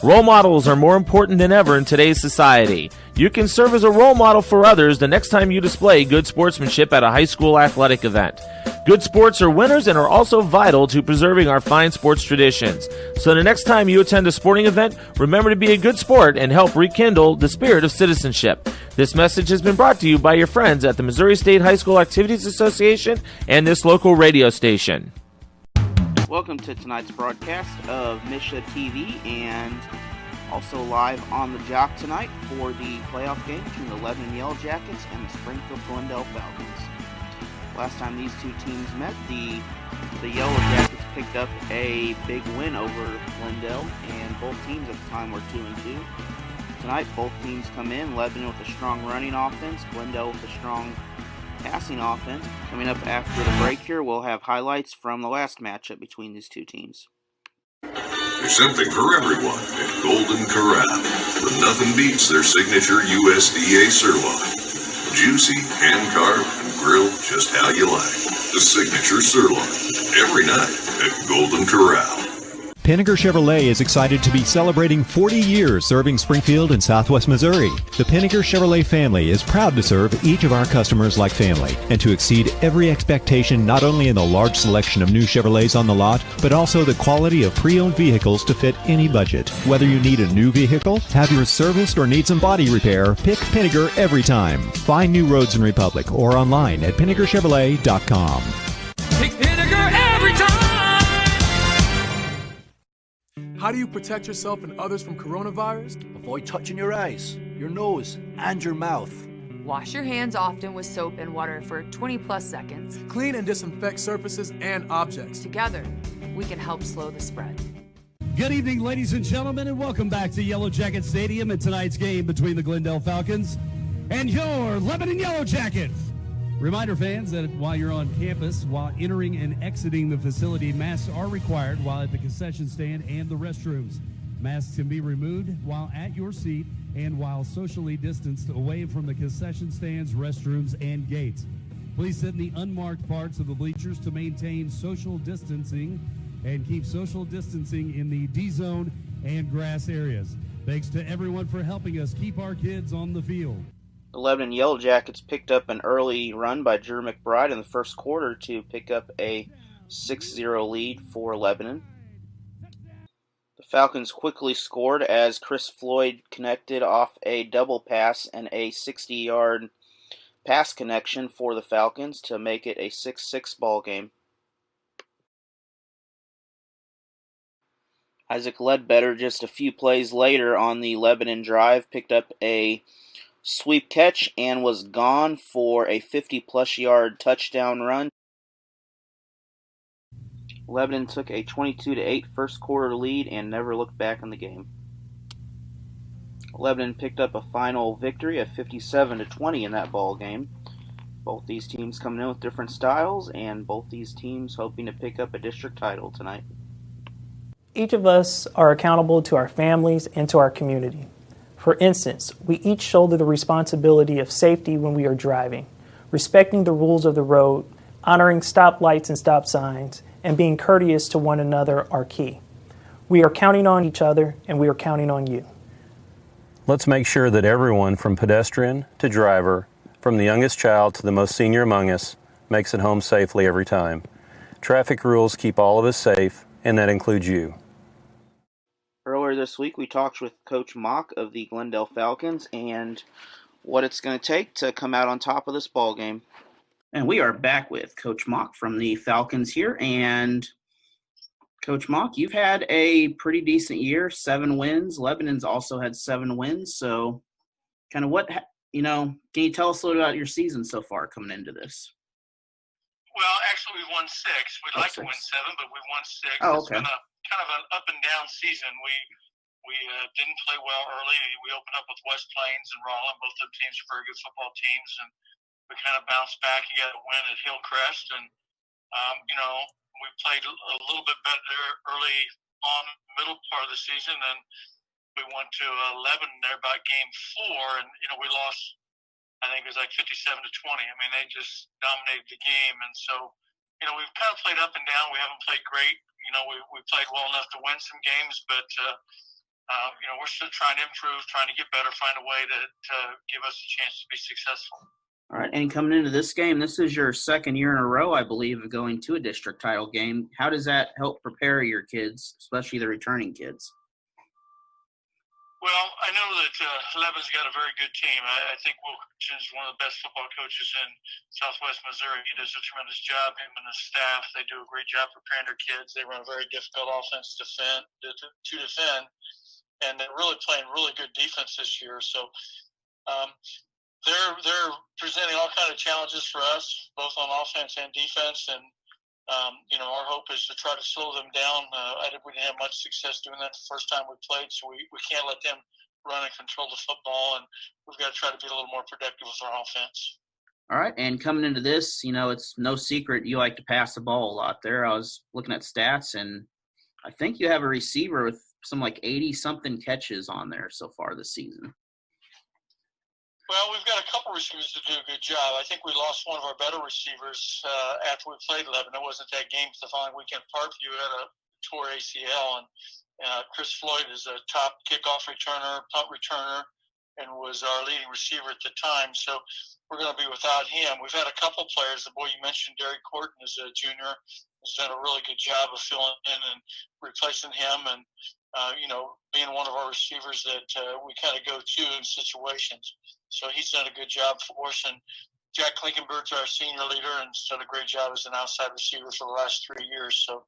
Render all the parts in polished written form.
Role models are more important than ever in today's society. You can serve as a role model for others the next time you display good sportsmanship at a high school athletic event. Good sports are winners and are also vital to preserving our fine sports traditions. So the next time you attend a sporting event, remember to be a good sport and help rekindle the spirit of citizenship. This message has been brought to you by your friends at the Missouri State High School Activities Association and this local radio station. Welcome to tonight's broadcast of Misha TV and also live on the Jock tonight for the playoff game between the Lebanon Yellow Jackets and the Springfield Glendale Falcons. Last time these two teams met, the Yellow Jackets picked up a big win over Glendale, and both teams at the time were 2-2. Tonight, both teams come in, Lebanon with a strong running offense, Glendale with a strong passing offense. Coming up after the break here, we'll have highlights from the last matchup between these two teams. There's something for everyone at Golden Corral, but nothing beats their signature USDA sirloin. Juicy, hand-carved, and grilled just how you like. The signature sirloin, every night at Golden Corral. Pinnaker Chevrolet is excited to be celebrating 40 years serving Springfield and Southwest Missouri. The Pinnaker Chevrolet family is proud to serve each of our customers like family and to exceed every expectation not only in the large selection of new Chevrolets on the lot, but also the quality of pre-owned vehicles to fit any budget. Whether you need a new vehicle, have yours serviced, or need some body repair, pick Pinnaker every time. Find new roads in Republic or online at PinnakerChevrolet.com. Pick Pinnaker every time! How do you protect yourself and others from coronavirus? Avoid touching your eyes, your nose, and your mouth. Wash your hands often with soap and water for 20+ seconds. Clean and disinfect surfaces and objects. Together, we can help slow the spread. Good evening, ladies and gentlemen, and welcome back to Yellow Jacket Stadium in tonight's game between the Glendale Falcons and your Lebanon Yellow Jackets. Reminder, fans, that while you're on campus, while entering and exiting the facility, masks are required while at the concession stand and the restrooms. Masks can be removed while at your seat and while socially distanced away from the concession stands, restrooms, and gates. Please sit in the unmarked parts of the bleachers to maintain social distancing and keep social distancing in the D-zone and grass areas. Thanks to everyone for helping us keep our kids on the field. The Lebanon Yellow Jackets picked up an early run by Drew McBride in the first quarter to pick up a 6-0 lead for Lebanon. The Falcons quickly scored as Chris Floyd connected off a double pass and a 60-yard pass connection for the Falcons to make it a 6-6 ball game. Isaac Ledbetter, just a few plays later on the Lebanon drive, picked up a sweep catch and was gone for a 50-plus yard touchdown run. Lebanon took a 22-8 first quarter lead and never looked back in the game. Lebanon picked up a final victory of 57-20 in that ball game. Both these teams coming in with different styles, and both these teams hoping to pick up a district title tonight. Each of us are accountable to our families and to our community. For instance, we each shoulder the responsibility of safety when we are driving, respecting the rules of the road, honoring stoplights and stop signs, and being courteous to one another are key. We are counting on each other, and we are counting on you. Let's make sure that everyone from pedestrian to driver, from the youngest child to the most senior among us, makes it home safely every time. Traffic rules keep all of us safe, and that includes you. Earlier this week, we talked with Coach Mock of the Glendale Falcons and what it's going to take to come out on top of this ball game. And we are back with Coach Mock from the Falcons here. And Coach Mock, you've had a pretty decent year, 7 wins. Lebanon's also had 7 wins. So kind of can you tell us a little about your season so far coming into this? Well, actually, we won 6. We'd like to win 7, but we won 6. Oh, okay. It's been a kind of an up and down season. We didn't play well early. We opened up with West Plains and Rollin. Both of the teams are very good football teams, and we kind of bounced back. You got a win at Hillcrest, and we played a little bit better early on, middle part of the season, and we went to 11 there by game 4, and we lost. I think it was like 57-20. I mean, they just dominated the game, and so we've kind of played up and down. We haven't played great. We played well enough to win some games, but we're still trying to improve, trying to get better, find a way to give us a chance to be successful. All right, and coming into this game, this is your second year in a row, I believe, of going to a district title game. How does that help prepare your kids, especially the returning kids? Well, I know that Lebanon's got a very good team. I think Will Christian is one of the best football coaches in Southwest Missouri. He does a tremendous job, him and his staff. They do a great job preparing their kids. They run a very difficult offense to defend, and they're really playing really good defense this year. So they're presenting all kinds of challenges for us, both on offense and defense, and our hope is to try to slow them down. We didn't have much success doing that the first time we played, so we can't let them run and control the football, and we've got to try to be a little more productive with our offense. All right, and coming into this, it's no secret you like to pass the ball a lot there. I was looking at stats, and I think you have a receiver with some 80-something catches on there so far this season. Well, we've got a couple receivers that do a good job. I think we lost one of our better receivers after we played Lebanon. It wasn't that game, the following weekend. Parkview had a tore ACL, and Chris Floyd is a top kickoff returner, punt returner, and was our leading receiver at the time. So we're going to be without him. We've had a couple players. The boy you mentioned, Derek Corton, is a junior, has done a really good job of filling in and replacing him, and being one of our receivers that we kind of go to in situations. So he's done a good job for us. And Jack Klinkenberg's our senior leader and has done a great job as an outside receiver for the last 3 years. So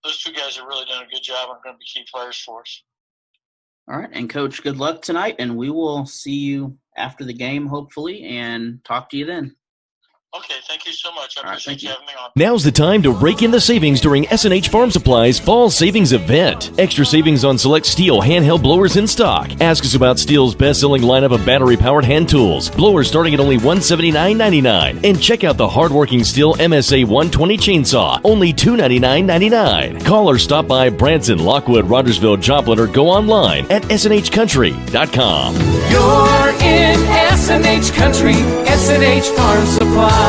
those two guys have really done a good job and are going to be key players for us. All right, and Coach, good luck tonight, and we will see you after the game, hopefully, and talk to you then. Okay, thank you so much. I appreciate you having me on. Now's the time to rake in the savings during S&H Farm Supply's Fall Savings Event. Extra savings on select Steel handheld blowers in stock. Ask us about Steel's best-selling lineup of battery-powered hand tools. Blowers starting at only $179.99. And check out the hardworking Steel MSA 120 chainsaw, only $299.99. Call or stop by Branson, Lockwood, Rogersville, Joplin, or go online at snhcountry.com. You're in S&H Country, S&H Farm Supply.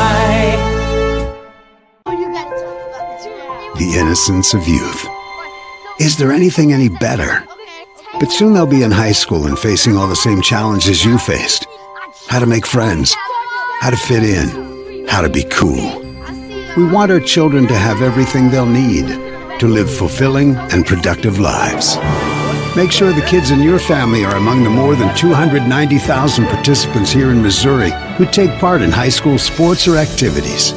The innocence of youth. Is there anything any better? But soon they'll be in high school and facing all the same challenges you faced. How to make friends, how to fit in, how to be cool. We want our children to have everything they'll need to live fulfilling and productive lives. Make sure the kids in your family are among the more than 290,000 participants here in Missouri who take part in high school sports or activities.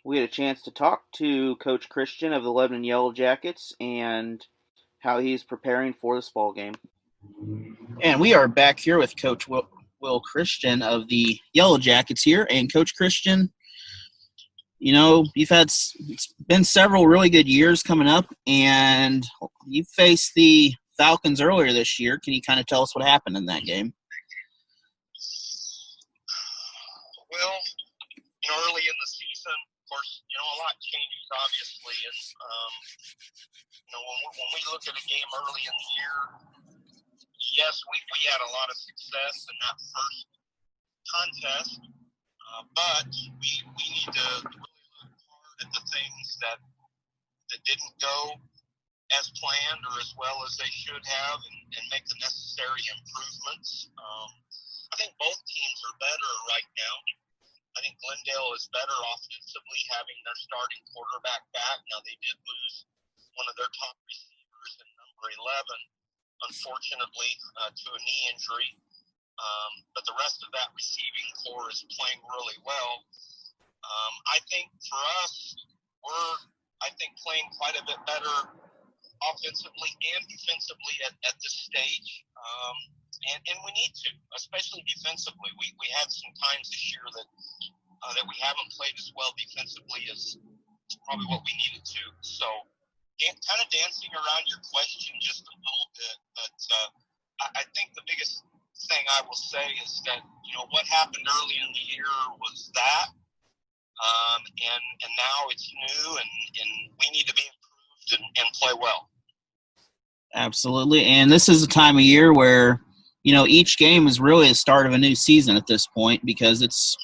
We had a chance to talk to Coach Christian of the Lebanon Yellow Jackets and how he's preparing for this ball game. And we are back here with Coach Will Christian of the Yellow Jackets here. And Coach Christian, it's been several really good years coming up, and you faced the Falcons earlier this year. Can you kind of tell us what happened in that game? Well, early in the season, of course, a lot changes, obviously. And, when we look at a game early in the year, yes, we had a lot of success in that first contest, but we need to really look hard at the things that didn't go as planned or as well as they should have, and make the necessary improvements. I think both teams are better right now. I think Glendale is better offensively, having their starting quarterback back. Now, they did lose one of their top receivers in number 11, unfortunately, to a knee injury. But the rest of that receiving core is playing really well. I think for us, we're playing quite a bit better offensively and defensively at this stage. And we need to, especially defensively. We had some times this year that we haven't played as well defensively as probably what we needed to. So kind of dancing around your question just a little bit, but I think the biggest thing I will say is that, what happened early in the year was that, and now it's new, and we need to be improved and play well. Absolutely, and this is a time of year where, each game is really the start of a new season at this point, because it's,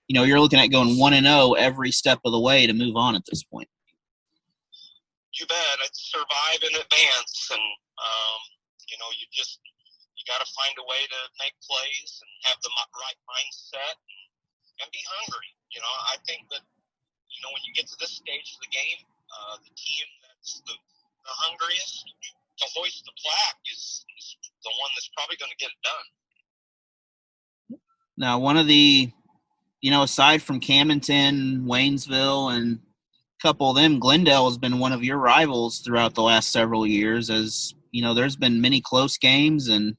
you're looking at going 1-0 every step of the way to move on at this point. You bet. It's survive and advance, and you got to find a way to make plays and have the right mindset and be hungry. I think that, when you get to this stage of the game, the team that's the hungriest to hoist the plaque is the one that's probably going to get it done. Now, one of the, aside from Camdenton, Waynesville, and a couple of them, Glendale has been one of your rivals throughout the last several years. As there's been many close games and,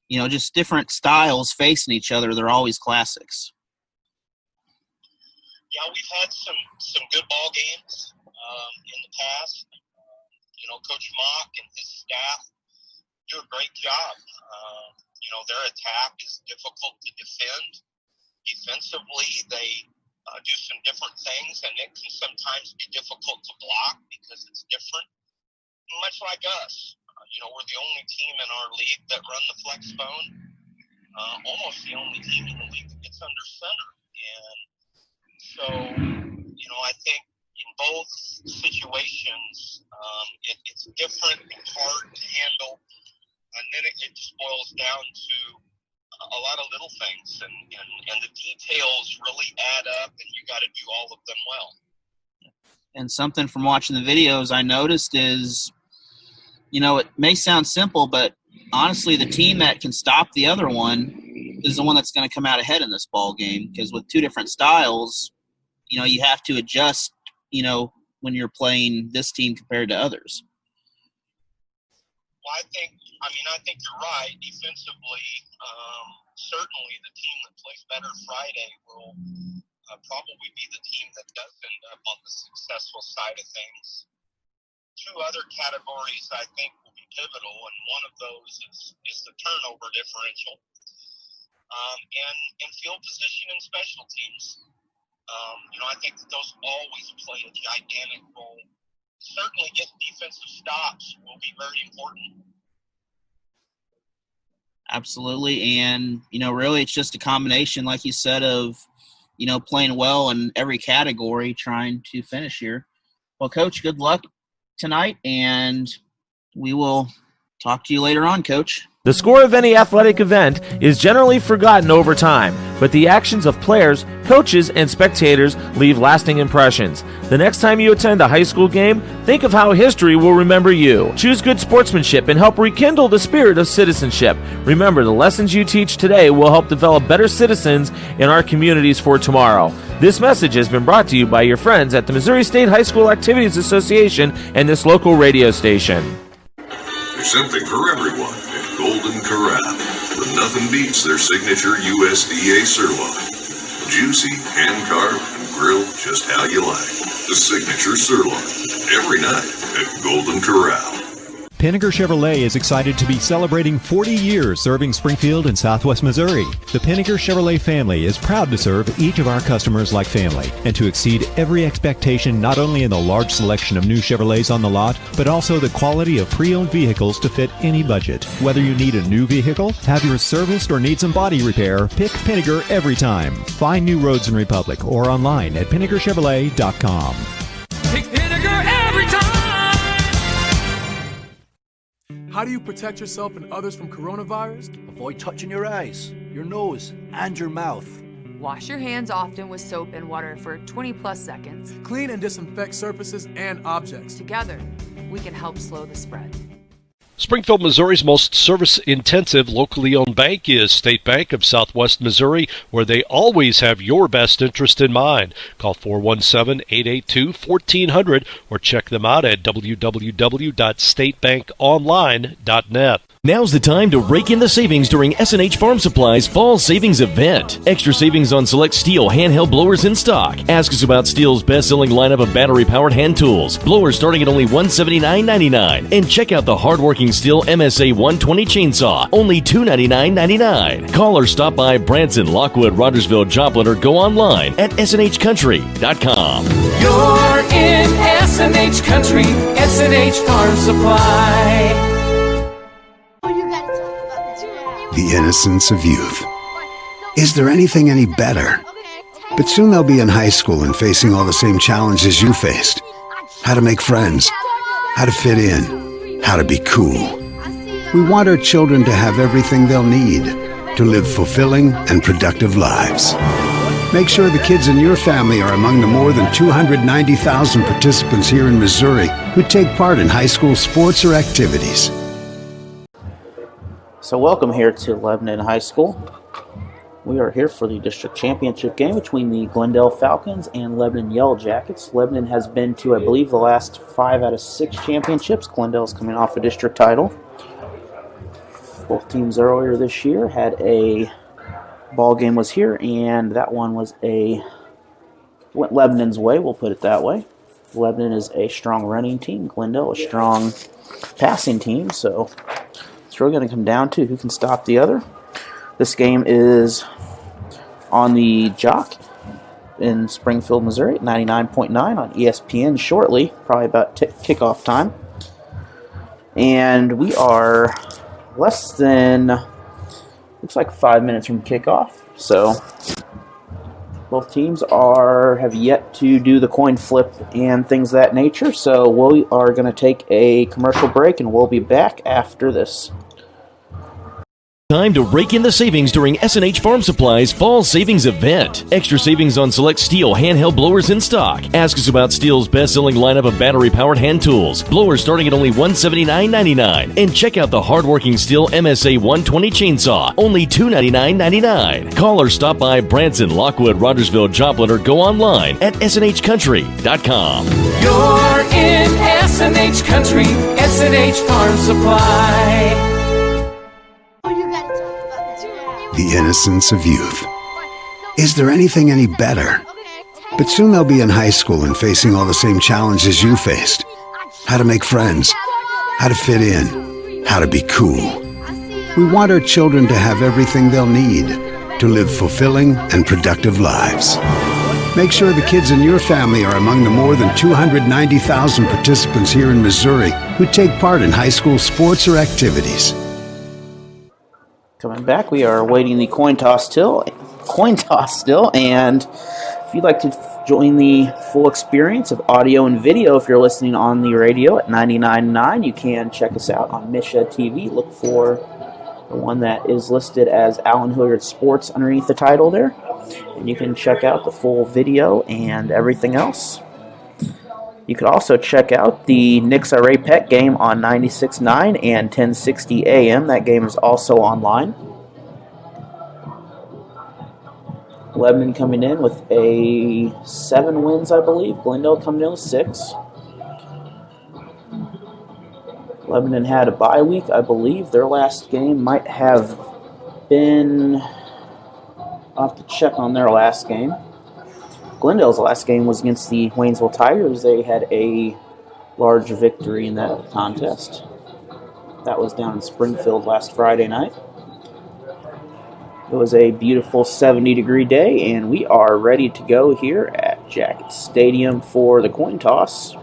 just different styles facing each other. They're always classics. Yeah, we've had some good ball games in the past. Coach Mock and his staff do a great job. Their attack is difficult to defend. Defensively, they do some different things, and it can sometimes be difficult to block because it's different. Much like us. We're the only team in our league that run the flex bone. Almost the only team in the league that gets under center. And so, I think in both situations, it's different and hard to handle. And then it just boils down to a lot of little things. And the details really add up, and you got to do all of them well. And something from watching the videos I noticed is, it may sound simple, but honestly, the team that can stop the other one is the one that's going to come out ahead in this ball game. Because with two different styles, you have to adjust, when you're playing this team compared to others. Well, I think you're right. Defensively, certainly the team that plays better Friday will probably be the team that does end up on the successful side of things. Two other categories I think will be pivotal, and one of those is the turnover differential and field position and special teams. I think that those always play a gigantic role. Certainly getting defensive stops will be very important. Absolutely. And, really it's just a combination, like you said, of, playing well in every category, trying to finish here. Well, Coach, good luck tonight, and we will talk to you later on, Coach. The score of any athletic event is generally forgotten over time, but the actions of players, coaches, and spectators leave lasting impressions. The next time you attend a high school game, think of how history will remember you. Choose good sportsmanship and help rekindle the spirit of citizenship. Remember, the lessons you teach today will help develop better citizens in our communities for tomorrow. This message has been brought to you by your friends at the Missouri State High School Activities Association and this local radio station. There's something for everyone at Golden Corral, but nothing beats their signature USDA sirloin. Juicy, hand-carved, and grilled just how you like. The signature sirloin, every night at Golden Corral. Pinnaker Chevrolet is excited to be celebrating 40 years serving Springfield and Southwest Missouri. The Pinnaker Chevrolet family is proud to serve each of our customers like family and to exceed every expectation not only in the large selection of new Chevrolets on the lot, but also the quality of pre-owned vehicles to fit any budget. Whether you need a new vehicle, have yours serviced, or need some body repair, pick Pinnaker every time. Find new roads in Republic or online at PinnakerChevrolet.com. Pick Pinnaker every time. How do you protect yourself and others from coronavirus? Avoid touching your eyes, your nose, and your mouth. Wash your hands often with soap and water for 20 plus seconds. Clean and disinfect surfaces and objects. Together, we can help slow the spread. Springfield, Missouri's most service-intensive locally owned bank is State Bank of Southwest Missouri, where they always have your best interest in mind. Call 417-882-1400 or check them out at www.statebankonline.net. Now's the time to rake in the savings during S&H Farm Supply's Fall Savings Event. Extra savings on select Steel handheld blowers in stock. Ask us about Steel's best-selling lineup of battery-powered hand tools. Blowers starting at only $179.99. And check out the hard-working Steel MSA 120 chainsaw, only $299.99. Call or stop by Branson, Lockwood, Rogersville, Joplin, or go online at shnhcountry.com. You're in S&H Country, S&H Farm Supply. The innocence of youth. Is there anything any better? But soon they'll be in high school and facing all the same challenges you faced. How to make friends, how to fit in, how to be cool. We want our children to have everything they'll need to live fulfilling and productive lives. Make sure the kids in your family are among the more than 290,000 participants here in Missouri who take part in high school sports or activities. So welcome here to Lebanon High School. We are here for the district championship game between the Glendale Falcons and Lebanon Yellow Jackets. Lebanon has been to, I believe, the last 5 out of 6 championships. Glendale's coming off a district title. Both teams earlier this year had a ball game was here, and that one went Lebanon's way, we'll put it that way. Lebanon is a strong running team. Glendale a strong passing team, so it's really going to come down to who can stop the other. This game is on the Jock in Springfield, Missouri, at 99.9 on ESPN shortly, probably about kickoff time. And we are less than, looks like 5 minutes from kickoff. So both teams have yet to do the coin flip and things of that nature. So we are going to take a commercial break, and we'll be back after this. Time to rake in the savings during S&H Farm Supply's Fall Savings Event. Extra savings on select Steel handheld blowers in stock. Ask us about Steel's best-selling lineup of battery-powered hand tools. Blowers starting at only $179.99. And check out the hard-working Steel MSA 120 chainsaw, only $299.99. Call or stop by Branson, Lockwood, Rogersville, Joplin, or go online at shnhcountry.com. You're in S&H Country, S&H Farm Supply. The innocence of youth. Is there anything any better? But soon they'll be in high school and facing all the same challenges you faced. How to make friends, how to fit in, how to be cool. We want our children to have everything they'll need to live fulfilling and productive lives. Make sure the kids in your family are among the more than 290,000 participants here in Missouri who take part in high school sports or activities. Coming back, we are awaiting the coin toss still, and if you'd like to join the full experience of audio and video, if you're listening on the radio at 99.9, you can check us out on Misha TV. Look for the one that is listed as Alan Hilliard Sports underneath the title there, and you can check out the full video and everything else. You could also check out the Knicks Ray Pet game on 96.9 and 1060 AM. That game is also online. Lebanon coming in with 7 wins, I believe. Glendale coming in with 6. Lebanon had a bye week, I believe. Their last game might have been... I'll have to check on their last game. Glendale's last game was against the Waynesville Tigers. They had a large victory in that contest. That was down in Springfield last Friday night. It was a beautiful 70-degree day, and we are ready to go here at Jacket Stadium for the coin toss.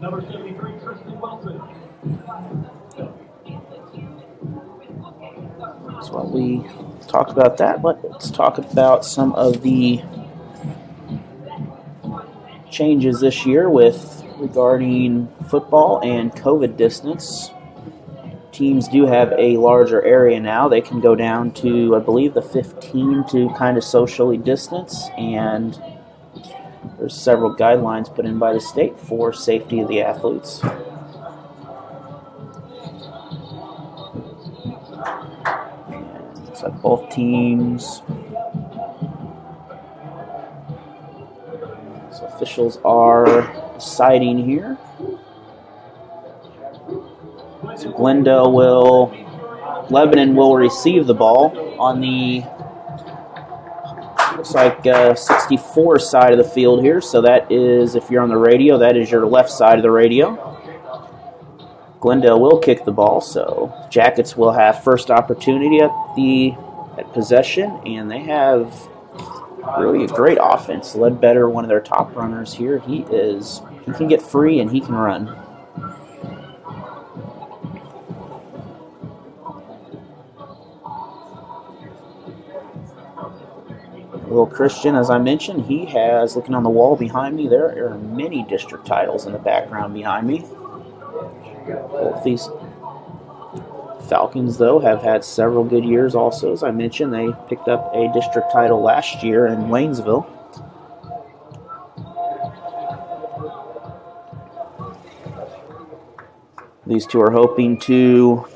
Number 73, Tristan Wilson. So we talked about that, but let's talk about some of the changes this year regarding football and COVID distance. Teams do have a larger area now. They can go down to, I believe, the 15 to kind of socially distance, and there's several guidelines put in by the state for safety of the athletes. So both teams. So officials are deciding here. So Lebanon will receive the ball on the, looks like 64 side of the field here. So that is, if you're on the radio, that is your left side of the radio. Glendale will kick the ball, so Jackets will have first opportunity at possession, and they have really a great offense. Ledbetter, one of their top runners here, he can get free and he can run. Will Christian, as I mentioned, he has, looking on the wall behind me, there are many district titles in the background behind me. Both these Falcons, though, have had several good years also. As I mentioned, they picked up a district title last year in Waynesville. These two are hoping to,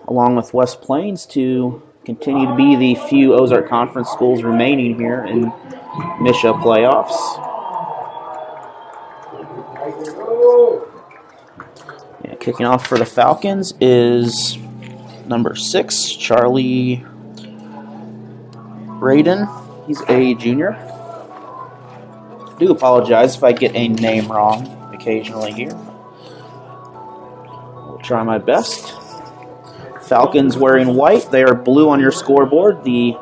along with West Plains, to continue to be the few Ozark Conference schools remaining here in MSHA playoffs. Yeah, kicking off for the Falcons is number 6, Charlie Radin. He's a junior. I do apologize if I get a name wrong occasionally here. I'll try my best. Falcons wearing white. They are blue on your scoreboard. The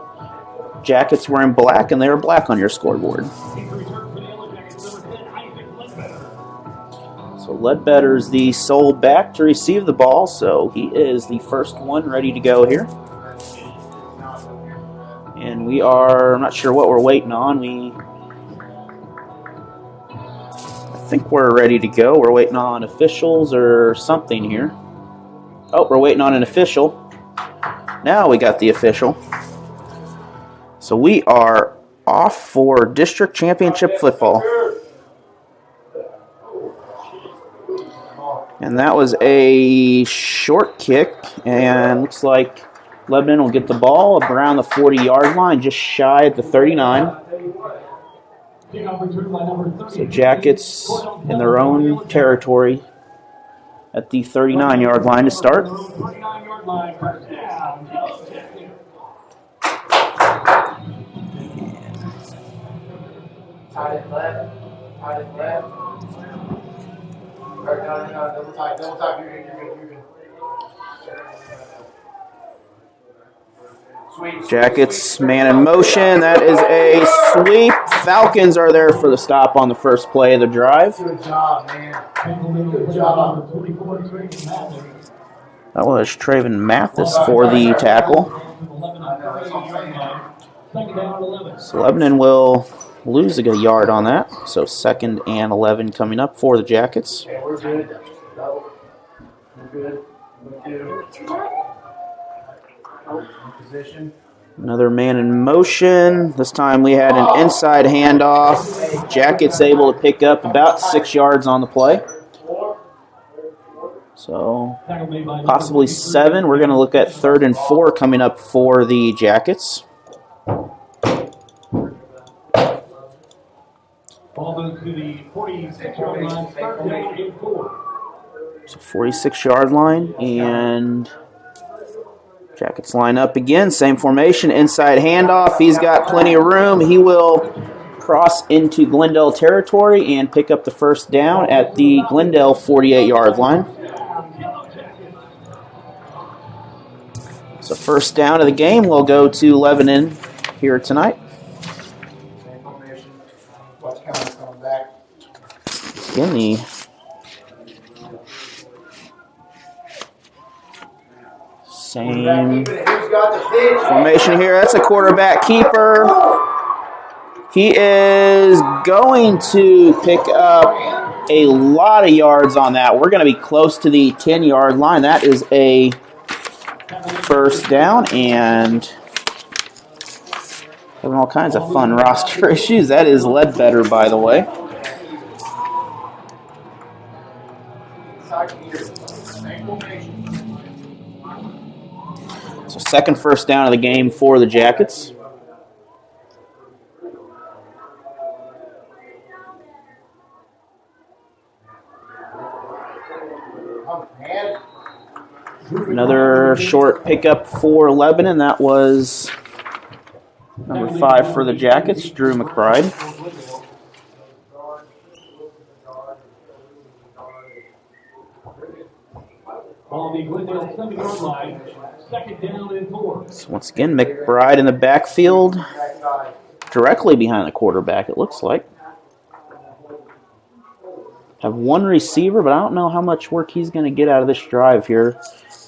Jackets wearing black, and they are black on your scoreboard. So Ledbetter's the sole back to receive the ball, so he is the first one ready to go here. And we are, I'm not sure what we're waiting on. I think we're ready to go. We're waiting on officials or something here. Oh, we're waiting on an official. Now we got the official. So we are off for district championship football. And that was a short kick, and looks like Lebanon will get the ball around the 40-yard line, just shy at the 39. So Jackets in their own territory at the 39-yard line to start. Jackets man in motion. That is a sweep. Falcons are there for the stop on the first play of the drive. Good job, man. Good job. That was Traven Mathis for the tackle. So Lebanon will lose a yard on that. So 2nd and 11 coming up for the Jackets. Okay, we're good. We're good. Position. Another man in motion. This time we had an inside handoff. Jackets able to pick up about 6 yards on the play. So possibly 7. We're going to look at 3rd and 4 coming up for the Jackets. Ball goes to the 46-yard line. 3rd down and 4. So 46-yard line, and Jackets line up again. Same formation, inside handoff. He's got plenty of room. He will cross into Glendale territory and pick up the first down at the Glendale 48-yard line. So first down of the game will go to Lebanon here tonight. Again, the same formation here. That's a quarterback keeper. He is going to pick up a lot of yards on that. We're going to be close to the 10-yard line. That is a first down, and having all kinds of fun roster issues. That is Ledbetter, by the way. So second first down of the game for the Jackets. Another short pickup for Lebanon. That was number 5 for the Jackets, Drew McBride. On the Glendale 7-yard line, 2nd down and 4. So once again, McBride in the backfield, directly behind the quarterback, it looks like. Have one receiver, but I don't know how much work he's going to get out of this drive here.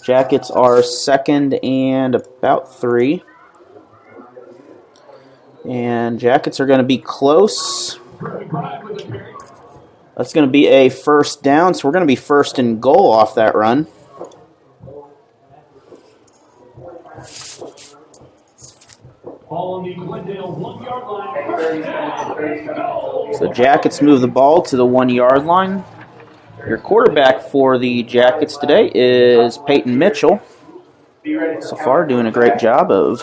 Jackets are 2nd and about 3. And Jackets are going to be close. That's going to be a first down, so we're going to be first and goal off that run. Ball on the Glendale 1-yard line. So Jackets move the ball to the 1-yard line. Your quarterback for the Jackets today is Peyton Mitchell. So far, doing a great job of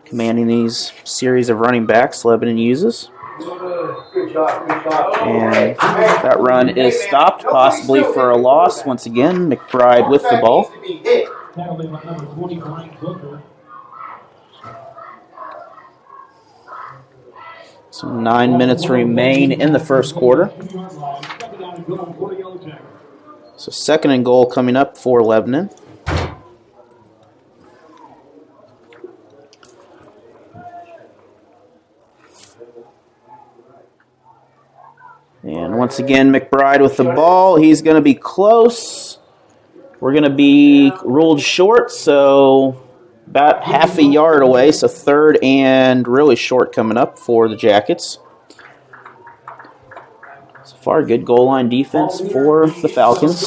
commanding these series of running backs Lebanon uses. And that run is stopped, possibly for a loss. Once again, McBride with the ball. So 9 minutes remain in the first quarter. So second and goal coming up for Lebanon. And once again, McBride with the ball. He's going to be close. We're going to be ruled short, so about half a yard away. So third and really short coming up for the Jackets. So far, good goal line defense for the Falcons.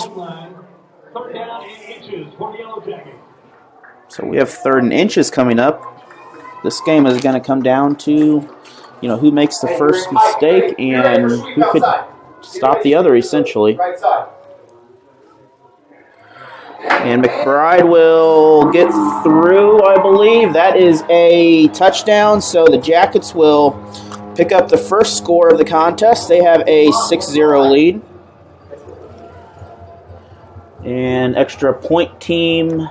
So we have third and inches coming up. This game is going to come down to, who makes the first mistake and who could stop the other, essentially. And McBride will get through, I believe. That is a touchdown, so the Jackets will pick up the first score of the contest. They have a 6-0 lead. And extra point team.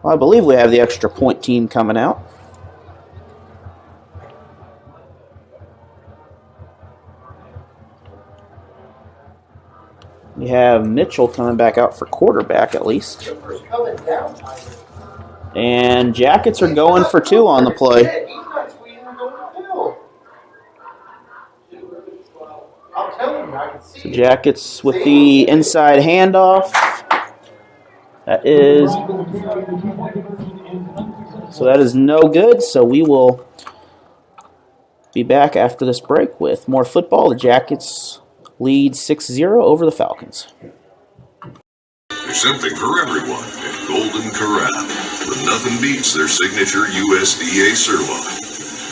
Well, I believe we have the extra point team coming out. We have Mitchell coming back out for quarterback, at least. And Jackets are going for two on the play. So Jackets with the inside handoff. That is no good, so we will be back after this break with more football. The Jackets lead 6-0 over the Falcons. There's something for everyone at Golden Corral, but nothing beats their signature USDA sirloin.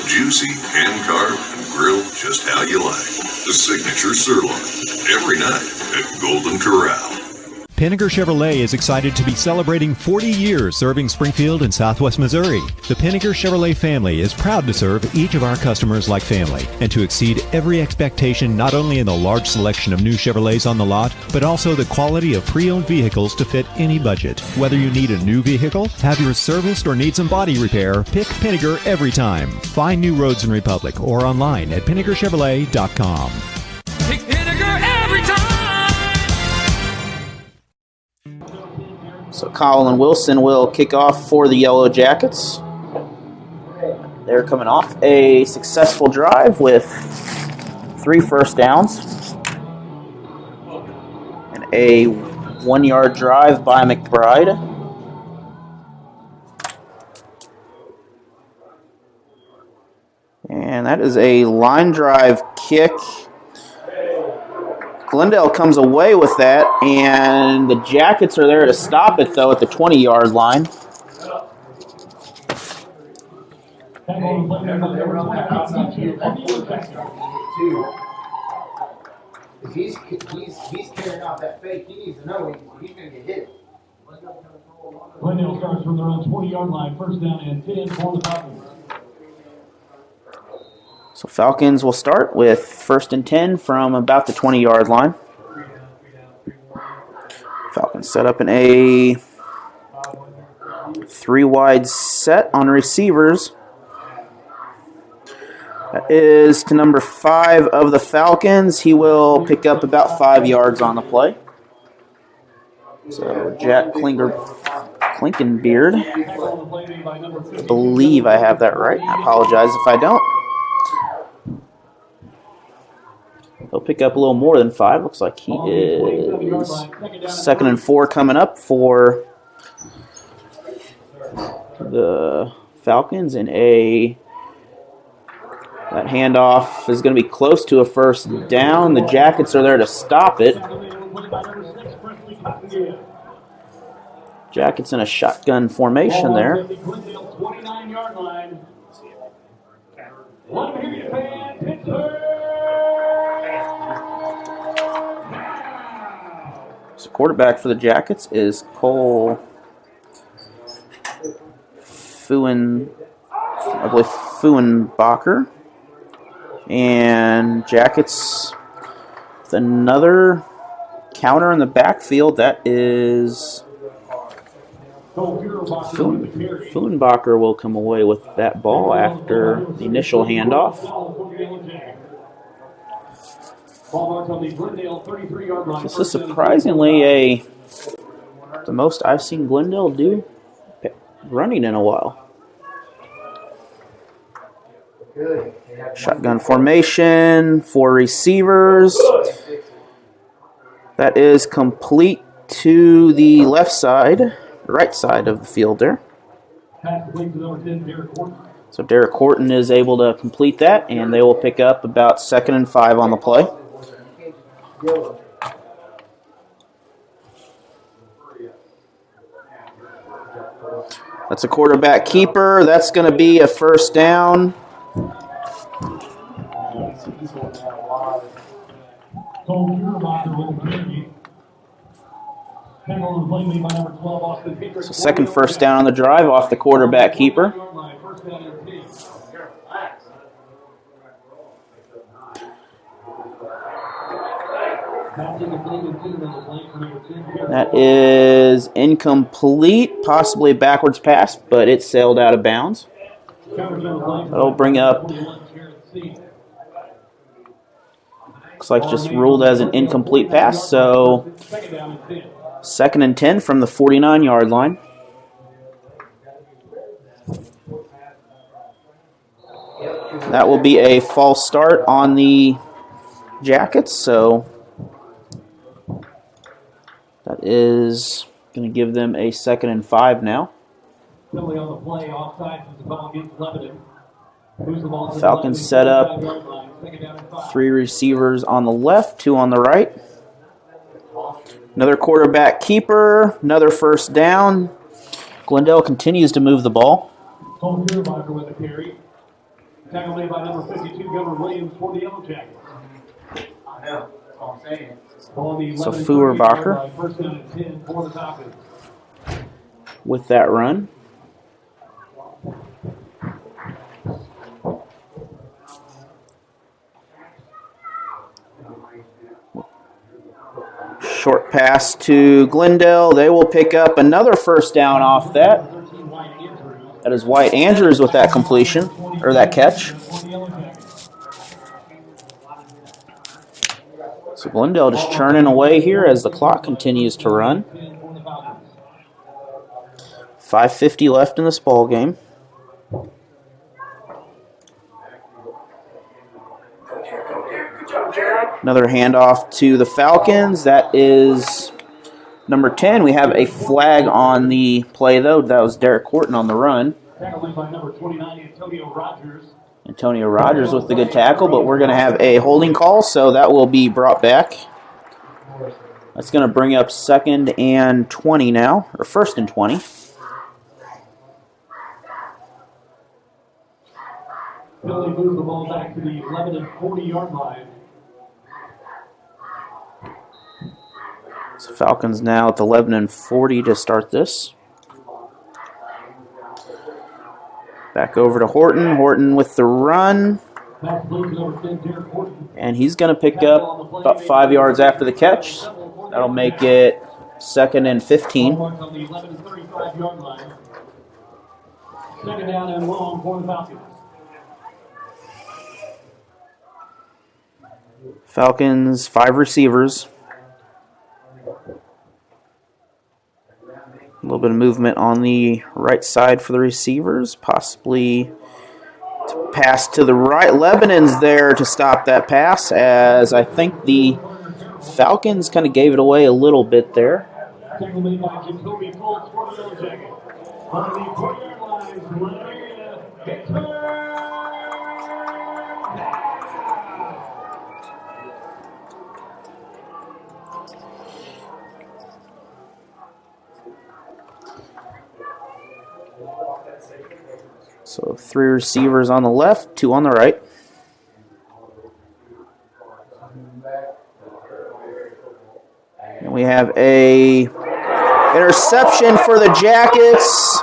Juicy, hand-carved, and grilled just how you like. The signature sirloin, every night at Golden Corral. Pinnaker Chevrolet is excited to be celebrating 40 years serving Springfield and Southwest Missouri. The Pinnaker Chevrolet family is proud to serve each of our customers like family and to exceed every expectation not only in the large selection of new Chevrolets on the lot, but also the quality of pre-owned vehicles to fit any budget. Whether you need a new vehicle, have yours serviced, or need some body repair, pick Pinnaker every time. Find new roads in Republic or online at PinnakerChevrolet.com. Pick Pinnaker every time. So Colin Wilson will kick off for the Yellow Jackets. They're coming off a successful drive with 3 first downs and a 1-yard drive by McBride. And that is a line drive kick. Glendale comes away with that, and the Jackets are there to stop it, though, at the 20-yard line. He's carrying out that fake. He needs to know he's going to get hit. Glendale starts from their own 20-yard line. First down and 10 for the Falcons. So Falcons will start with first and 10 from about the 20-yard line. Falcons set up in a 3-wide set on receivers. That is to number 5 of the Falcons. He will pick up about 5 yards on the play. So Jack Klinkenbeard. I believe I have that right. I apologize if I don't. He'll pick up a little more than 5. Looks like he is second and 4 coming up for the Falcons, and that handoff is going to be close to a first down. The Jackets are there to stop it. Jackets in a shotgun formation there. So quarterback for the Jackets is Cole Fuenbacher. And Jackets with another counter in the backfield. That is Fuenbacher will come away with that ball after the initial handoff. This is surprisingly the most I've seen Glendale do running in a while. Shotgun formation, 4 receivers. That is complete to the right side of the field there. So Derek Horton is able to complete that, and they will pick up about 2nd and 5 on the play. That's a quarterback keeper. That's going to be a first down. So second first down on the drive off the quarterback keeper. That is incomplete, possibly a backwards pass, but it sailed out of bounds. That'll bring up, looks like it's just ruled as an incomplete pass, so 2nd and 10 from the 49-yard line. That will be a false start on the Jackets, so that is going to give them a 2nd and 5 now. Falcons set up 3 receivers on the left, 2 on the right. Another quarterback keeper, another first down. Glendale continues to move the ball. Tackle made by number 52, Governor Williams for the Yellow Jackets. So Fuenbacher with that run. Short pass to Glendale. They will pick up another first down off that. That is White Andrews with that completion, or that catch. So Glendale just churning away here as the clock continues to run. 5:50 left in this ball game. Another handoff to the Falcons. That is number 10. We have a flag on the play, though. That was Derek Horton on the run. Antonio Rogers with the good tackle, but we're going to have a holding call, so that will be brought back. That's going to bring up 2nd and 20 now, or 1st and 20. Billy moves the ball back to the 11 and 40-yard line. So Falcons now at the 11 and 40 to start this. Back over to Horton. Horton with the run. And he's going to pick up about 5 yards after the catch. That'll make it 2nd and 15. 2nd down and long for the Falcons. Falcons, 5 receivers. A little bit of movement on the right side for the receivers. Possibly to pass to the right. Lebanon's there to stop that pass, as I think the Falcons kind of gave it away a little bit there. So 3 receivers on the left, 2 on the right. And we have a interception for the Jackets.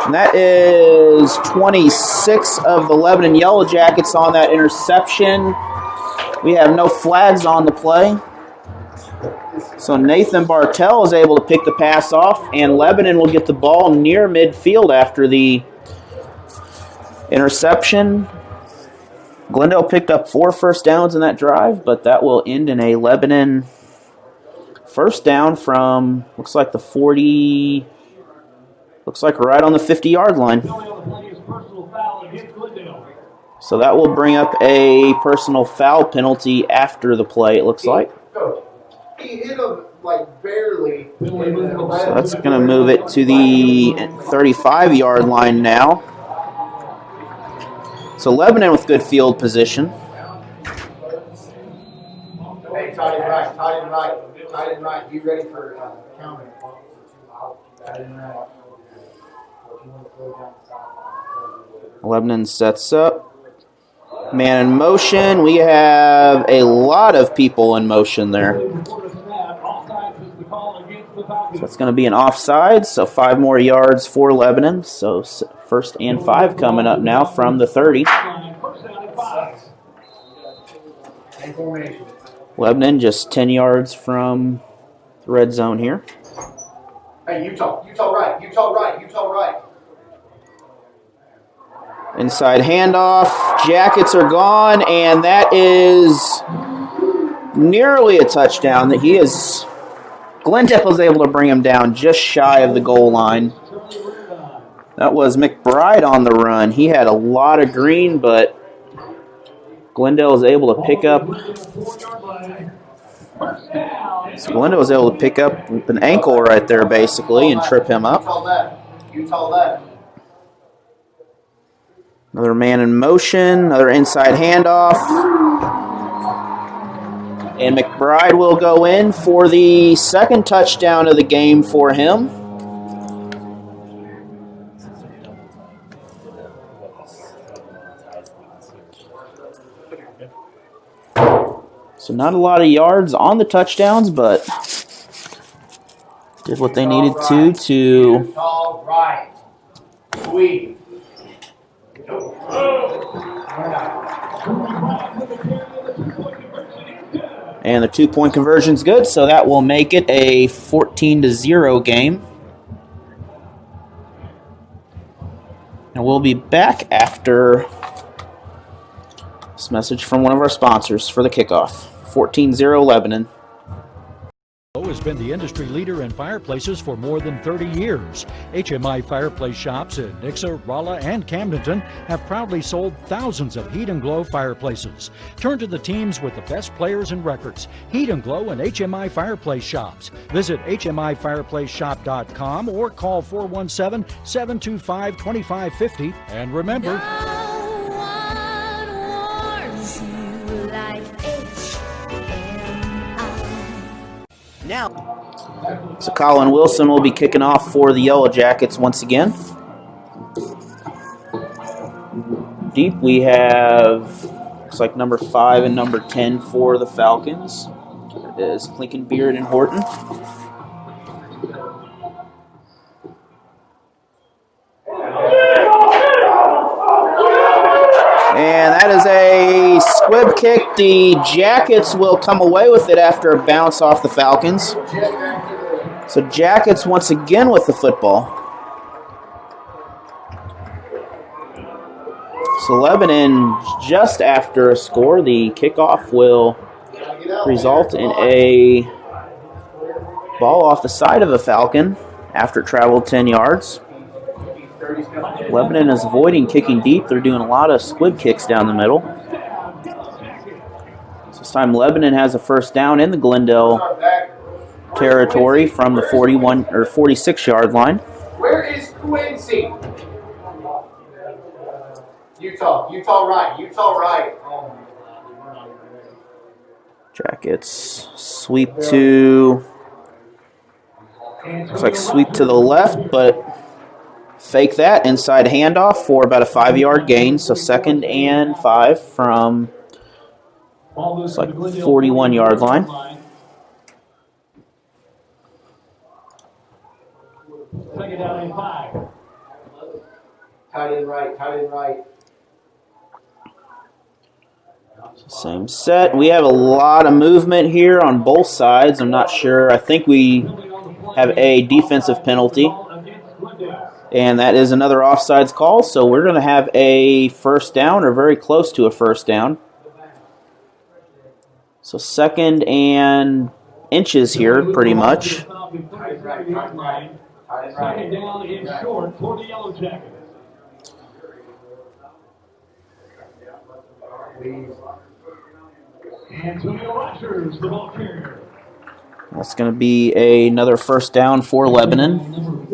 And that is 26 of the Lebanon Yellow Jackets on that interception. We have no flags on the play. So Nathan Bartell is able to pick the pass off, and Lebanon will get the ball near midfield after the interception. Glendale picked up 4 first downs in that drive, but that will end in a Lebanon first down from, looks like the 40, looks like right on the 50-yard line. So that will bring up a personal foul penalty after the play, it looks like. He hit him like barely. So that's going to move it to the 35-yard line now. So Lebanon with good field position. Hey, tight end right, tight end right, tight end right. You ready for counting? Tight end right. Lebanon sets up. Man in motion. We have a lot of people in motion there. So it's going to be an offside, so 5 more yards for Lebanon. So first and 5 coming up now from the 30. Lebanon just 10 yards from the red zone here. Hey, Utah right, Utah right, Utah right. Inside handoff. Jackets are gone, and that is nearly a touchdown. That he is. Glendale was able to bring him down just shy of the goal line. That was McBride on the run. He had a lot of green, but Glendale was able to pick up. So Glendale was able to pick up an ankle right there, basically, and trip him up. Utah left. Another man in motion, another inside handoff. And McBride will go in for the second touchdown of the game for him. So not a lot of yards on the touchdowns, but did what they needed to. Utah right. Sweet. And the 2-point conversion's good, so that will make it a 14-0 game. And we'll be back after this message from one of our sponsors for the kickoff. 14-0 Lebanon. Has been the industry leader in fireplaces for more than 30 years. HMI Fireplace Shops in Nixa, Rolla, and Camdenton have proudly sold thousands of Heat and Glow fireplaces. Turn to the teams with the best players and records. Heat and Glow and HMI Fireplace Shops. Visit HMIFireplaceShop.com or call 417-725-2550. And remember, so Colin Wilson will be kicking off for the Yellow Jackets once again. Deep we have, looks like number 5 and number 10 for the Falcons. It is Lincoln Beard and Horton. And that is a squib kick. The Jackets will come away with it after a bounce off the Falcons. So Jackets once again with the football. So Lebanon just after a score. The kickoff will result in a ball off the side of the Falcon after it traveled 10 yards. Lebanon is avoiding kicking deep. They're doing a lot of squib kicks down the middle. So this time Lebanon has a first down in the Glendale territory from the 41 or 46-yard line. Where is Quincy? Utah right. Jackets sweep to, looks like sweep to the left, but fake that. Inside handoff for about a 5-yard gain. So 2nd and 5 from, looks like 41-yard line. Second down and 5. Tight end right. Same set. We have a lot of movement here on both sides. I'm not sure. I think we have a defensive penalty. And that is another offsides call. So we're going to have a first down or very close to a first down. So 2nd and inches here, pretty much. Second down and short for the Yellow Jackets. Antonio Rogers, the ball carrier. That's going to be another first down for Lebanon.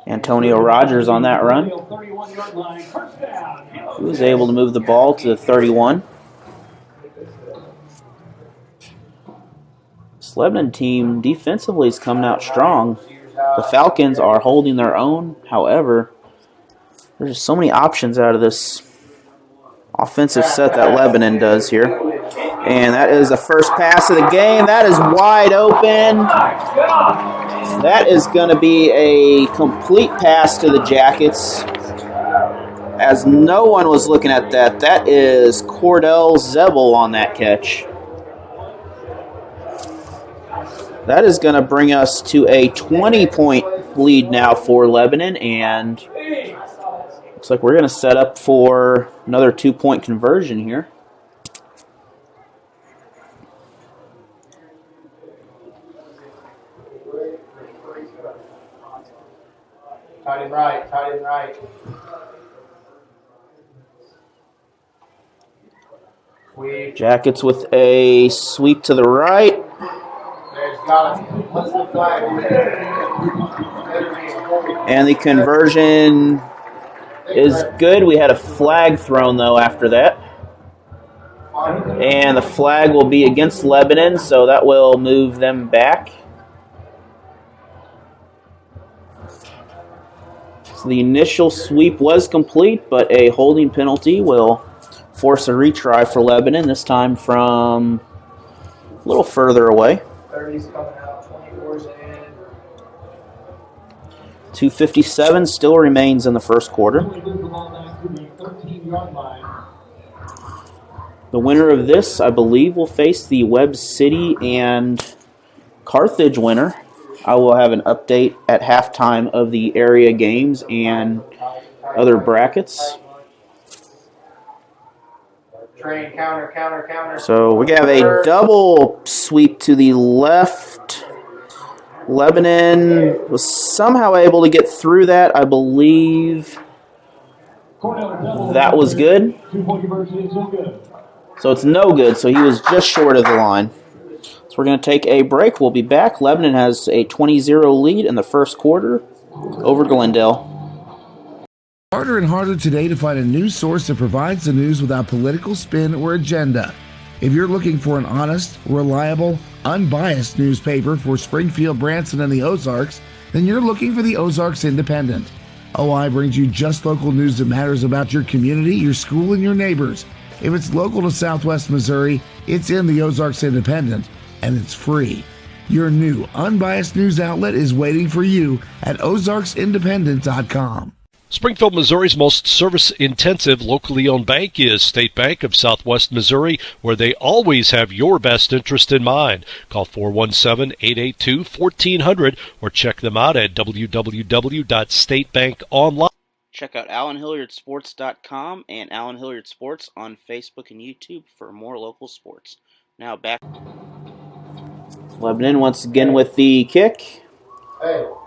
Antonio Rogers on that run. He was able to move the ball to the 31. This Lebanon team defensively is coming out strong. The Falcons are holding their own. However, there's just so many options out of this offensive set that Lebanon does here. And that is the first pass of the game. That is wide open. That is going to be a complete pass to the Jackets, as no one was looking at that. That is Cordell Zebel on that catch. That is going to bring us to a 20-point lead now for Lebanon, and looks like we're going to set up for another 2-point conversion here. Tight end right. Sweep. Jackets with a sweep to the right. There's got it. What's the flag? And the conversion is good. We had a flag thrown, though, after that. And the flag will be against Lebanon, so that will move them back. So the initial sweep was complete, but a holding penalty will force a retry for Lebanon, this time from a little further away. 30's coming out, 24's in. 2:57 still remains in the first quarter. The winner of this, I believe, will face the Webb City and Carthage winner. I will have an update at halftime of the area games and other brackets. Train, counter. So we have a double sweep to the left. Lebanon was somehow able to get through that. I believe that was good. So it's no good. So he was just short of the line. So we're going to take a break. We'll be back. Lebanon has a 20-0 lead in the first quarter over Glendale. Harder and harder today to find a news source that provides the news without political spin or agenda. If you're looking for an honest, reliable, unbiased newspaper for Springfield, Branson, and the Ozarks, then you're looking for the Ozarks Independent. OI brings you just local news that matters about your community, your school, and your neighbors. If it's local to Southwest Missouri, it's in the Ozarks Independent, and it's free. Your new, unbiased news outlet is waiting for you at ozarksindependent.com. Springfield, Missouri's most service-intensive locally owned bank is State Bank of Southwest Missouri, where they always have your best interest in mind. Call 417-882-1400 or check them out at www.statebankonline. Check out AlanHilliardSports.com and Alan Hilliard Sports on Facebook and YouTube for more local sports. Now back. Lebanon once again with the kick.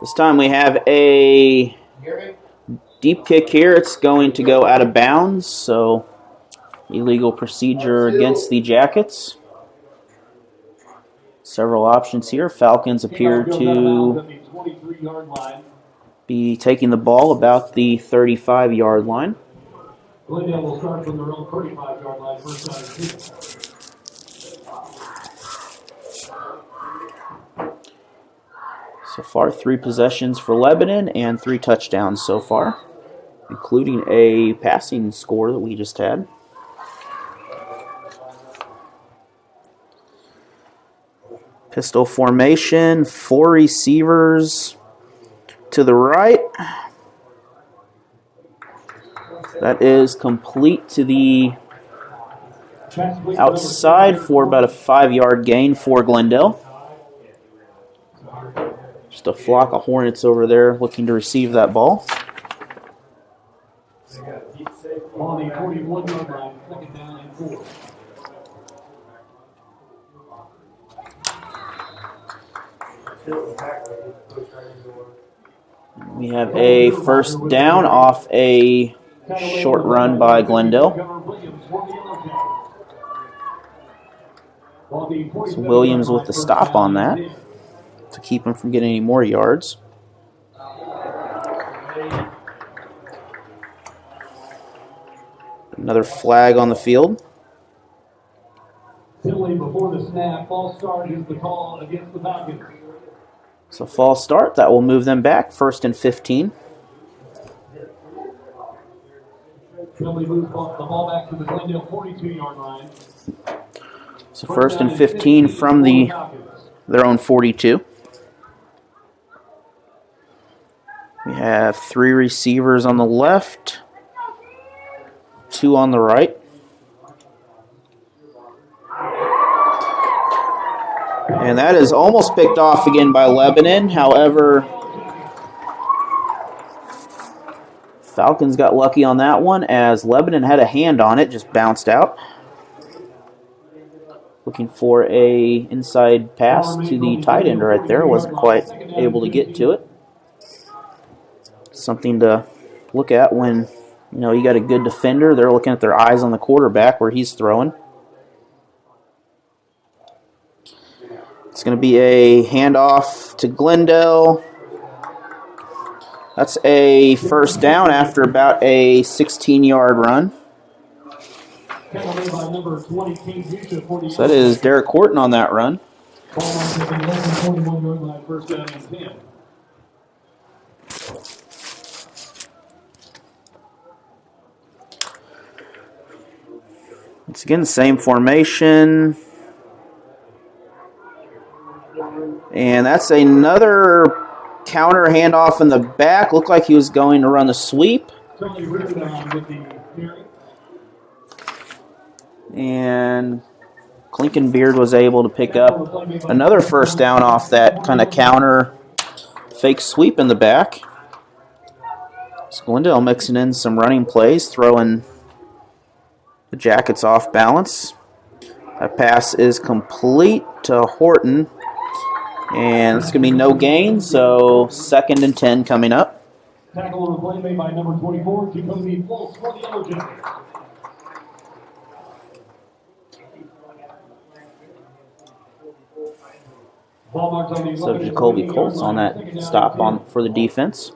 This time we have a deep kick here. It's going to go out of bounds, so illegal procedure against the Jackets. Several options here. Falcons appear to be taking the ball about the 35-yard line. Glendale will start from their own 35-yard line, first down and 2. So far, 3 possessions for Lebanon and 3 touchdowns so far, including a passing score that we just had. Pistol formation, 4 receivers to the right. That is complete to the outside for about a 5-yard gain for Glendale. Just a flock of Hornets over there looking to receive that ball. On the 41-yard line, second down and 4. We have a first down off a short run by Glendale. So Williams with the stop on that to keep him from getting any more yards. Another flag on the field. Simply before the snap, false start is the call against the Falcons. So false start, that will move them back, 1st and 15. Simply moves the ball back to the Glendale 42-yard line. So 1st and 15 from their own 42. We have 3 receivers on the left, 2 on the right. And that is almost picked off again by Lebanon. However, Falcons got lucky on that one as Lebanon had a hand on it, just bounced out. Looking for a inside pass to the tight end right there. Wasn't quite able to get to it. Something to look at when, you got a good defender. They're looking at their eyes on the quarterback where he's throwing. It's going to be a handoff to Glendale. That's a first down after about a 16-yard run. So that is Derek Horton on that run. Once again, same formation. And that's another counter handoff in the back. Looked like he was going to run the sweep. And Klinkenbeard was able to pick up another first down off that kind of counter fake sweep in the back. So Glendale mixing in some running plays, throwing the Jackets off balance. That pass is complete to Horton. And it's going to be no gain, so 2nd and 10 coming up. Tackle on the play made by number 24, Jacoby Fultz for the Yellow Jackets. So Jacoby Colts on that stop for the defense.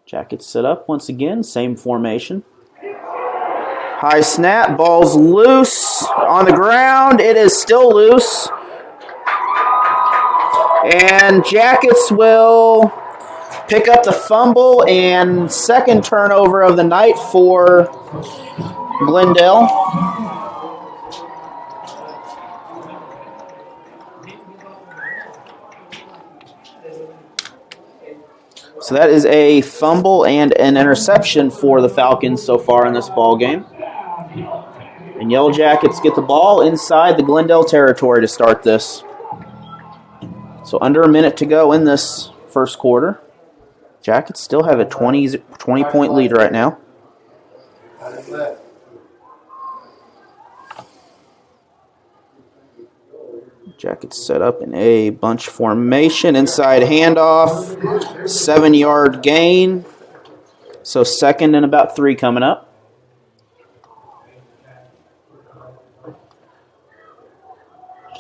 Jackets set up once again, same formation. High snap, ball's loose on the ground. It is still loose. And Jackets will pick up the fumble and second turnover of the night for Glendale. So that is a fumble and an interception for the Falcons so far in this ball game. And Yellow Jackets get the ball inside the Glendale territory to start this. So under a minute to go in this first quarter. Jackets still have a 20-point lead right now. Jackets set up in a bunch formation. Inside handoff. 7-yard gain. So 2nd and about 3 coming up.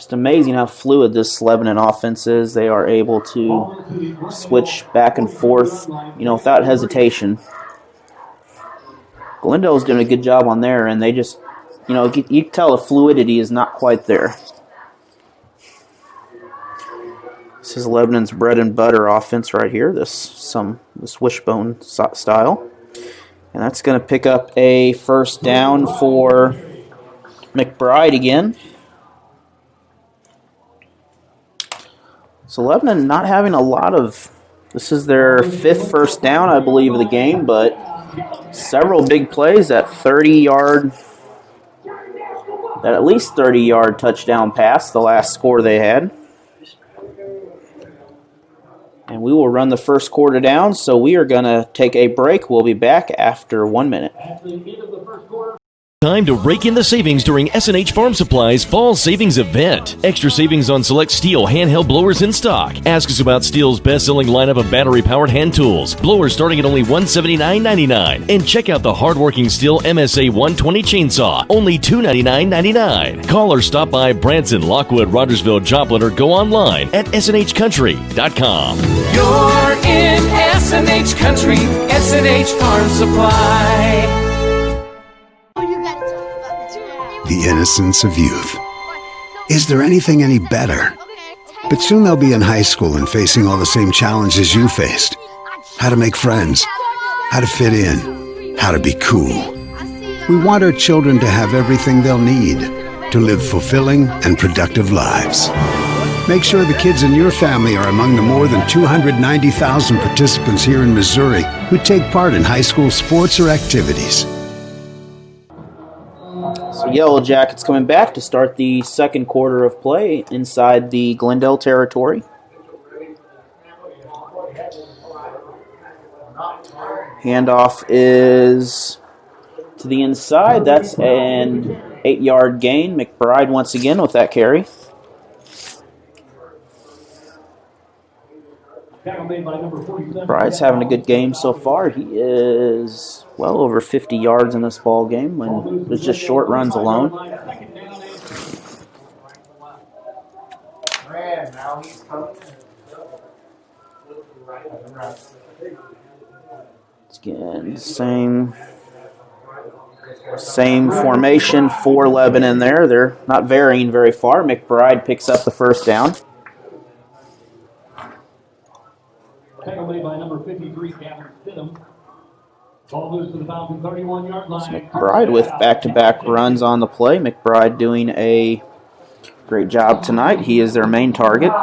Just amazing how fluid this Lebanon offense is. They are able to switch back and forth, without hesitation. Glendale's doing a good job on there, and they just, you can tell the fluidity is not quite there. This is Lebanon's bread and butter offense right here, this wishbone style. And that's going to pick up a first down for McBride again. So Lebanon not having a lot of, this is their 5th first down, I believe, of the game, but several big plays, that at least 30-yard touchdown pass, the last score they had. And we will run the first quarter down, so we are going to take a break. We'll be back after 1 minute. Time to rake in the savings during S&H Farm Supply's Fall Savings Event. Extra savings on select Steel handheld blowers in stock. Ask us about Steel's best-selling lineup of battery-powered hand tools. Blowers starting at only $179.99. And check out the hardworking Steel MSA 120 chainsaw, only $299.99. Call or stop by Branson, Lockwood, Rogersville, Joplin, or go online at snhcountry.com. You're in S&H Country, S&H Farm Supply. The innocence of youth. Is there anything any better? But soon they'll be in high school and facing all the same challenges you faced. How to make friends, how to fit in, how to be cool. We want our children to have everything they'll need to live fulfilling and productive lives. Make sure the kids in your family are among the more than 290,000 participants here in Missouri who take part in high school sports or activities. So Yellow Jackets coming back to start the second quarter of play inside the Glendale territory. Handoff is to the inside. That's an 8-yard gain. McBride once again with that carry. Bride's having a good game so far. He is well over 50 yards in this ball game when there's just short runs alone. It's again same formation for Lebanon there. They're not varying very far. McBride picks up the first down. Tackle made by number 53, Captain Stidham. Ball moves to the Falcon 31-yard line. McBride with back-to-back runs on the play. McBride doing a great job tonight. He is their main target.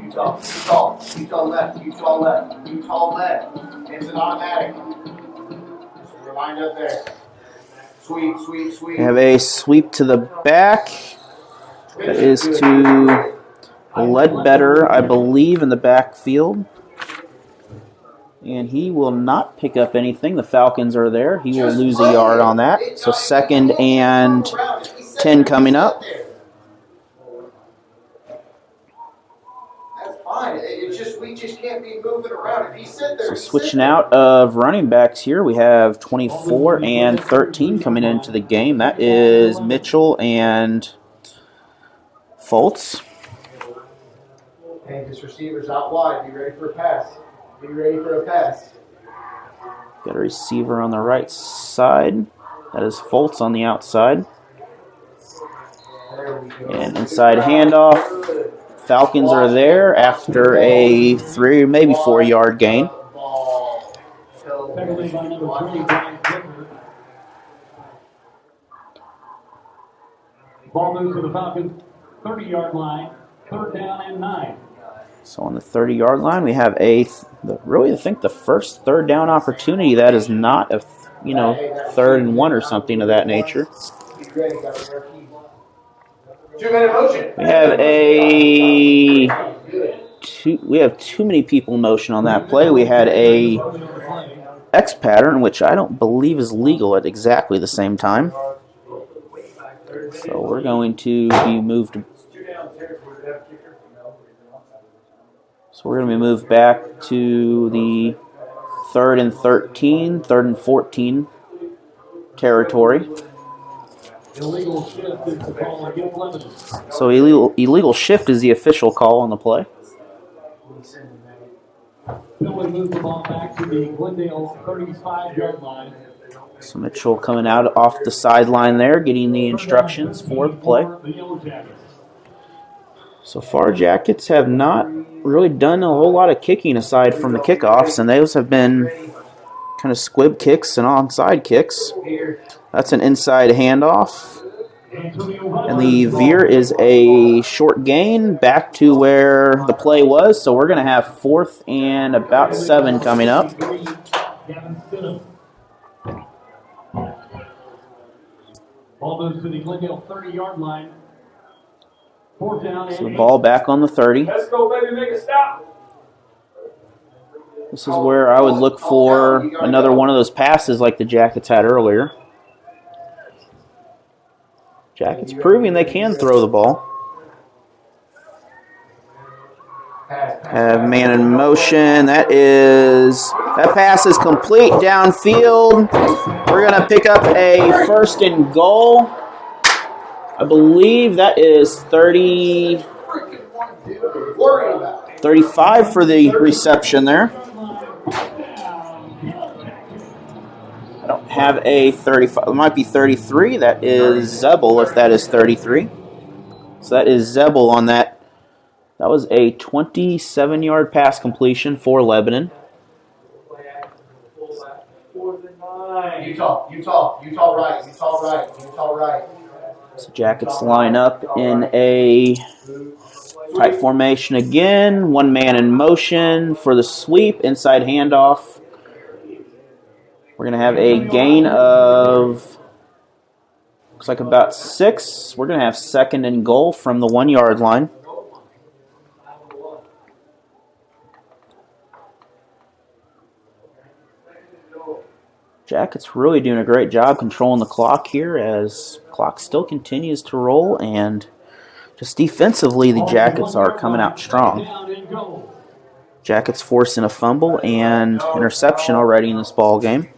Utah left. It's an automatic. We're lined up there. Sweep. We have a sweep to the back. That is to Ledbetter, I believe, in the backfield. And he will not pick up anything. The Falcons are there. He will lose a yard on that. So 2nd and 10 coming up. That's fine. We just can't be moving around. If he sit there, So switching out of running backs here, we have 24 and 13 coming into the game. That is Mitchell and Foltz. Hey, this receiver's out wide. Be ready for a pass. Got a receiver on the right side. That is Foltz on the outside. And inside handoff. Falcons are there after a 3, maybe 4-yard gain. Ball moves to the Falcons 30-yard line, 3rd down and 9. So on the 30-yard line, we have I think the first 3rd down opportunity that is not a 3rd and 1 or something of that nature. 2-minute motion. We have too many people in motion on that play. We had a X pattern, which I don't believe is legal at exactly the same time. So we're going to be moved. So we're going to be moved back to the 3rd and 13, 3rd and 14 territory. Illegal shift is the call against Lebanon. So illegal shift is the official call on the play. Penalty moves the ball back to the Glendale 35-yard line. So Mitchell coming out off the sideline there, getting the instructions for the play. So far, Jackets have not really done a whole lot of kicking aside from the kickoffs, and those have been kind of squib kicks and onside kicks. That's an inside handoff. And the veer is a short gain back to where the play was, so we're going to have 4th and about 7 coming up. Ball moves to the Glendale 30-yard line. 4th down. So the ball back on the 30. Let's go, baby, make a stop. This is where I would look for another one of those passes like the Jackets had earlier. Jackets proving they can throw the ball. Have man in motion. That pass is complete downfield. We're going to pick up a 1st and goal. I believe that is 35 for the reception there. I don't have a 35. It might be 33. That is Zebel if that is 33. So that is Zebel on that. That was a 27-yard pass completion for Lebanon. Utah right. So Jackets line up in a tight formation again. One man in motion for the sweep. Inside handoff. We're going to have a gain of, looks like about 6. We're going to have 2nd and goal from the 1-yard line. Jackets really doing a great job controlling the clock here as the clock still continues to roll, and just defensively the Jackets are coming out strong. Jackets forcing a fumble and interception already in this ball game.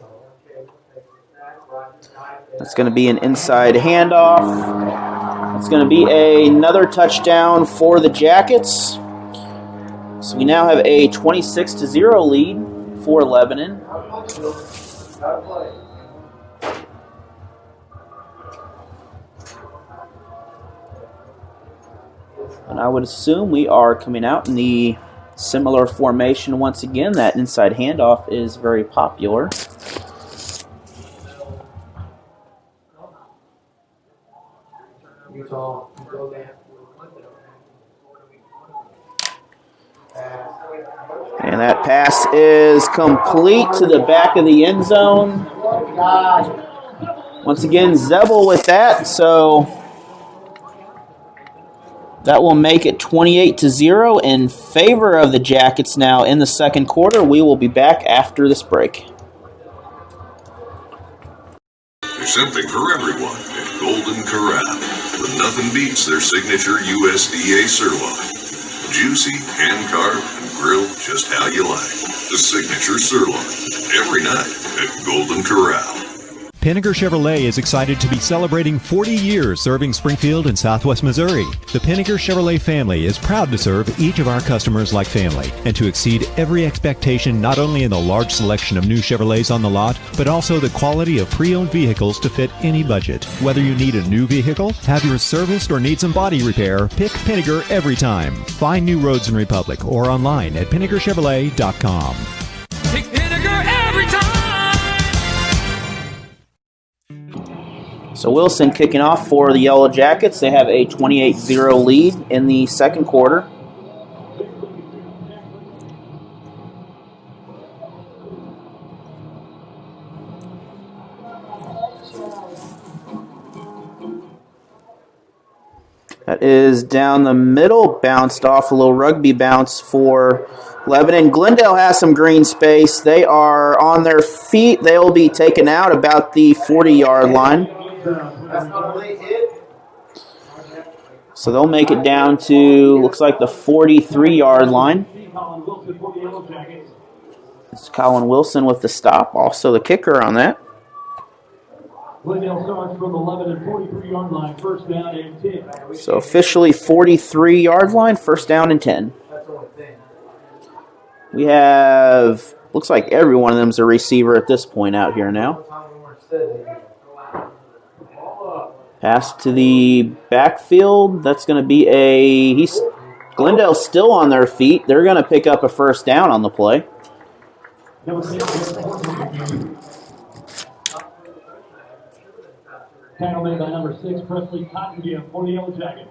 That's going to be an inside handoff. It's going to be another touchdown for the Jackets. So we now have a 26-0 lead for Lebanon. And I would assume we are coming out in the similar formation once again. That inside handoff is very popular. And that pass is complete to the back of the end zone. Once again, Zebel with that, so that will make it 28-0 in favor of the Jackets now in the second quarter. We will be back after this break. There's something for everyone at Golden Corral, but nothing beats their signature USDA sirloin. Juicy, hand-carved, and grilled just how you like. The signature sirloin, every night at Golden Corral. Pinnaker Chevrolet is excited to be celebrating 40 years serving Springfield and Southwest Missouri. The Pinnaker Chevrolet family is proud to serve each of our customers like family and to exceed every expectation not only in the large selection of new Chevrolets on the lot, but also the quality of pre-owned vehicles to fit any budget. Whether you need a new vehicle, have yours serviced, or need some body repair, pick Pinnaker every time. Find new roads in Republic or online at PinnakerChevrolet.com. Pick Pinnaker every time. So Wilson kicking off for the Yellow Jackets. They have a 28-0 lead in the second quarter. That is down the middle, bounced off, a little rugby bounce for Lebanon. Glendale has some green space. They are on their feet. They will be taken out about the 40-yard line. So they'll make it down to, looks like the 43-yard line. It's Colin Wilson with the stop, also the kicker on that. Glendale starts from 11 and 43-yard line, first down and 10. So officially 43-yard line, first down and 10. We have, looks like every one of them is a receiver at this point out here now. Pass to the backfield. That's going to be Glendale's still on their feet. They're going to pick up a first down on the play. Tackle made by number 6, Presley Cottongill for the Yellow Jackets.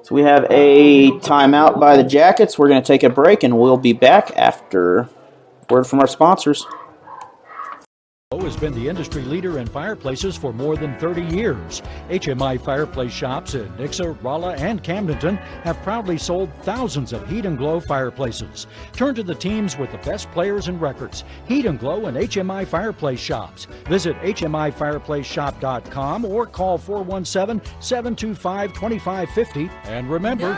So we have a timeout by the Jackets. We're going to take a break, and we'll be back after word from our sponsors. Has been the industry leader in fireplaces for more than 30 years. HMI fireplace shops in Nixa, Rolla, and Camdenton have proudly sold thousands of Heat and Glow fireplaces. Turn to the teams with the best players and records. Heat and Glow and HMI fireplace shops. Visit HMIfireplaceshop.com or call 417-725-2550. And remember,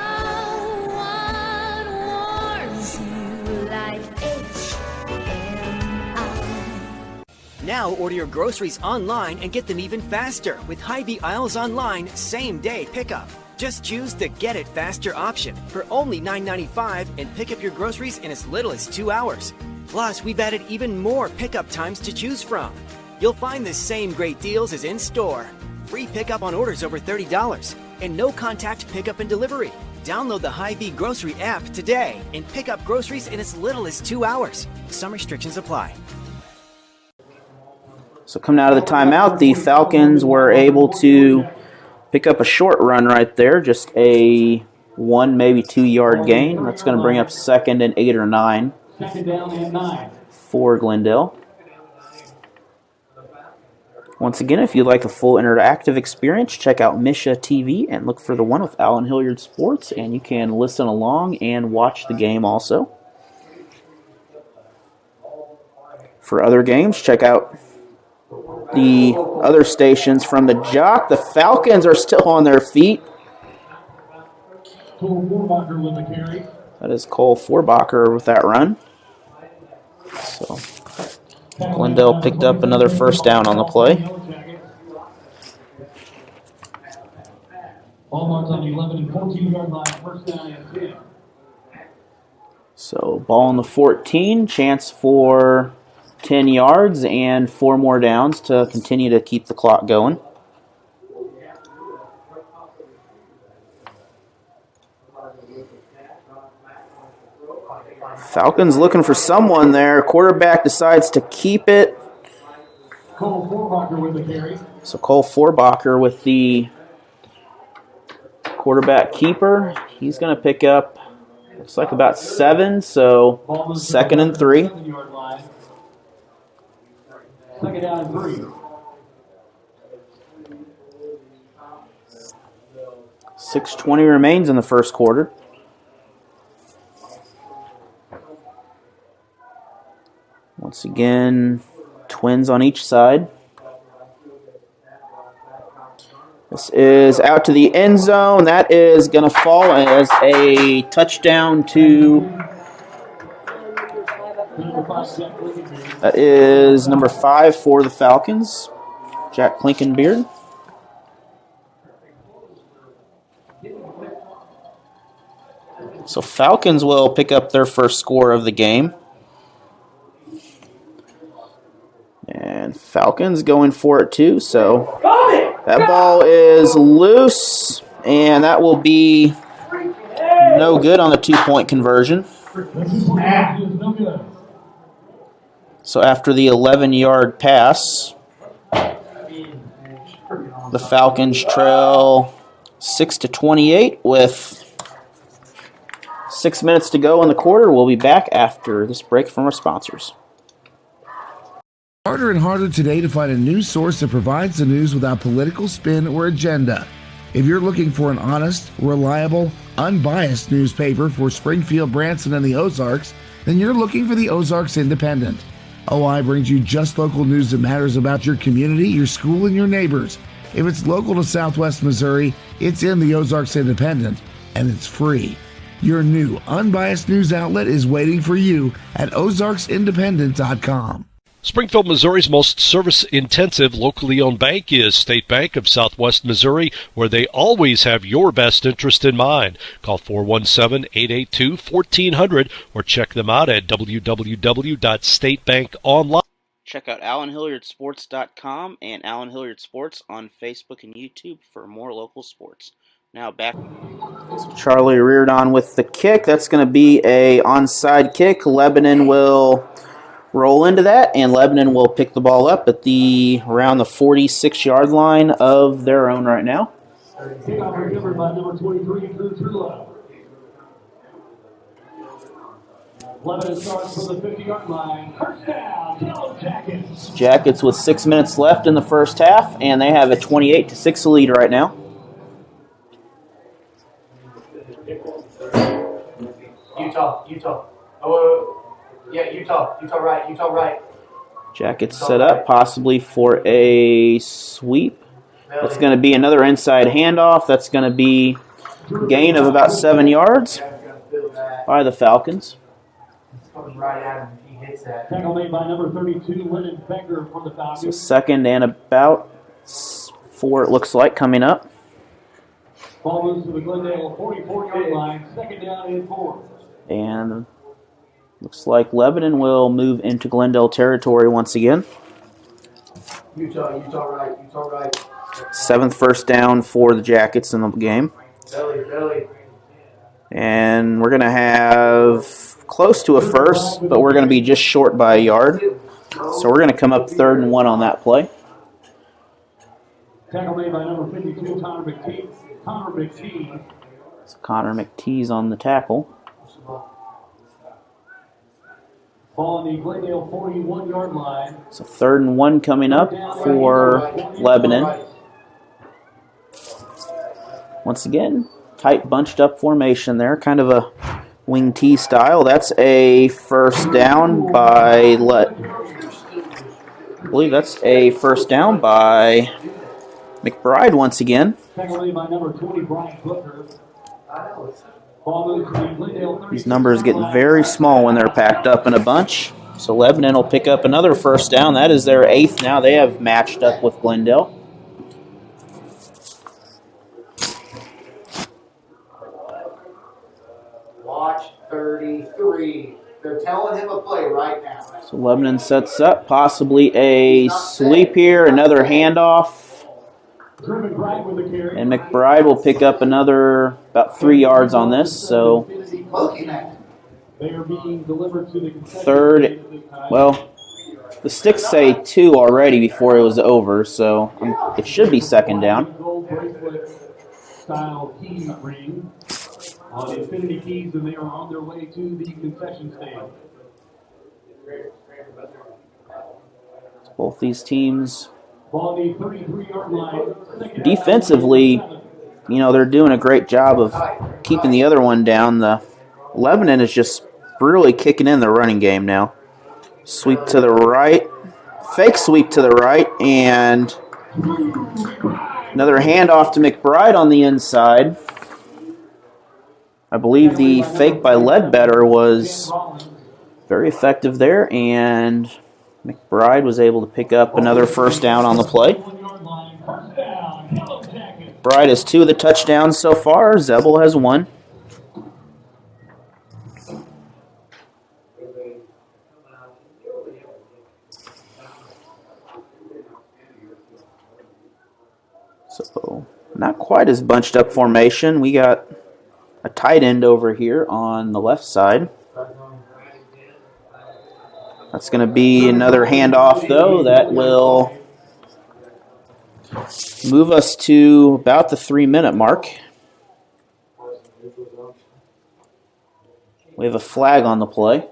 Now order your groceries online and get them even faster with Hy-Vee Aisles Online same-day pickup. Just choose the Get It Faster option for only $9.95 and pick up your groceries in as little as 2 hours. Plus, we've added even more pickup times to choose from. You'll find the same great deals as in-store. Free pickup on orders over $30 and no-contact pickup and delivery. Download the Hy-Vee Grocery app today and pick up groceries in as little as 2 hours. Some restrictions apply. So coming out of the timeout, the Falcons were able to pick up a short run right there, just a 1, maybe 2-yard gain. That's going to bring up second and 8 or 9 for Glendale. Once again, if you'd like a full interactive experience, check out Misha TV and look for the one with Alan Hilliard Sports, and you can listen along and watch the game also. For other games, check out the other stations from the Jock. The Falcons are still on their feet. That is Cole Forbacher with that run. So Glendale picked up another first down on the play. So ball on the 14, chance for 10 yards and 4 more downs to continue to keep the clock going. Falcons looking for someone there. Quarterback decides to keep it. So Cole Forbacher with the quarterback keeper. He's going to pick up, looks like about 7, so 2nd and 3. Second down and 3. 6:20 remains in the first quarter. Once again, twins on each side. This is out to the end zone. That is going to fall as a touchdown to... That is number 5 for the Falcons, Jack Klinkenbeard. So Falcons will pick up their first score of the game. And Falcons going for it too, so that ball is loose, and that will be no good on the 2-point conversion. So after the 11-yard pass, the Falcons trail 6-28 with 6 minutes to go in the quarter. We'll be back after this break from our sponsors. Harder and harder today to find a news source that provides the news without political spin or agenda. If you're looking for an honest, reliable, unbiased newspaper for Springfield, Branson, and the Ozarks, then you're looking for the Ozarks Independent. OI brings you just local news that matters about your community, your school, and your neighbors. If it's local to Southwest Missouri, it's in the Ozarks Independent, and it's free. Your new unbiased news outlet is waiting for you at ozarksindependent.com. Springfield, Missouri's most service-intensive locally owned bank is State Bank of Southwest Missouri, where they always have your best interest in mind. Call 417-882-1400 or check them out at www.statebankonline. Check out AlanHilliardSports.com and Alan Hilliard Sports on Facebook and YouTube for more local sports. Now back. Charlie Reardon with the kick. That's going to be a onside kick. Lebanon will roll into that, and Lebanon will pick the ball up at around the 46-yard line of their own right now. Kickoff recovered by number 23, Drew Trullo. Lebanon starts from the 50-yard line. First down, Yellow Jackets. Jackets with 6 minutes left in the first half, and they have a 28-6 lead right now. Utah. Oh, yeah, Utah right. Jackets set up possibly for a sweep. That's going to be another inside handoff. That's going to be a gain of about 7 yards by the Falcons. Coming right at him. He hits that. Tackle made by number 32, Lennon Becker for the Falcons. So second and about 4, it looks like, coming up. Ball moves to the Glendale 44-yard line. Second down and 4. And looks like Lebanon will move into Glendale territory once again. Utah right. 7th first down for the Jackets in the game. Belly. And we're going to have close to a first, but we're going to be just short by a yard. So we're going to come up 3rd and 1 on that play. Tackle made by number 52, Connor McTee. So Connor McTee's on the tackle. Ball on the Glendale 41-yard line. So 3rd and 1 coming up for Lebanon. Once again, tight bunched up formation there, kind of a wing T style. That's a first down by I believe that's a first down by McBride once again. These numbers get very small when they're packed up in a bunch. So Lebanon will pick up another first down. That is their 8th now. They have matched up with Glendale. Watch 33. They're telling him a play right now. So Lebanon sets up possibly a sweep here, another handoff. And McBride will pick up another about 3 yards on this. So 3rd, well, the sticks say 2 already before it was over, so it should be 2nd down. Style key ring on the Infinity Keys, and they are on their way to the concession stand. Both these teams, Ball on the 33-yard line. defensively, they're doing a great job of keeping the other one down. The Lebanon is just really kicking in the running game now. Sweep to the right, fake sweep to the right, and another handoff to McBride on the inside. I believe the fake by Ledbetter was very effective there, and McBride was able to pick up another first down on the play. McBride has 2 of the touchdowns so far. Zebel has 1. So, not quite as bunched up formation. We got a tight end over here on the left side. That's going to be another handoff, though. That will move us to about the 3-minute mark. We have a flag on the play.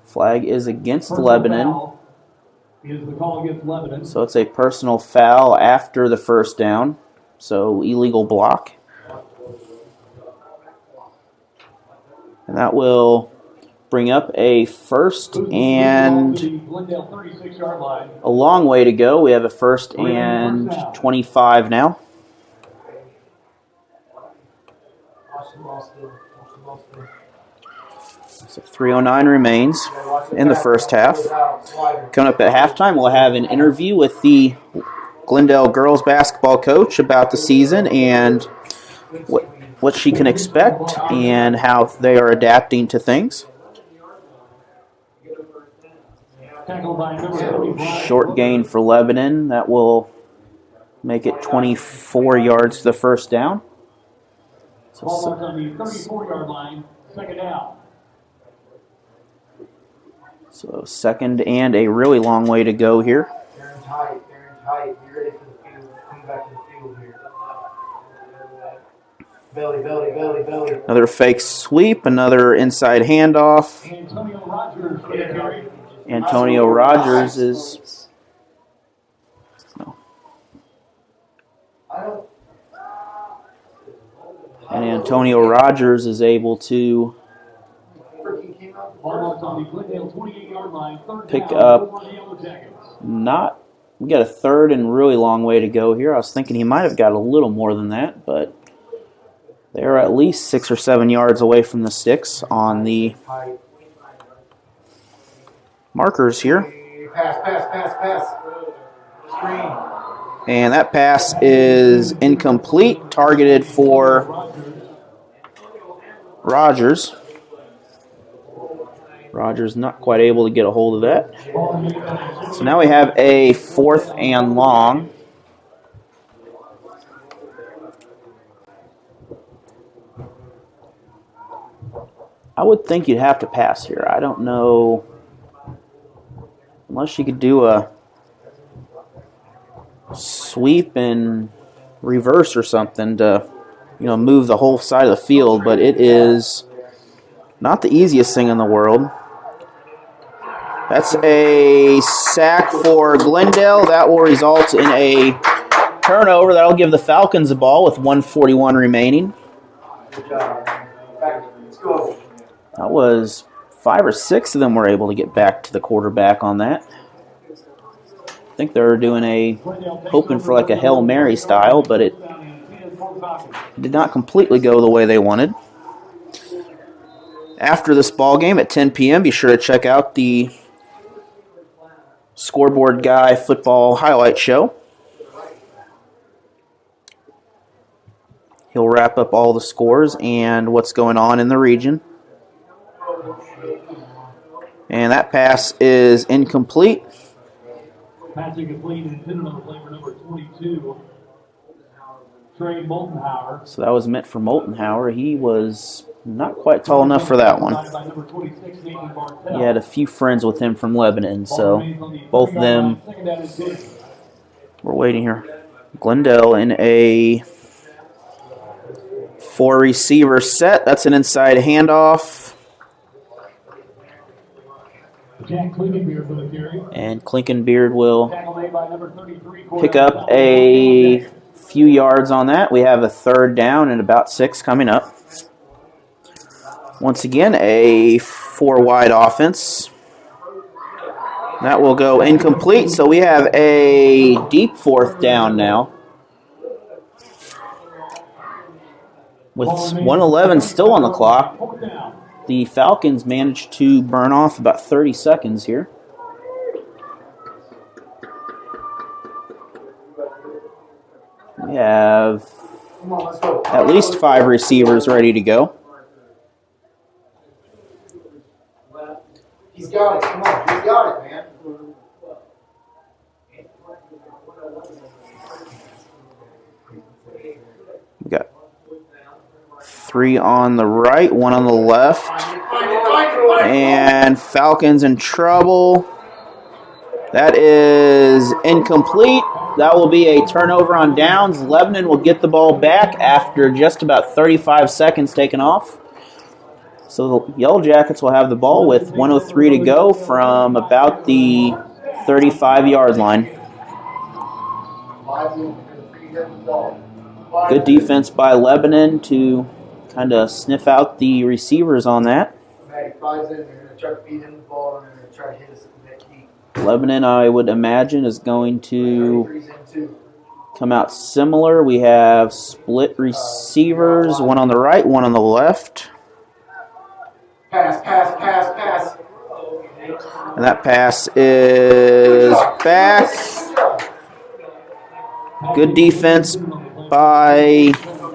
Flag is against Lebanon. Is the call against Lebanon. So it's a personal foul after the first down. So illegal block. And that will bring up a first and a long way to go. We have a 1st and 25 now. So 3:09 remains in the first half. Coming up at halftime, we'll have an interview with the Glendale girls basketball coach about the season and what she can expect and how they are adapting to things. So short gain for Lebanon. That will make it 24 yards to the first down. Ball marked on the 34-yard line, second down. So second and a really long way to go here. Aaron's tight. Be ready for the field. Come back to the field here. Belly. Another fake sweep, another inside handoff. Antonio Rogers is... No. And Antonio Rogers is able to pick up we got a third and really long way to go here. I was thinking he might have got a little more than that, but they're at least 6 or 7 yards away from the sticks on the markers here. Pass. Screen. And that pass is incomplete, targeted for Rogers. Rogers not quite able to get a hold of that. So now we have a 4th and long. I would think you'd have to pass here. I don't know. Unless you could do a sweep and reverse or something to, move the whole side of the field, but it is not the easiest thing in the world. That's a sack for Glendale. That will result in a turnover. That'll give the Falcons the ball with 1:41 remaining. That was 5 or 6 of them were able to get back to the quarterback on that. I think they're hoping for like a Hail Mary style, but it did not completely go the way they wanted. After this ball game at 10 p.m., be sure to check out the Scoreboard Guy football highlight show. He'll wrap up all the scores and what's going on in the region. And that pass is incomplete. Pass incomplete and intended on the play for number 22, Trey Moltenhauer. So that was meant for Moltenhauer. He was not quite tall enough for that one. He had a few friends with him from Lebanon, so both of them were waiting here. Glendale in a 4-receiver set. That's an inside handoff. And Klinkenbeard will pick up a few yards on that. We have a 3rd down and about 6 coming up. Once again, a 4-wide offense. That will go incomplete, so we have a deep 4th down now. With 1:11 still on the clock, the Falcons managed to burn off about 30 seconds here. We have at least 5 receivers ready to go. He's got it. Come on. He's got it, man. We got 3 on the right, 1 on the left. And Falcons in trouble. That is incomplete. That will be a turnover on downs. Lebanon will get the ball back after just about 35 seconds taken off. So the Yellow Jackets will have the ball with 1:03 to go from about the 35-yard line. Good defense by Lebanon to kind of sniff out the receivers on that. Lebanon, I would imagine, is going to come out similar. We have split receivers, 1 on the right, 1 on the left. Pass. And that pass is back. Good defense by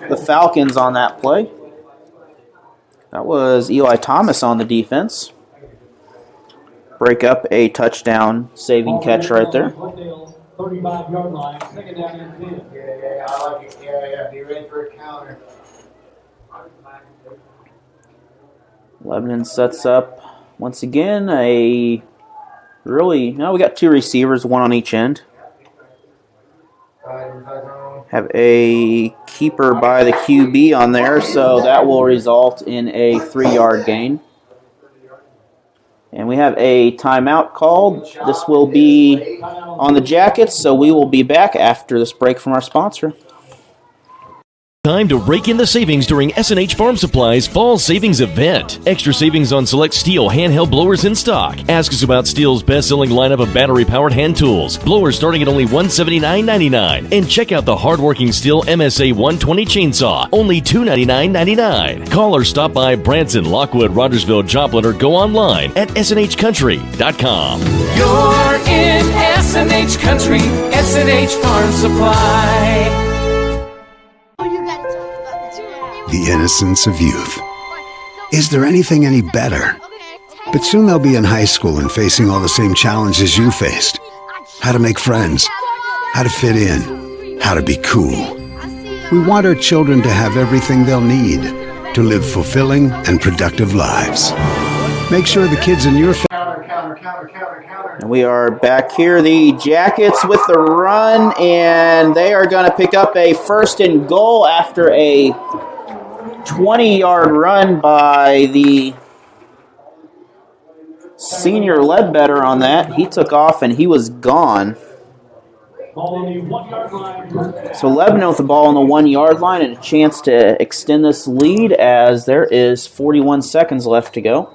the Falcons on that play. That was Eli Thomas on the defense. Break up a touchdown saving catch right there. 35-yard line, second down and 10. Yeah, I like it. Yeah. Be ready for a counter. Lebanon sets up once again we got two receivers, one on each end. Have a keeper by the QB on there, so that will result in a 3-yard gain. And we have a timeout called. This will be on the Jackets, so we will be back after this break from our sponsor. Time to rake in the savings during S&H Farm Supply's Fall Savings Event. Extra savings on select Steel handheld blowers in stock. Ask us about Steel's best-selling lineup of battery-powered hand tools. Blowers starting at only $179.99. And check out the hard-working Steel MSA 120 chainsaw, only $299.99. Call or stop by Branson, Lockwood, Rogersville, Joplin, or go online at snhcountry.com. You're in S&H Country, S&H Farm Supply. The innocence of youth. Is there anything any better? But soon they'll be in high school and facing all the same challenges you faced. How to make friends, how to fit in, how to be cool. We want our children to have everything they'll need to live fulfilling and productive lives. Make sure the kids in your family. And we are back here, the Jackets with the run, and they are going to pick up a 1st and goal after a 20-yard run by the senior Ledbetter on that. He took off and he was gone. So Lebanon with the ball on the 1-yard line and a chance to extend this lead as there is 41 seconds left to go.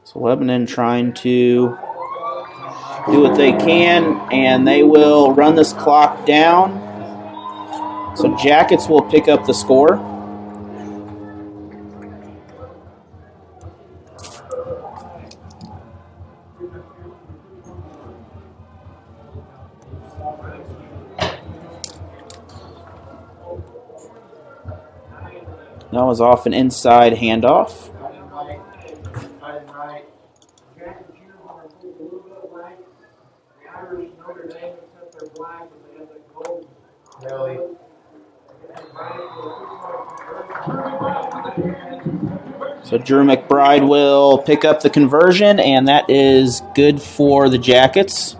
So Lebanon trying to do what they can, and they will run this clock down. So Jackets will pick up the score. That was off an inside handoff. So Drew McBride will pick up the conversion, and that is good for the Jackets.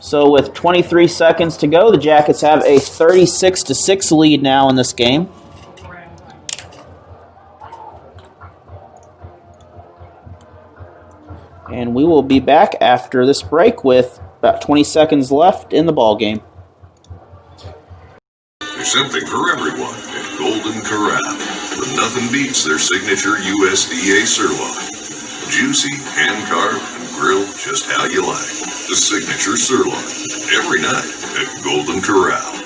So with 23 seconds to go, the Jackets have a 36-6 lead now in this game. And we will be back after this break with about 20 seconds left in the ball game. There's something for everyone at Golden Corral, but nothing beats their signature USDA sirloin. Juicy, hand-carved, and grilled just how you like. The signature sirloin, every night at Golden Corral.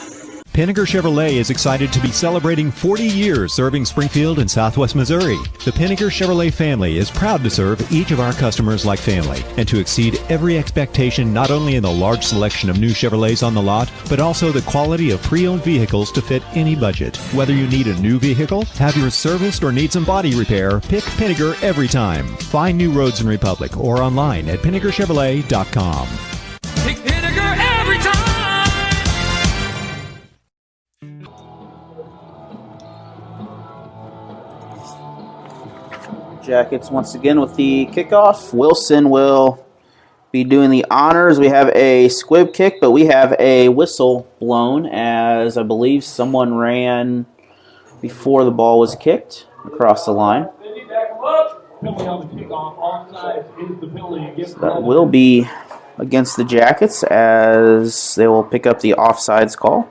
Pinnaker Chevrolet is excited to be celebrating 40 years serving Springfield and Southwest Missouri. The Pinnaker Chevrolet family is proud to serve each of our customers like family and to exceed every expectation not only in the large selection of new Chevrolets on the lot, but also the quality of pre-owned vehicles to fit any budget. Whether you need a new vehicle, have yours serviced, or need some body repair, pick Pinnaker every time. Find new roads in Republic or online at PinnakerChevrolet.com. Pick Pinnaker every time. Jackets once again with the kickoff. Wilson will be doing the honors. We have a squib kick, but we have a whistle blown as I believe someone ran before the ball was kicked across the line. So that will be against the Jackets as they will pick up the offsides call.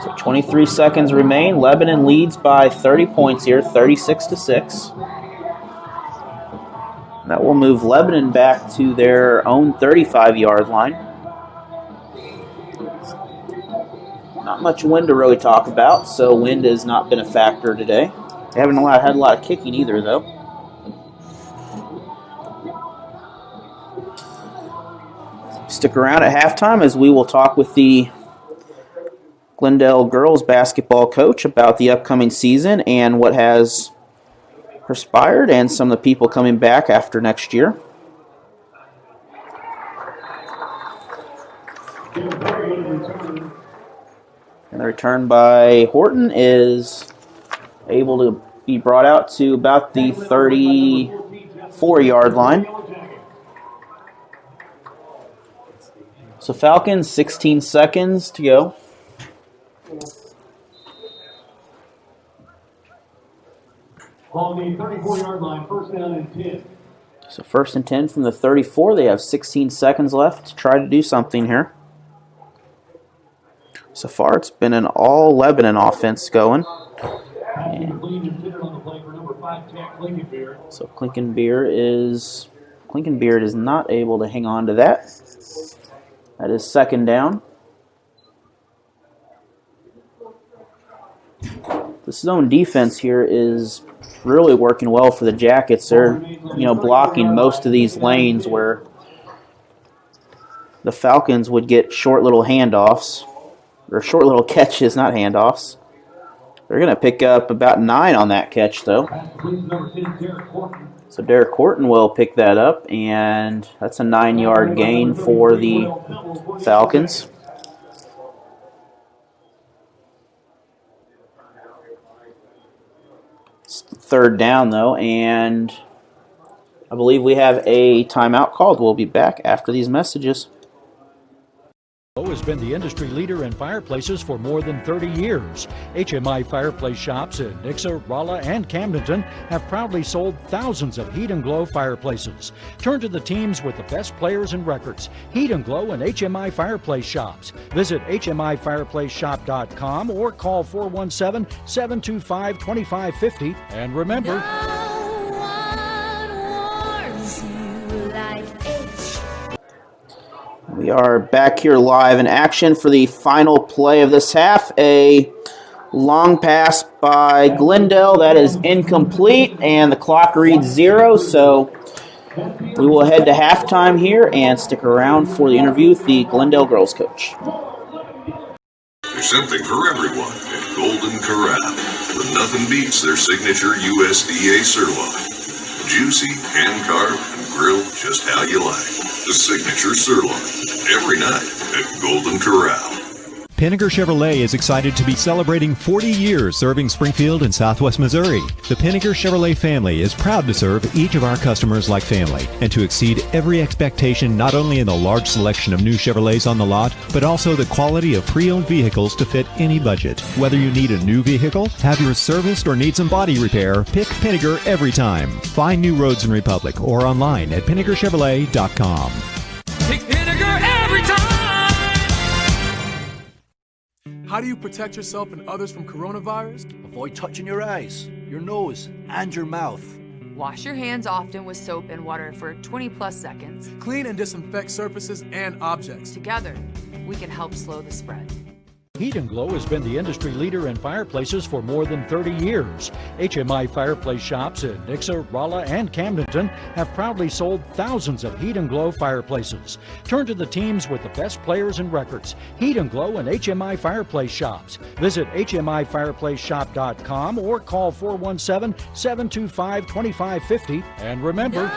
So 23 seconds remain. Lebanon leads by 30 points here, 36-6. That will move Lebanon back to their own 35-yard line. Not much wind to really talk about, so wind has not been a factor today. They haven't had a lot of kicking either, though. Stick around at halftime as we will talk with the Glendale girls basketball coach about the upcoming season and what has transpired and some of the people coming back after next year. And the return by Horton is able to be brought out to about the 34-yard line. So Falcons, 16 seconds to go. On the 34-yard line, first down and 10. So first and 10 from the 34. They have 16 seconds left to try to do something here. So far, it's been an all Lebanon offense going. So Clinkenbeard is not able to hang on to that. That is second down. The zone defense here is really working well for the Jackets. They're, blocking most of these lanes where the Falcons would get short little handoffs, or short little catches, not handoffs. They're going to pick up about 9 on that catch, though. So Derek Horton will pick that up, and that's a 9-yard gain for the Falcons. It's third down, though, and I believe we have a timeout called. We'll be back after these messages. Has been the industry leader in fireplaces for more than 30 years. HMI fireplace shops in Nixa, Rolla, and Camdenton have proudly sold thousands of Heat and Glow fireplaces. Turn to the teams with the best players and records. Heat and Glow and HMI fireplace shops. Visit HMIfireplaceshop.com or call 417-725-2550. And remember, we are back here live in action for the final play of this half. A long pass by Glendale. That is incomplete, and the clock reads 0. So we will head to halftime here and stick around for the interview with the Glendale girls coach. There's something for everyone at Golden Corral, but nothing beats their signature USDA sirloin. Juicy, hand-carved, and grilled just how you like. The signature sirloin, every night at Golden Corral. Pinnaker Chevrolet is excited to be celebrating 40 years serving Springfield and Southwest Missouri. The Pinnaker Chevrolet family is proud to serve each of our customers like family and to exceed every expectation, not only in the large selection of new Chevrolets on the lot, but also the quality of pre-owned vehicles to fit any budget. Whether you need a new vehicle, have yours serviced, or need some body repair, pick Pinnaker every time. Find new roads in Republic or online at PinnakerChevrolet.com. Pick Pinnaker every time. How do you protect yourself and others from coronavirus? Avoid touching your eyes, your nose, and your mouth. Wash your hands often with soap and water for 20+ seconds. Clean and disinfect surfaces and objects. Together, we can help slow the spread. Heat and Glow has been the industry leader in fireplaces for more than 30 years. HMI fireplace shops in Nixa, Rolla, and Camdenton have proudly sold thousands of Heat and Glow fireplaces. Turn to the teams with the best players and records. Heat and Glow and HMI fireplace shops. Visit HMIfireplaceshop.com or call 417-725-2550. And remember,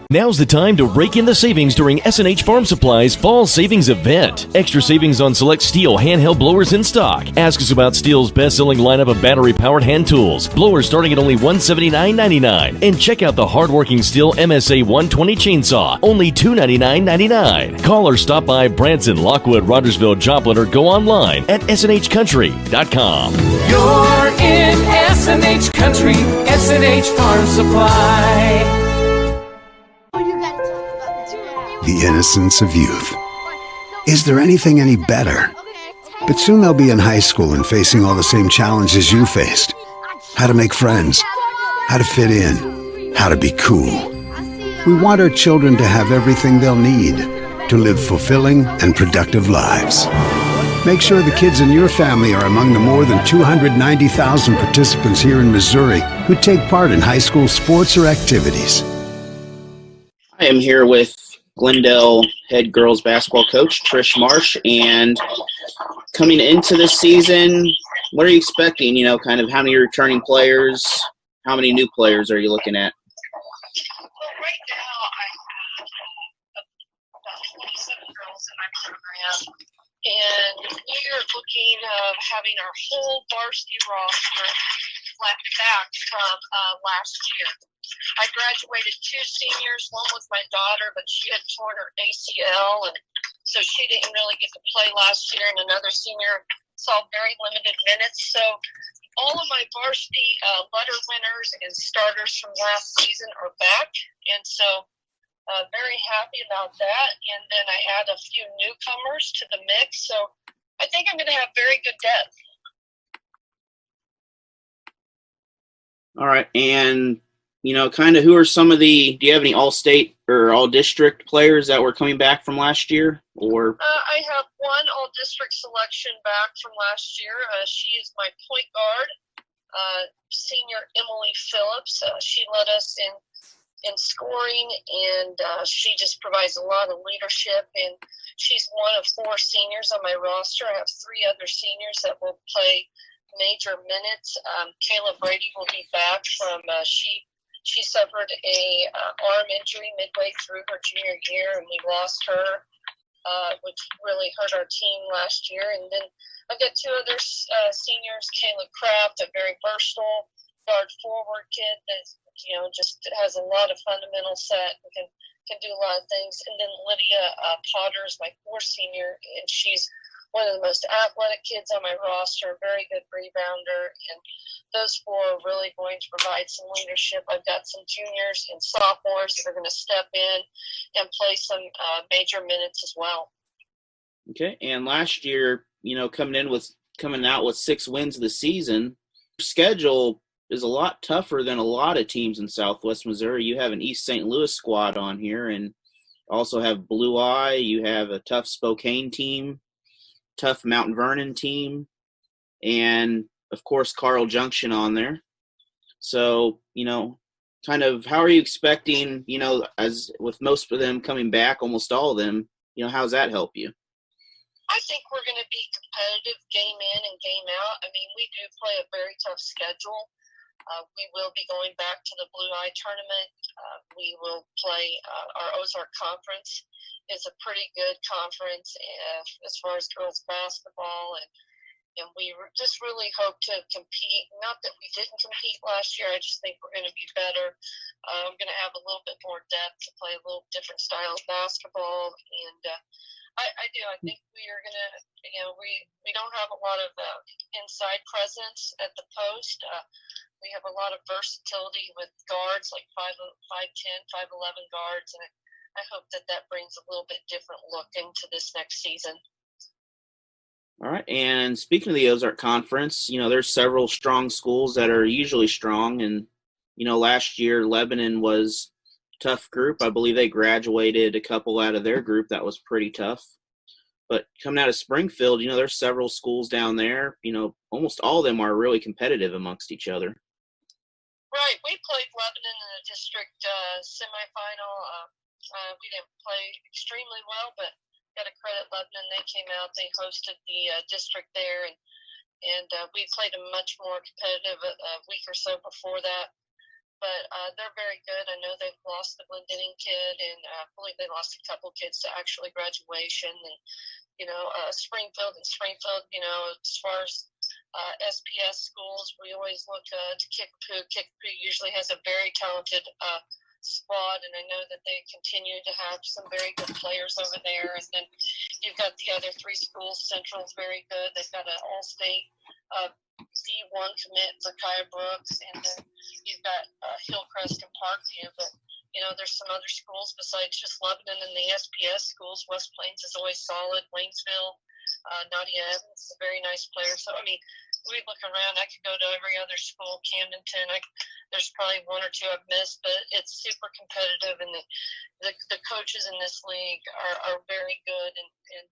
Now's the time to rake in the savings during S&H Farm Supply's Fall Savings Event. Extra savings on select Steel handheld blowers in stock. Ask us about Steel's best-selling lineup of battery-powered hand tools. Blowers starting at only $179.99. And check out the hard-working Steel MSA 120 chainsaw, only $299.99. Call or stop by Branson, Lockwood, Rogersville, Joplin, or go online at shnhcountry.com. You're in S&H Country, S&H Farm Supply. The innocence of youth. Is there anything any better? But soon they'll be in high school and facing all the same challenges you faced. How to make friends, how to fit in, how to be cool. We want our children to have everything they'll need to live fulfilling and productive lives. Make sure the kids in your family are among the more than 290,000 participants here in Missouri who take part in high school sports or activities. I am here with Glendale head girls basketball coach Trish Marsh, and coming into this season, what are you expecting? You know, kind of how many returning players, how many new players are you looking at? Well, right now I have about 27 girls in my program, and we are looking at having our whole varsity roster back from last year. I graduated 2 seniors. One was my daughter, but she had torn her ACL, and so she didn't really get to play last year. And another senior saw very limited minutes. So all of my varsity letter winners and starters from last season are back, and so very happy about that. And then I add a few newcomers to the mix, so I think I'm going to have very good depth. All right, and you know, kind of who are some of the? Do you have any all-state or all-district players that were coming back from last year? Or I have one all-district selection back from last year. She is my point guard, senior Emily Phillips. She led us in scoring, and she just provides a lot of leadership. And she's one of 4 seniors on my roster. I have 3 other seniors that will play major minutes. Kayla Brady will be back from she suffered a arm injury midway through her junior year, and we lost her, which really hurt our team last year. And then I've got 2 other seniors, Kayla Kraft, a very versatile guard forward kid that just has a lot of fundamental set and can do a lot of things. And then Lydia Potter is my 4th senior, and she's one of the most athletic kids on my roster, very good rebounder, and those 4 are really going to provide some leadership. I've got some juniors and sophomores that are going to step in and play some major minutes as well. okay, and last year, coming out with 6 wins of the season, schedule is a lot tougher than a lot of teams in Southwest Missouri. You have an East St. Louis squad on here, and also have Blue Eye. You have a tough Spokane team, tough Mount Vernon team, and of course Carl Junction on there. So, kind of how are you expecting, as with most of them coming back, almost all of them, how does that help you? I think we're going to be competitive game in and game out. I mean, we do play a very tough schedule. We will be going back to the Blue Eye tournament. We will play our Ozark Conference. It's a pretty good conference as far as girls basketball, and we just really hope to compete. Not that we didn't compete last year, I just think we're going to be better. I'm going to have a little bit more depth to play a little different style of basketball, and I do. I think we are going to, we don't have a lot of inside presence at the post. We have a lot of versatility with guards, like 5'10", 5'11" guards, and I hope that brings a little bit different look into this next season. All right, and speaking of the Ozark Conference, there's several strong schools that are usually strong, and, last year Lebanon was a tough group. I believe they graduated a couple out of their group that was pretty tough. But coming out of Springfield, there's several schools down there. Almost all of them are really competitive amongst each other. Right. We played Lebanon in the district semifinal. We didn't play extremely well, but got to credit Lebanon. They came out. They hosted the district there, and we played a much more competitive a week or so before that. But they're very good. I know they've lost the Glendale kid, and I believe they lost a couple kids to actually graduation. And Springfield, as far as SPS schools, we always look to Kickapoo. Kickapoo usually has a very talented squad, and I know that they continue to have some very good players over there. And then you've got the other 3 schools. Central's very good. They've got an all-state D1 commit, Zakiah Brooks, and then you've got Hillcrest and Parkview. But there's some other schools besides just Lebanon and the SPS schools. West Plains is always solid. Waynesville, Nadia Evans is a very nice player. So, we look around, I could go to every other school, Camdenton. There's probably one or two I've missed, but it's super competitive, and the coaches in this league are very good, and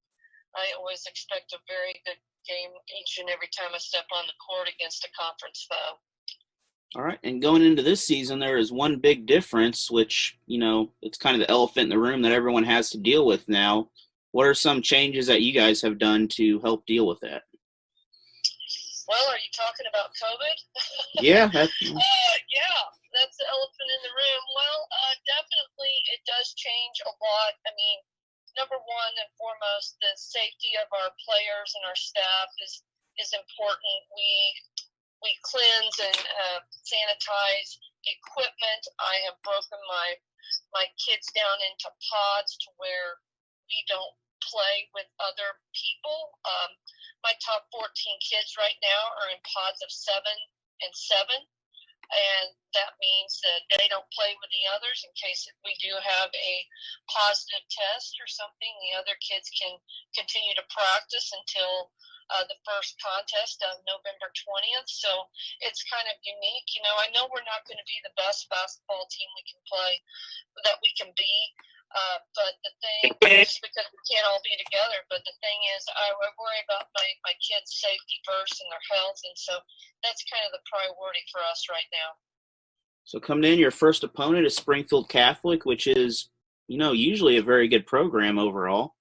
I always expect a very good game each and every time I step on the court against a conference foe. All right, and going into this season, there is one big difference, which, it's kind of the elephant in the room that everyone has to deal with now. What are some changes that you guys have done to help deal with that? Well, are you talking about COVID? Yeah. Yeah, that's the elephant in the room. Well, definitely it does change a lot. Number one and foremost, the safety of our players and our staff is important. We cleanse and sanitize equipment. I have broken my kids down into pods to where we don't play with other people. My top 14 kids right now are in pods of 7 and 7, and that means that they don't play with the others in case if we do have a positive test or something. The other kids can continue to practice until the first contest on November 20th. So it's kind of unique. I know we're not going to be the best basketball team we can play, that we can be. But the thing is, because we can't all be together, but the thing is, I worry about my kids' safety first and their health, and so that's kind of the priority for us right now. So coming in, your first opponent is Springfield Catholic, which is, usually a very good program overall.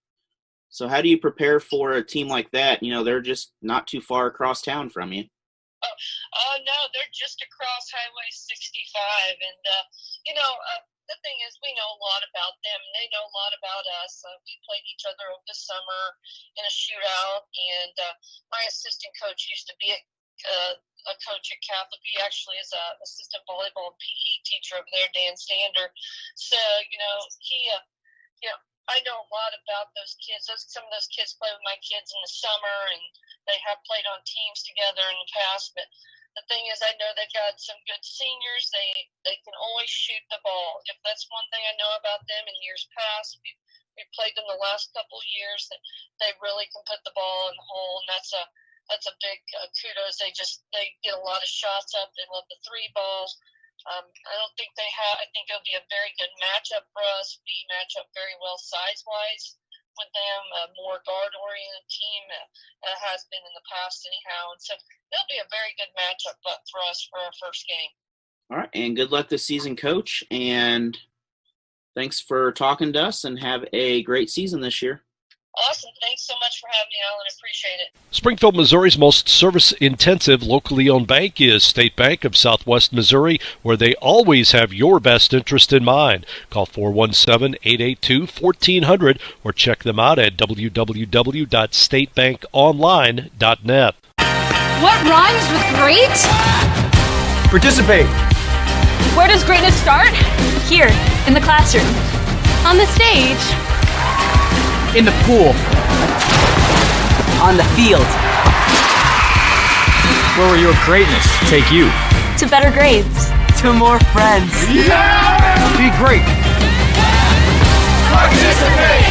So how do you prepare for a team like that? They're just not too far across town from you. Oh, no, they're just across Highway 65, and, the thing is, we know a lot about them, and they know a lot about us. We played each other over the summer in a shootout, and my assistant coach used to be a coach at Catholic. He actually is an assistant volleyball and PE teacher over there, Dan Stander. So, I know a lot about those kids. Some of those kids play with my kids in the summer, and they have played on teams together in the past, but the thing is, I know they've got some good seniors. They can always shoot the ball. If that's one thing I know about them in years past, we played them the last couple of years, that they really can put the ball in the hole, and that's a big kudos. They get a lot of shots up. They love the three ball. I don't think they have. I think it'll be a very good matchup for us. We match up very well size-wise with them, a more guard-oriented team has been in the past anyhow. And so it'll be a very good matchup for us for our first game. All right, and good luck this season, Coach. And thanks for talking to us, and have a great season this year. Awesome. Thanks so much for having me, Alan. Appreciate it. Springfield, Missouri's most service-intensive, locally owned bank is State Bank of Southwest Missouri, where they always have your best interest in mind. Call 417-882-1400 or check them out at www.statebankonline.net. What rhymes with great? Participate. Where does greatness start? Here, in the classroom. On the stage. In the pool. On the field. Where will your greatness take you? To better grades. To more friends. Yeah! Be great. Participate!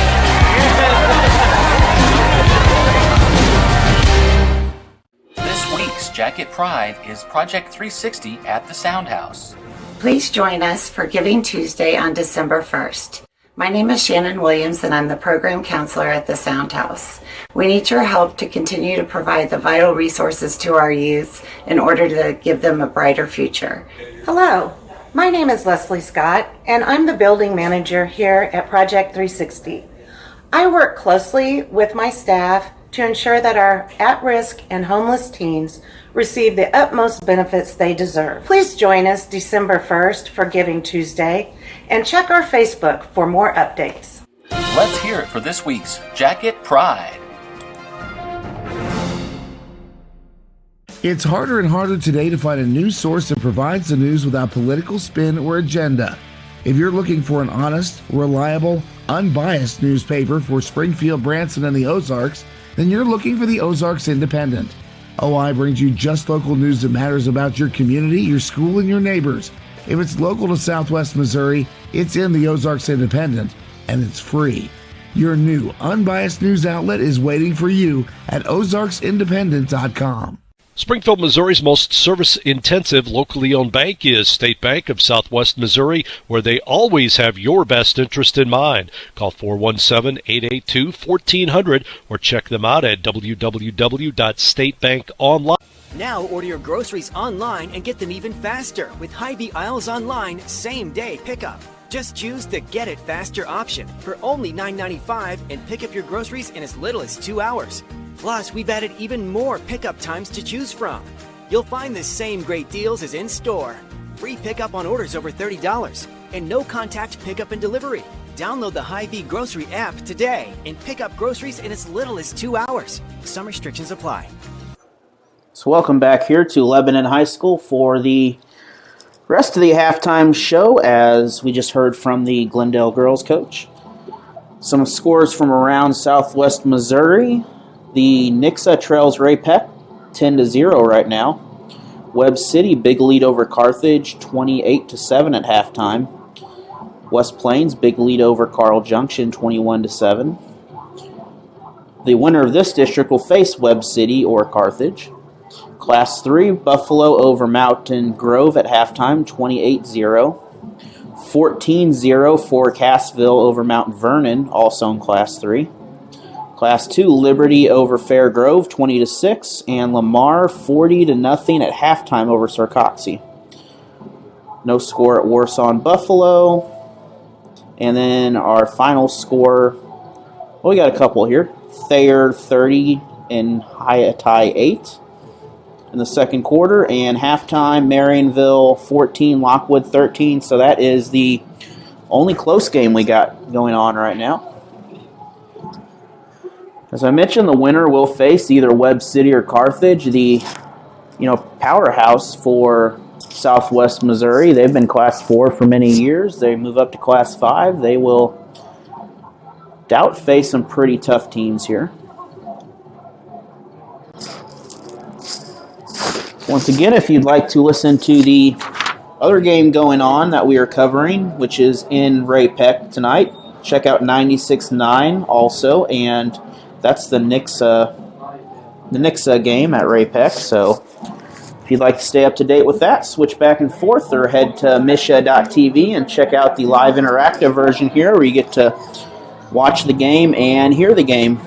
This week's Jacket Pride is Project 360 at the Sound House. Please join us for Giving Tuesday on December 1st. My name is Shannon Williams, and I'm the program counselor at the Sound House. We need your help to continue to provide the vital resources to our youth in order to give them a brighter future. Hello, my name is Leslie Scott, and I'm the building manager here at Project 360. I work closely with my staff to ensure that our at-risk and homeless teens receive the utmost benefits they deserve. Please join us December 1st for Giving Tuesday, and check our Facebook for more updates. Let's hear it for this week's Jacket Pride. It's harder and harder today to find a news source that provides the news without political spin or agenda. If you're looking for an honest, reliable, unbiased newspaper for Springfield, Branson, and the Ozarks, then you're looking for the Ozarks Independent. OI brings you just local news that matters about your community, your school, and your neighbors. If it's local to Southwest Missouri, it's in the Ozarks Independent, and it's free. Your new unbiased news outlet is waiting for you at ozarksindependent.com. Springfield, Missouri's most service-intensive locally owned bank is State Bank of Southwest Missouri, where they always have your best interest in mind. Call 417-882-1400 or check them out at www.statebankonline. Now order your groceries online and get them even faster with Hy-Vee Aisles Online same-day pickup. Just choose the Get It Faster option for only $9.95 and pick up your groceries in as little as 2 hours. Plus, we've added even more pickup times to choose from. You'll find the same great deals as in-store. Free pickup on orders over $30 and no-contact pickup and delivery. Download the Hy-Vee Grocery app today and pick up groceries in as little as 2 hours. Some restrictions apply. So welcome back here to Lebanon High School for the rest of the halftime show, as we just heard from the Glendale girls coach. Some scores from around Southwest Missouri. The Nixa trails Ray Peck 10-0 right now. Webb City big lead over Carthage 28-7 at halftime. West Plains big lead over Carl Junction 21-7. The winner of this district will face Webb City or Carthage. Class 3, Buffalo over Mountain Grove at halftime, 28-0. 14-0 for Cassville over Mount Vernon, also in Class 3. Class 2, Liberty over Fair Grove, 20-6. And Lamar, 40-0 at halftime over Sarcoxie. No score at Warsaw and Buffalo. And then our final score, well, we got a couple here. Thayer, 30 and Hyatai, 8. In the second quarter, and halftime, Marionville 14, Lockwood 13. So that is the only close game we got going on right now. As I mentioned, the winner will face either Webb City or Carthage, the powerhouse for Southwest Missouri. They've been Class 4 for many years. They move up to Class 5. They will face some pretty tough teams here. Once again, if you'd like to listen to the other game going on that we are covering, which is in Ray Peck tonight, check out 96.9 also, and that's the Nixa game at Ray Peck. So if you'd like to stay up to date with that, switch back and forth or head to misha.tv and check out the live interactive version here where you get to watch the game and hear the game.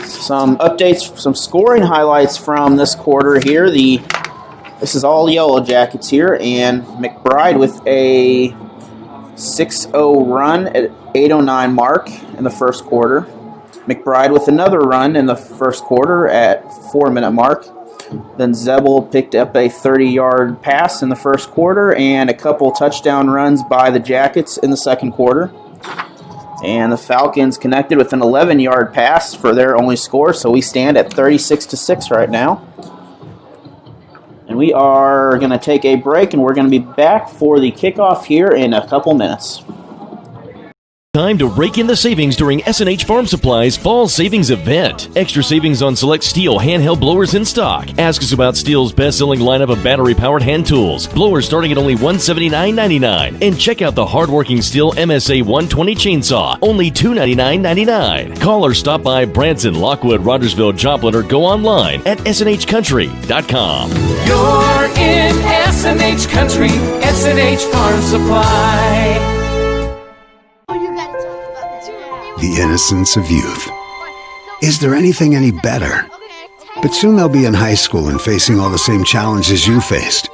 Some updates, some scoring highlights from this quarter here. This is all Yellow Jackets here, and McBride with a 6-0 run at 8:09 mark in the first quarter. McBride with another run in the first quarter at 4-minute mark. Then Zebel picked up a 30-yard pass in the first quarter and a couple touchdown runs by the Jackets in the second quarter. And the Falcons connected with an 11-yard pass for their only score, so we stand at 36-6 right now. And we are going to take a break, and we're going to be back for the kickoff here in a couple minutes. Time to rake in the savings during S&H Farm Supply's Fall Savings Event. Extra savings on select Steel handheld blowers in stock. Ask us about Steel's best-selling lineup of battery-powered hand tools. Blowers starting at only $179.99. And check out the hardworking Steel MSA 120 chainsaw, only $299.99. Call or stop by Branson, Lockwood, Rogersville, Joplin, or go online at shnhcountry.com. You're in S&H Country, S&H Farm Supply. The innocence of youth. Is there anything any better? But soon they'll be in high school and facing all the same challenges you faced.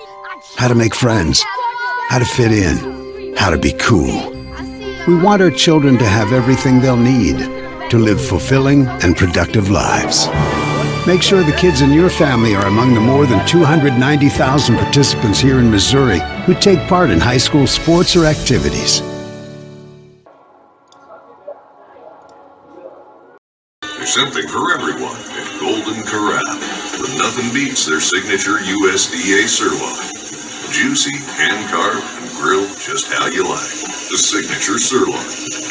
How to make friends, how to fit in, how to be cool. We want our children to have everything they'll need to live fulfilling and productive lives. Make sure the kids in your family are among the more than 290,000 participants here in Missouri who take part in high school sports or activities. There's something for everyone at Golden Corral, but nothing beats their signature USDA sirloin. Juicy, hand-carved, and grilled just how you like. The signature sirloin,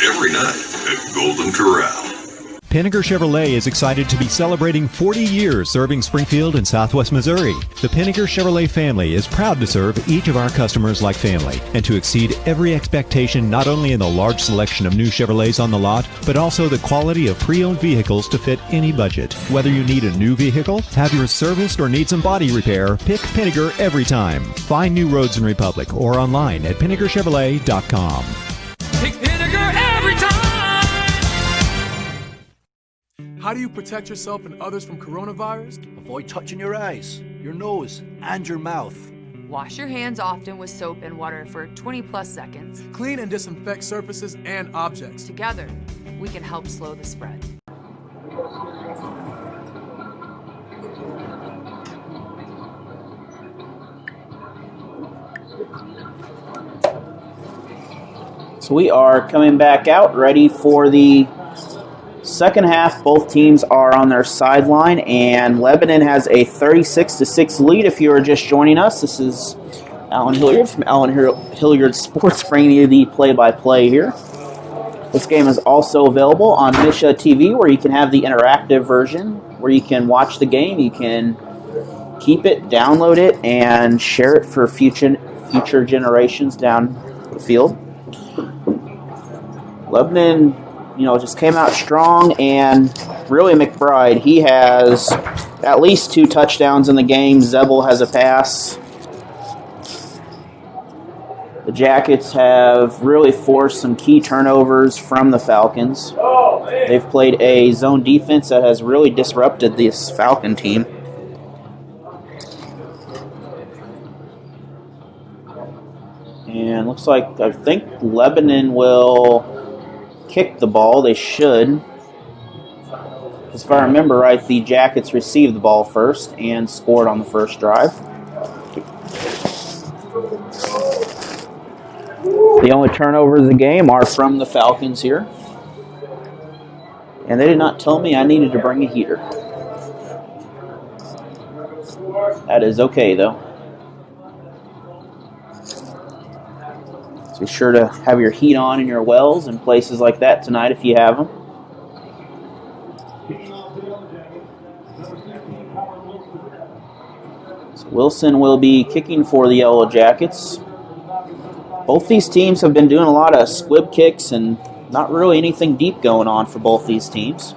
every night at Golden Corral. Pinnaker Chevrolet is excited to be celebrating 40 years serving Springfield and Southwest Missouri. The Pinnaker Chevrolet family is proud to serve each of our customers like family and to exceed every expectation not only in the large selection of new Chevrolets on the lot, but also the quality of pre-owned vehicles to fit any budget. Whether you need a new vehicle, have yours serviced, or need some body repair, pick Pinnaker every time. Find new roads in Republic or online at PinnakerChevrolet.com. Pick Pinnaker every time. How do you protect yourself and others from coronavirus? Avoid touching your eyes, your nose, and your mouth. Wash your hands often with soap and water for 20 plus seconds. Clean and disinfect surfaces and objects. Together, we can help slow the spread. So we are coming back out, ready for the second half. Both teams are on their sideline, and Lebanon has a 36-6 lead. If you are just joining us, this is Alan Hilliard from Alan Hilliard Sports bringing you the play-by-play here. This game is also available on Misha TV, where you can have the interactive version, where you can watch the game, you can keep it, download it, and share it for future generations down the field. Lebanon, just came out strong, and really McBride, he has at least 2 touchdowns in the game. Zebel has a pass. The Jackets have really forced some key turnovers from the Falcons. They've played a zone defense that has really disrupted this Falcon team. And looks like, I think Lebanon will kick the ball. They should. Because if I remember right, the Jackets received the ball first and scored on the first drive. The only turnovers of the game are from the Falcons here. And they did not tell me I needed to bring a heater. That is okay, though. So be sure to have your heat on in your wells and places like that tonight if you have them. So Wilson will be kicking for the Yellow Jackets. Both these teams have been doing a lot of squib kicks and not really anything deep going on for both these teams.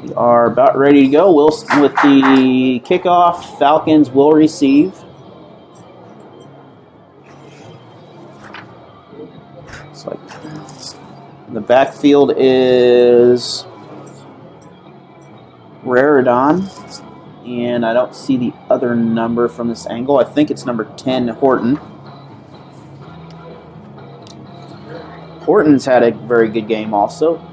We are about ready to go. Wilson with the kickoff. Falcons will receive. It's like the backfield is Raridon, and I don't see the other number from this angle. I think it's number 10, Horton. Horton's had a very good game also.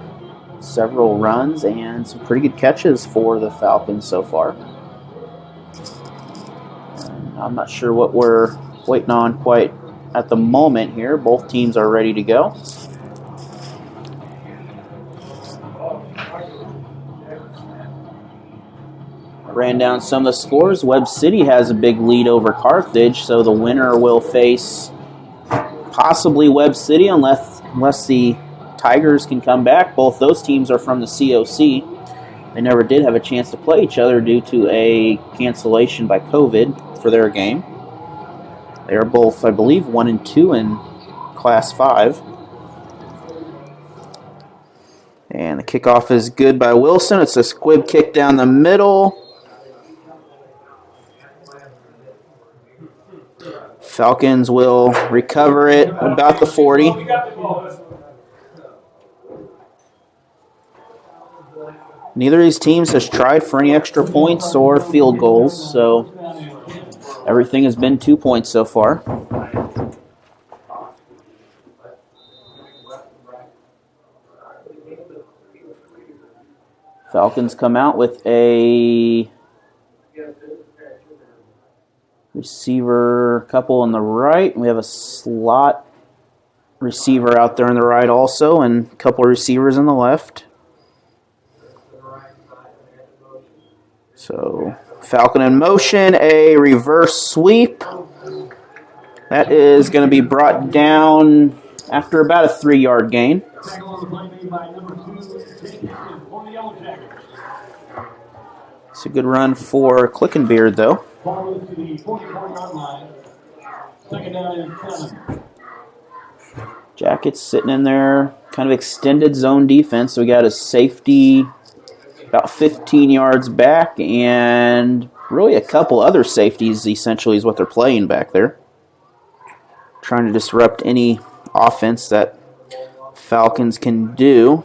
Several runs and some pretty good catches for the Falcons so far. I'm not sure what we're waiting on quite at the moment here. Both teams are ready to go. I ran down some of the scores. Webb City has a big lead over Carthage, so the winner will face possibly Webb City unless the Tigers can come back. Both those teams are from the COC. They never did have a chance to play each other due to a cancellation by COVID for their game. They are both, I believe, 1-2 in Class 5. And the kickoff is good by Wilson. It's a squib kick down the middle. Falcons will recover it about the 40. Neither of these teams has tried for any extra points or field goals, so everything has been 2 points so far. Falcons come out with a receiver couple on the right. We have a slot receiver out there on the right also, and a couple of receivers on the left. So Falcon in motion, a reverse sweep. That is going to be brought down after about a 3-yard gain. It's a good run for Clickenbeard, though. Jackets sitting in there, kind of extended zone defense. So we got a safety about 15 yards back, and really a couple other safeties, essentially, is what they're playing back there. Trying to disrupt any offense that Falcons can do.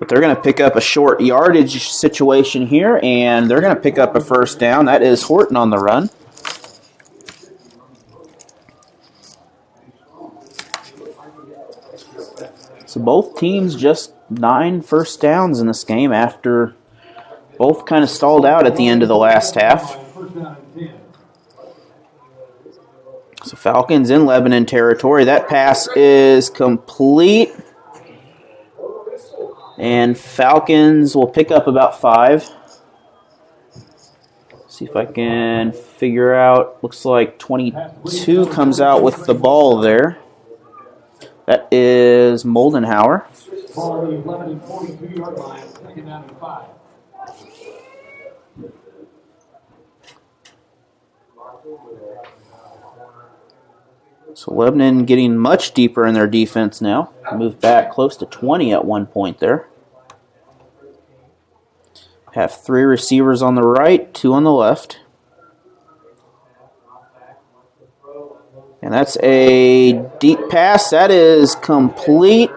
But they're going to pick up a short yardage situation here, and they're going to pick up a first down. That is Horton on the run. So both teams just 9 first downs in this game after both kind of stalled out at the end of the last half. So Falcons in Lebanon territory. That pass is complete. And Falcons will pick up about 5. See if I can figure out. Looks like 22 comes out with the ball there. That is Moldenhauer. So Lebanon getting much deeper in their defense now. Moved back close to 20 at one point there. Have 3 receivers on the right, 2 on the left. And that's a deep pass. That is complete.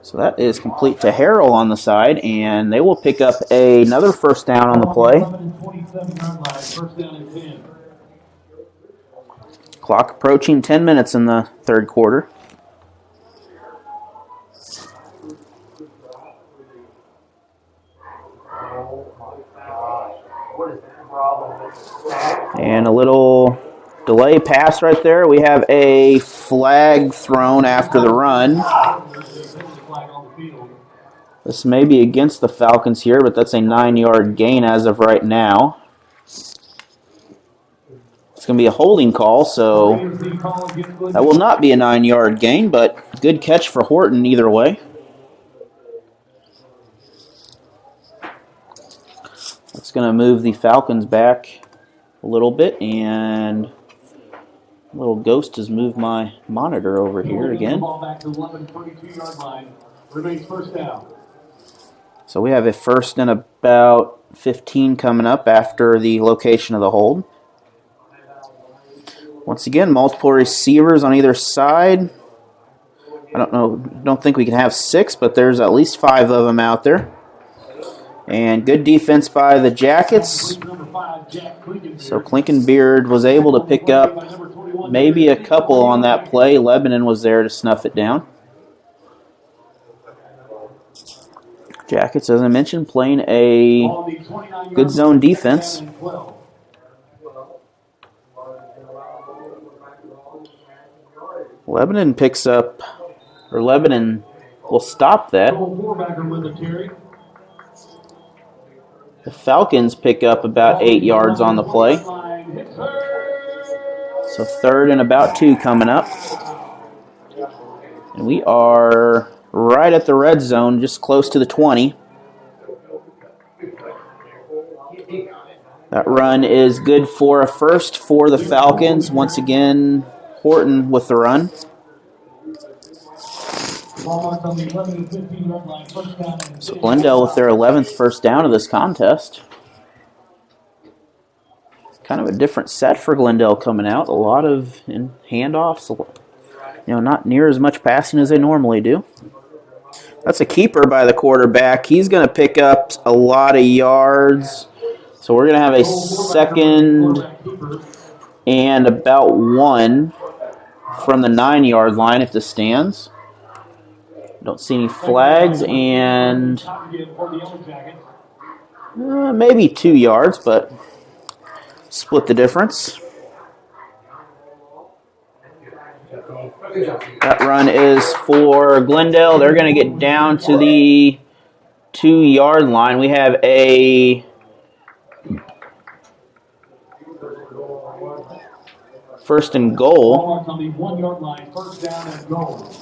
So that is complete to Harrell on the side, and they will pick up another first down on the play. Clock approaching 10 minutes in the third quarter. And a little delay pass right there. We have a flag thrown after the run. This may be against the Falcons here, but that's a 9-yard gain as of right now. It's going to be a holding call, so that will not be a 9-yard gain, but good catch for Horton either way. That's going to move the Falcons back a little bit, and a little ghost has moved my monitor over here again. So we have a first and about 15 coming up after the location of the hold. Once again, multiple receivers on either side. I don't think we can have 6, but there's at least 5 of them out there. And good defense by the Jackets. So Clinkenbeard was able to pick up maybe a couple on that play. Lebanon was there to snuff it down. Jackets, as I mentioned, playing a good zone defense. Lebanon will stop that. The Falcons pick up about 8 yards on the play. So third and about 2 coming up. And we are right at the red zone, just close to the 20. That run is good for a first for the Falcons. Once again, Horton with the run. So Glendale with their 11th first down of this contest. Kind of a different set for Glendale coming out. A lot of handoffs. Not near as much passing as they normally do. That's a keeper by the quarterback. He's going to pick up a lot of yards. So we're going to have a second and about 1 from the 9-yard line if this stands. Don't see any flags, and maybe 2 yards, but split the difference. That run is for Glendale. They're going to get down to the 2-yard line. We have a first and goal. On the 1-yard line, first down and goal.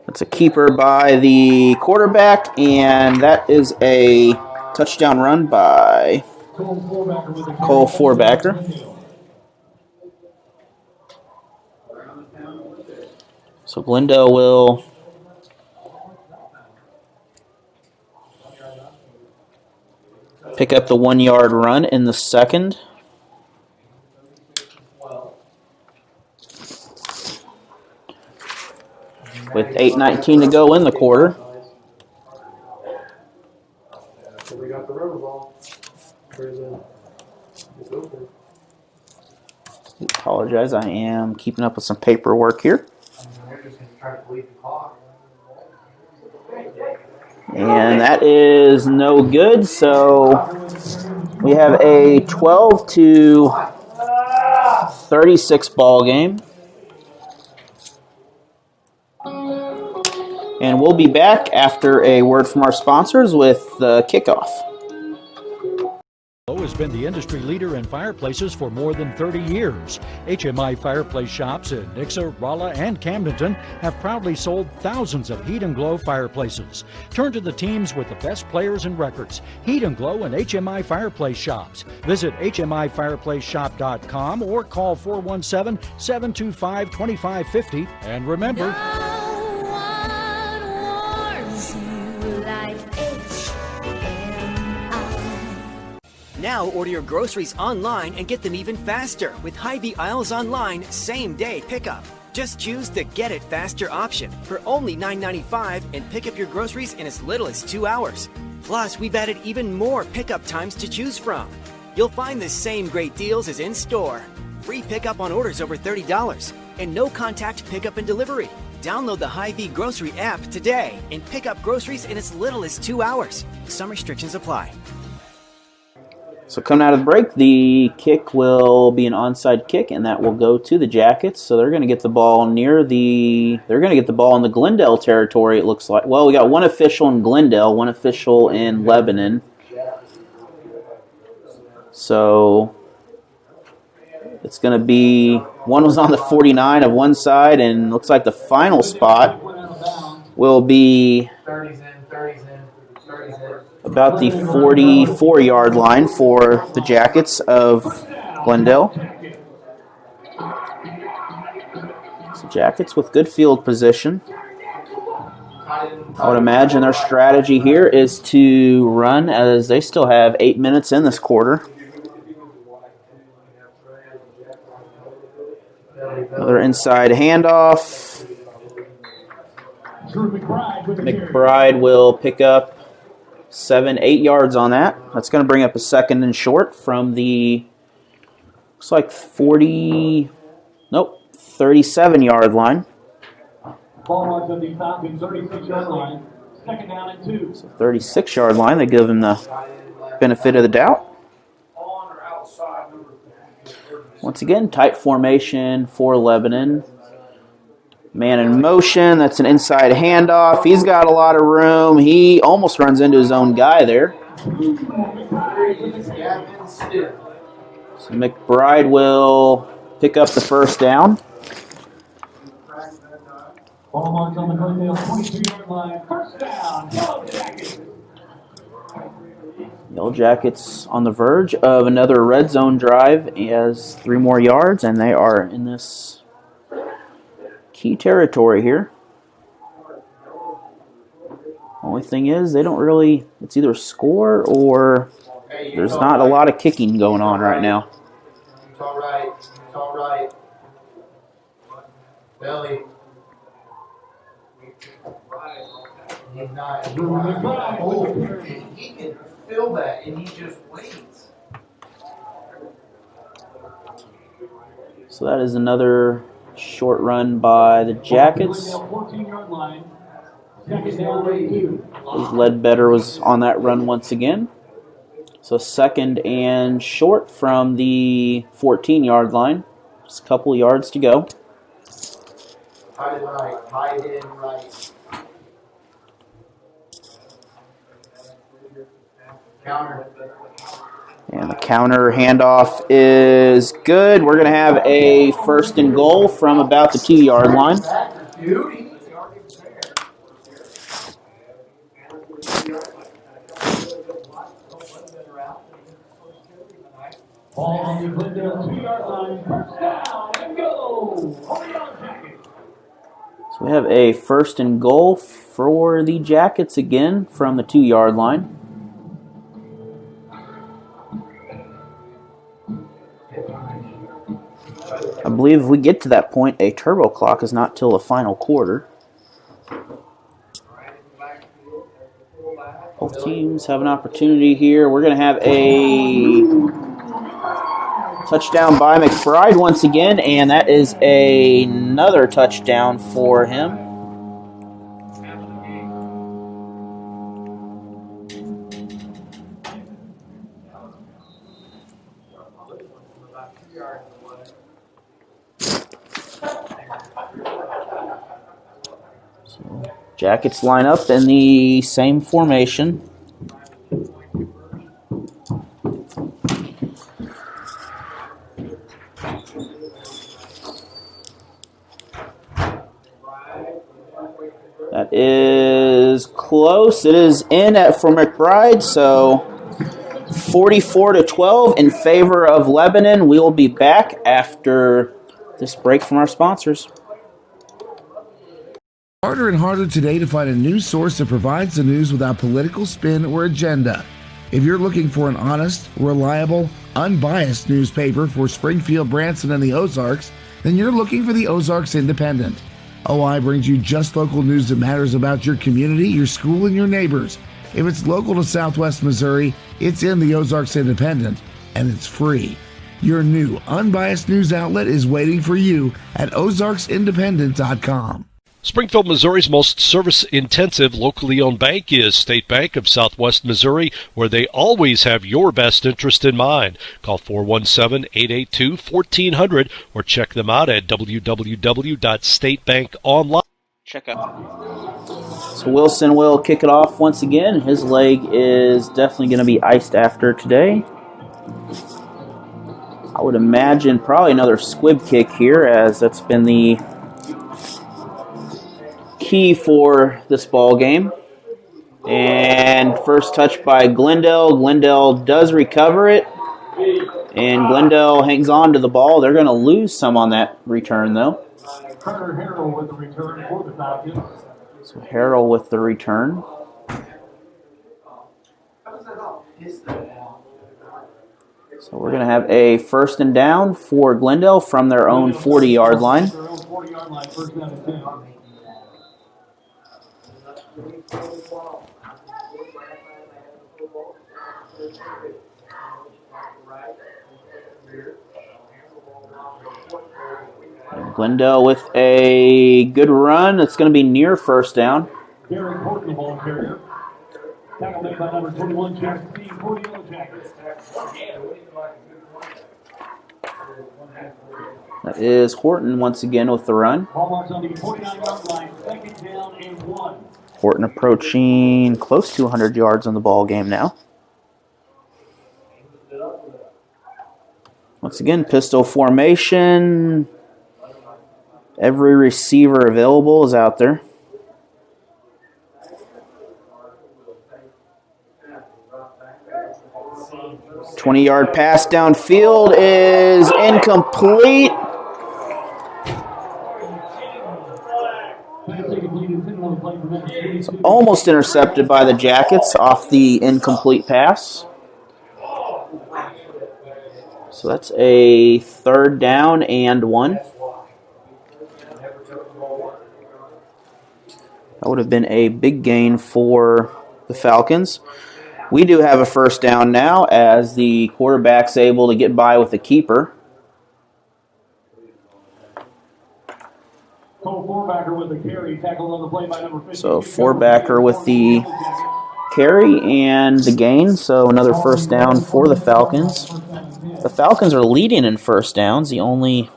That's a keeper by the quarterback, and that is a touchdown run by Cole Forbacker. So Glendale will pick up the 1-yard run in the second. With 8:19 to go in the quarter. Apologize, I am keeping up with some paperwork here. And that is no good, so we have a 12-36 ball game. And we'll be back after a word from our sponsors with the kickoff. Has been the industry leader in fireplaces for more than 30 years. HMI fireplace shops in Nixa, Rolla, and Camdenton have proudly sold thousands of Heat and Glow fireplaces. Turn to the teams with the best players and records. Heat and Glow and HMI fireplace shops. Visit HMIfireplaceshop.com or call 417-725-2550. And remember, Now order your groceries online and get them even faster with Hy-Vee Aisles Online same-day pickup. Just choose the Get It Faster option for only $9.95 and pick up your groceries in as little as 2 hours. Plus, we've added even more pickup times to choose from. You'll find the same great deals as in-store. Free pickup on orders over $30 and no contact pickup and delivery. Download the Hy-Vee Grocery app today and pick up groceries in as little as 2 hours. Some restrictions apply. So coming out of the break, the kick will be an onside kick, and that will go to the Jackets. So they're going to get the ball they're going to get the ball in the Glendale territory, it looks like. Well, we got one official in Glendale, one official in Lebanon. So it's going to be, one was on the 49 of one side, and looks like the final spot will be about the 44-yard line for the Jackets of Glendale. So Jackets with good field position. I would imagine their strategy here is to run, as they still have 8 minutes in this quarter. Another inside handoff. McBride will pick up 7-8 yards on that. That's going to bring up a second and short from the, looks like 37-yard line. Ball on the Falcons 36-yard line. Second down and 2. So 36-yard line. They give them the benefit of the doubt. Once again, tight formation for Lebanon. Man in motion, that's an inside handoff. He's got a lot of room. He almost runs into his own guy there. So McBride will pick up the first down. Ball marked on the Glendale 22-yard line. First down, Yellow Jackets. Yellow Jackets on the verge of another red zone drive. He has 3 more yards, and they are in this key territory here. Only thing is, they don't really, it's either score or there's not a lot of kicking going on right now. It's all right. It's all right. Belly. He's not. He can feel that, and he just waits. So that is another short run by the Jackets. Ledbetter was on that run once again. So 2nd and short from the 14-yard line. Just a couple yards to go. Tight right, tight end right. Counter. And the counter handoff is good. We're going to have a 1st and goal from about the 2-yard line. Ball on the Glendale 2-yard line. First down and go. So we have a 1st and goal for the Jackets again from the 2-yard line. I believe if we get to that point, a turbo clock is not till the final quarter. Both teams have an opportunity here. We're going to have a touchdown by McBride once again, and that is another touchdown for him. Jackets line up in the same formation. That is close. It is in for McBride, so 44-12 in favor of Lebanon. We will be back after this break from our sponsors. Harder and harder today to find a news source that provides the news without political spin or agenda. If you're looking for an honest, reliable, unbiased newspaper for Springfield, Branson, and the Ozarks, then you're looking for the Ozarks Independent. OI brings you just local news that matters about your community, your school, and your neighbors. If it's local to Southwest Missouri, it's in the Ozarks Independent, and it's free. Your new, unbiased news outlet is waiting for you at ozarksindependent.com. Springfield, Missouri's most service-intensive locally owned bank is State Bank of Southwest Missouri, where they always have your best interest in mind. Call 417-882-1400 or check them out at www.statebankonline. Check out. So Wilson will kick it off once again. His leg is definitely going to be iced after today. I would imagine probably another squib kick here, as that's been the key for this ball game. And first touch by Glendale. Glendale does recover it, and Glendale hangs on to the ball. They're going to lose some on that return, though. Harrell with the return for the Falcons. So Harrell with the return. So we're going to have a 1st and down for Glendale from their own 40-yard line. First down and 10. Glendale with a good run. It's going to be near 1st down. Gary Horton, the ball carrier. Tackle made by number 21, Jackson Team, 40 Yellow Jackets. That is Horton once again with the run. Ball marks on the 49-yard line, 2nd down and 1. Horton approaching close to 100 yards on the ball game now. Once again, pistol formation. Every receiver available is out there. 20-yard pass downfield is incomplete. It's almost intercepted by the Jackets off the incomplete pass. So that's a 3rd down and 1. That would have been a big gain for the Falcons. We do have a 1st down now, as the quarterback's able to get by with the keeper. Four-backer with the carry, tackle on the play by number 50. So 4-backer with the carry and the gain, so another first down for the Falcons. The Falcons are leading in first downs. The only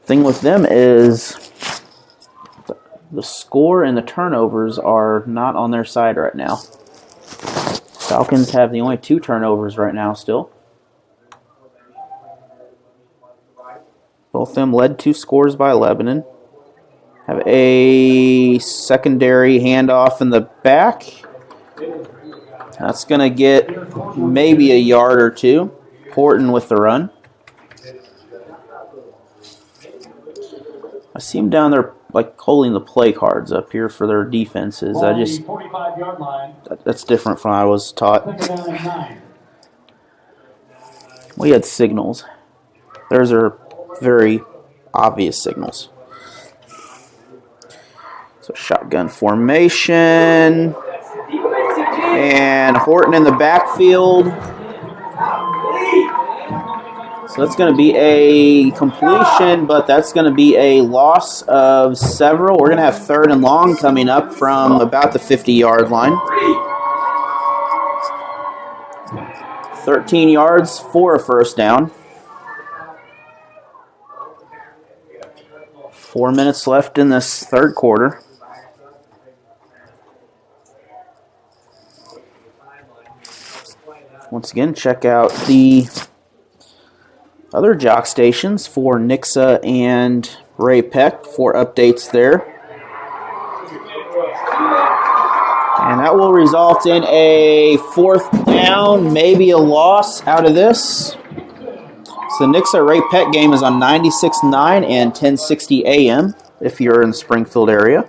thing with them is the score and the turnovers are not on their side right now. Falcons have the only 2 turnovers right now still. Both of them led 2 scores by Lebanon. Have a secondary handoff in the back. That's going to get maybe a yard or 2. Horton with the run. I see him down there like holding the play cards up here for their defenses. That's different from what I was taught. We had signals. Those are very obvious signals. So shotgun formation. And Horton in the backfield. So that's going to be a completion, but that's going to be a loss of several. We're going to have 3rd and long coming up from about the 50-yard line. 13 yards for a first down. 4 minutes left in this third quarter. Once again, check out the other jock stations for Nixa and Ray Peck for updates there. And that will result in a 4th down, maybe a loss out of this. So the Nixa Ray Peck game is on 96.9 and 1060 AM if you're in the Springfield area.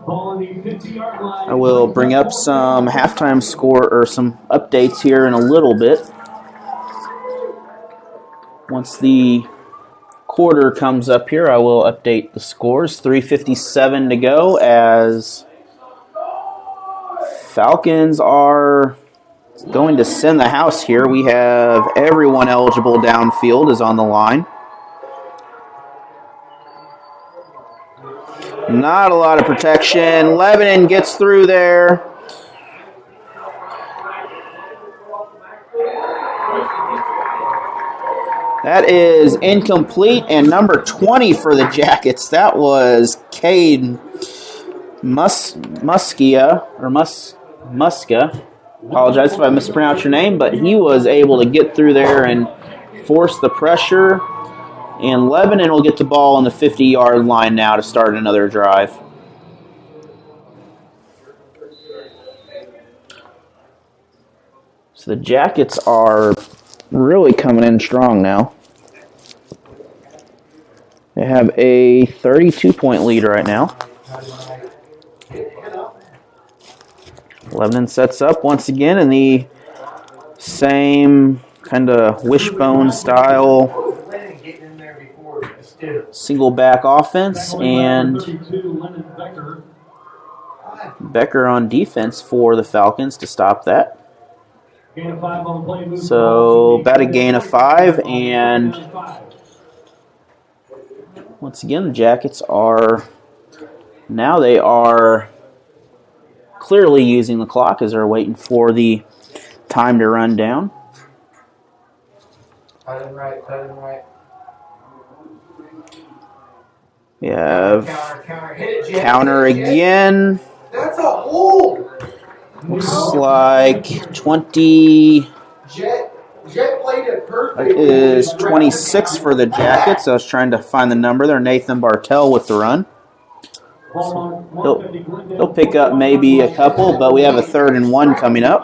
I will bring up some halftime score or some updates here in a little bit. Once the quarter comes up here, I will update the scores. 3:57 to go as Falcons are going to send the house here. We have everyone eligible downfield is on the line. Not a lot of protection. Lebanon gets through there. That is incomplete, and number 20 for the Jackets. That was Cade Muskia. Apologize if I mispronounced your name, but he was able to get through there and force the pressure. And Lebanon will get the ball on the 50-yard line now to start another drive. So the Jackets are really coming in strong now. They have a 32-point lead right now. Lebanon sets up once again in the same kind of wishbone style single back offense, and Becker on defense for the Falcons to stop that. So about a gain of 5, and once again the Jackets are clearly using the clock as they're waiting for the time to run down. Cut him right. We have counter again. That's a hole. Looks like 20. Jet played it perfect. It is 26 for the Jackets. I was trying to find the number there. Nathan Bartell with the run. He'll pick up maybe a couple, but we have a 3rd and 1 coming up.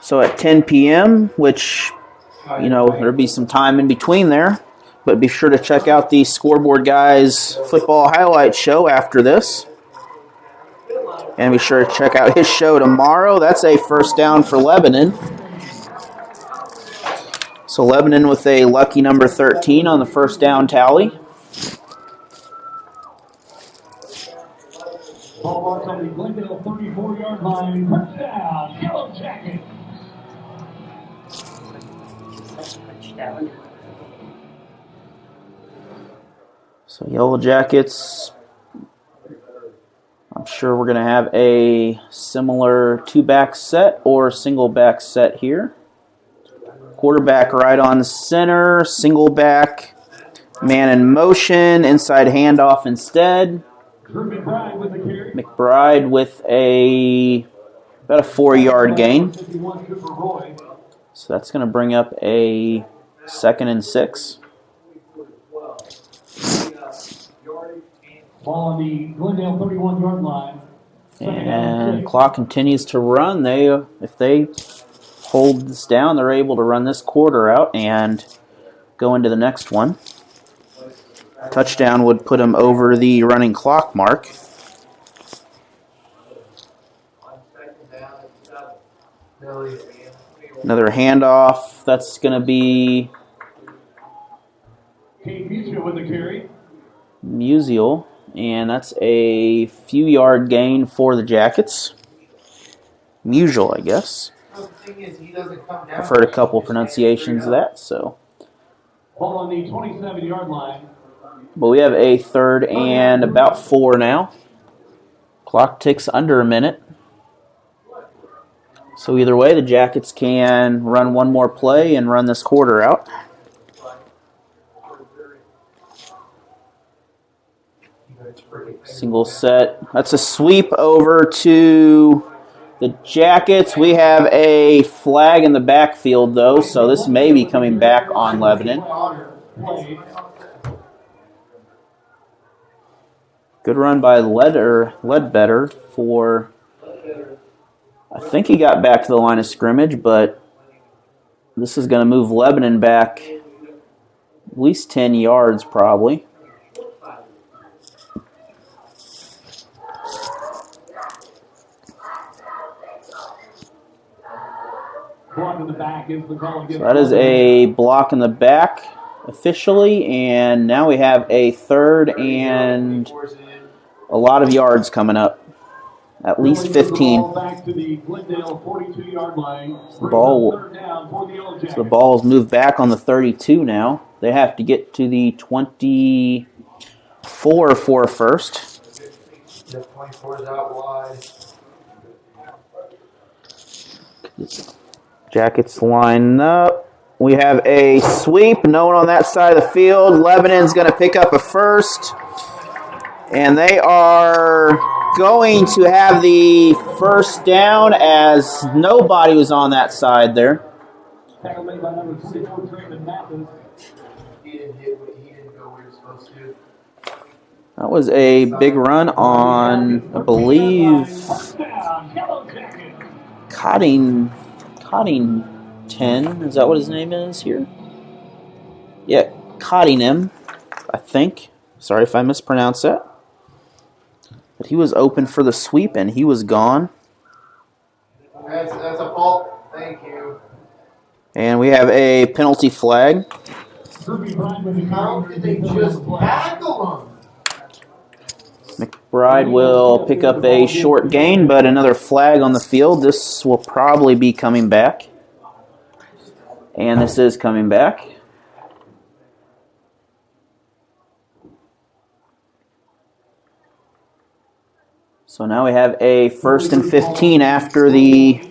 So at 10 p.m., which, there'll be some time in between there. But be sure to check out the Scoreboard Guys football highlight show after this. And be sure to check out his show tomorrow. That's a first down for Lebanon. So Lebanon with a lucky number 13 on the first down tally. Ballpark's on the Glendale 34-yard line. Touchdown, Yellow Jackets. So Yellow Jackets, I'm sure we're going to have a similar two-back set or single-back set here. Quarterback right on center, single back, man in motion, inside handoff instead. McBride with about a 4-yard gain. So that's going to bring up a 2nd and 6. Ball on the Glendale 31-yard line. And clock continues to run. If they hold this down, they're able to run this quarter out and go into the next one. Touchdown would put them over the running clock mark. Another handoff. That's going to be Musial, and that's a few-yard gain for the Jackets. Musial, I guess. I've heard a couple pronunciations of that, so. Ball on the 27-yard line. But we have a 3rd and about 4 now. Clock ticks under a minute. So either way, the Jackets can run one more play and run this quarter out. Single set. That's a sweep over to the Jackets. We have a flag in the backfield, though, so this may be coming back on Lebanon. Good run by Ledbetter for, I think he got back to the line of scrimmage, but this is going to move Lebanon back at least 10 yards probably. Block in the back is the call. So that is a block in the back officially, and now we have a 3rd and a lot of yards coming up. At least 15. Back to the Glendale 42-yard line. The ball is moved back on the 32 now. They have to get to the 24 for first. The 24 is out wide. Jackets line up. We have a sweep. No one on that side of the field. Lebanon's going to pick up a first. And they are going to have the first down as nobody was on that side there. He didn't go where he was supposed to. That was a big run on, I believe, Coddington. Is that what his name is here? Yeah, Coddingham, I think. Sorry if I mispronounced that. But he was open for the sweep, and he was gone. That's a fault. Thank you. And we have a penalty flag. How did they just tackle him? McBride will pick up a short gain, but another flag on the field. This will probably be coming back. And this is coming back. So now we have a 1st and 15 after the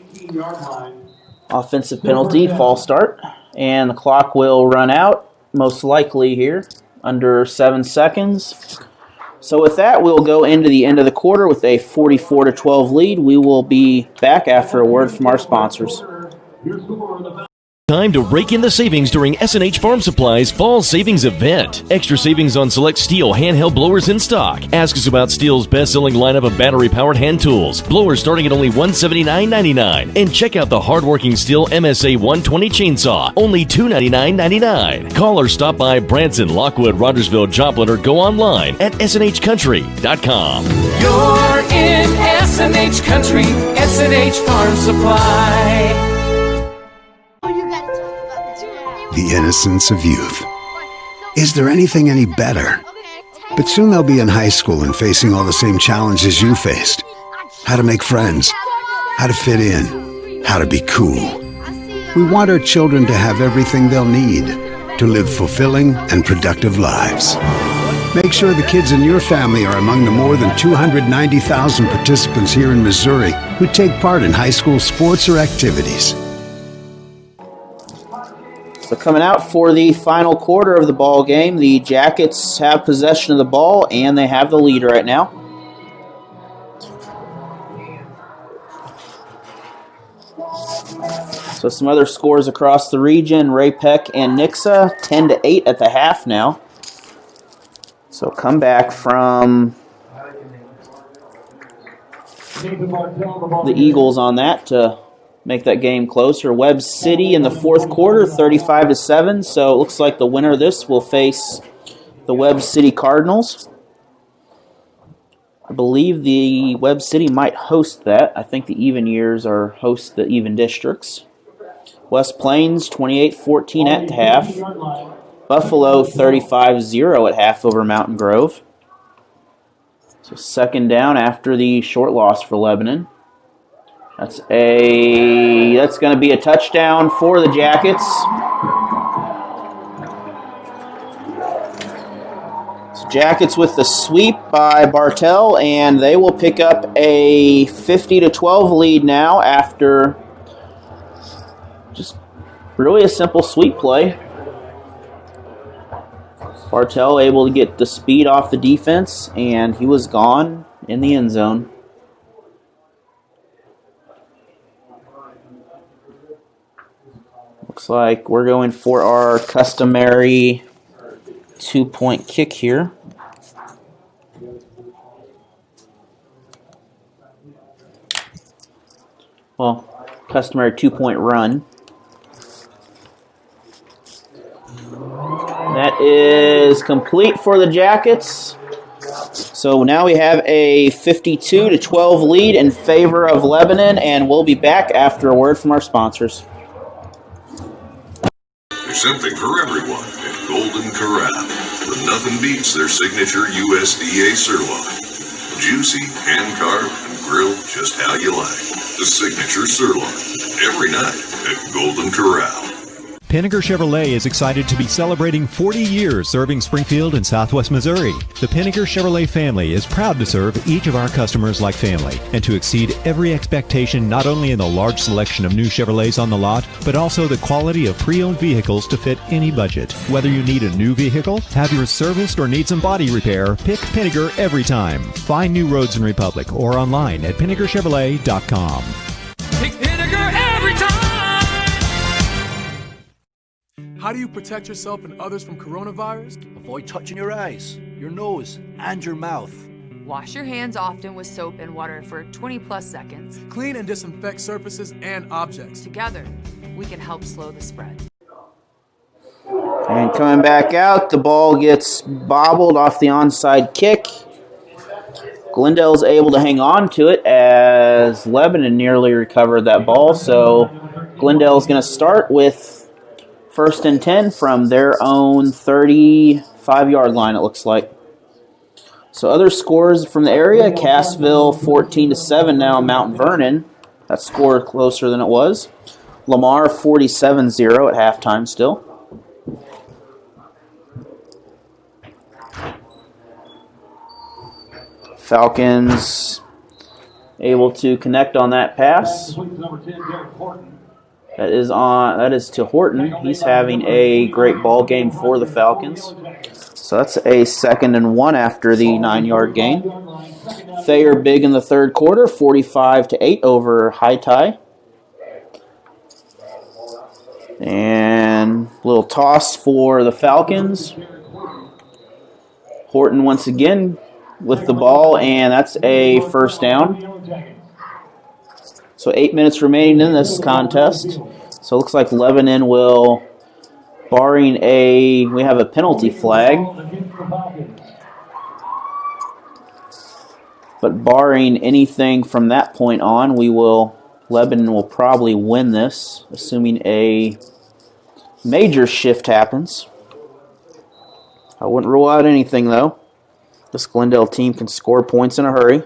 offensive penalty, false start. And the clock will run out, most likely here, under 7 seconds. So with that, we'll go into the end of the quarter with a 44-12 lead. We will be back after a word from our sponsors. Time to rake in the savings during S&H Farm Supply's Fall Savings Event. Extra savings on select Steel handheld blowers in stock. Ask us about Steel's best-selling lineup of battery-powered hand tools. Blowers starting at only $179.99. And check out the hard-working Steel MSA 120 chainsaw, only $299.99. Call or stop by Branson, Lockwood, Rogersville, Joplin, or go online at shnhcountry.com. You're in S&H Country, S&H Farm Supply. The innocence of youth. Is there anything any better? But soon they'll be in high school and facing all the same challenges you faced. How to make friends, how to fit in, how to be cool. We want our children to have everything they'll need to live fulfilling and productive lives. Make sure the kids in your family are among the more than 290,000 participants here in Missouri who take part in high school sports or activities. So coming out for the final quarter of the ball game, the Jackets have possession of the ball and they have the lead right now. So some other scores across the region: Ray Peck and Nixa 10-8 at the half now. So come back from the Eagles on that to make that game closer. Webb City in the fourth quarter, 35-7. So it looks like the winner of this will face the Webb City Cardinals. I believe the Webb City might host that. I think the even years host the even districts. West Plains 28-14 at half. Buffalo 35-0 at half over Mountain Grove. So second down after the short loss for Lebanon. That's going to be a touchdown for the Jackets. So Jackets with the sweep by Bartel, and they will pick up a 50-12 lead now after just really a simple sweep play. Bartel able to get the speed off the defense, and he was gone in the end zone. Looks like we're going for our customary 2-point kick here. Well, customary 2-point run. That is complete for the Jackets. So now we have a 52-12 lead in favor of Lebanon, and we'll be back after a word from our sponsors. There's something for everyone at Golden Corral, but nothing beats their signature USDA sirloin. Juicy, hand-carved, and grilled just how you like. The signature sirloin, every night at Golden Corral. Pinnaker Chevrolet is excited to be celebrating 40 years serving Springfield and Southwest Missouri. The Pinnaker Chevrolet family is proud to serve each of our customers like family and to exceed every expectation, not only in the large selection of new Chevrolets on the lot, but also the quality of pre-owned vehicles to fit any budget. Whether you need a new vehicle, have yours serviced, or need some body repair, pick Pinnaker every time. Find new roads in Republic or online at PinnakerChevrolet.com. Pick Pinnaker every time. How do you protect yourself and others from coronavirus? Avoid touching your eyes, your nose, and your mouth. Wash your hands often with soap and water for 20+ seconds. Clean and disinfect surfaces and objects. Together, we can help slow the spread. And coming back out, the ball gets bobbled off the onside kick. Glendale's able to hang on to it as Lebanon nearly recovered that ball. So Glendale's going to start with 1st and 10 from their own 35-yard line, it looks like. So other scores from the area: Cassville 14-7 now in Mount Vernon. That score closer than it was. Lamar 47-0 at halftime still. Falcons able to connect on that pass. That is to Horton. He's having a great ball game for the Falcons. So that's a 2nd and 1 after the 9-yard gain. Thayer big in the third quarter, 45-8 over High Tie. And a little toss for the Falcons. Horton once again with the ball, and that's a first down. So 8 minutes remaining in this contest. So it looks like Lebanon will, we have a penalty flag. But barring anything from that point on, Lebanon will probably win this, assuming a major shift happens. I wouldn't rule out anything, though. This Glendale team can score points in a hurry.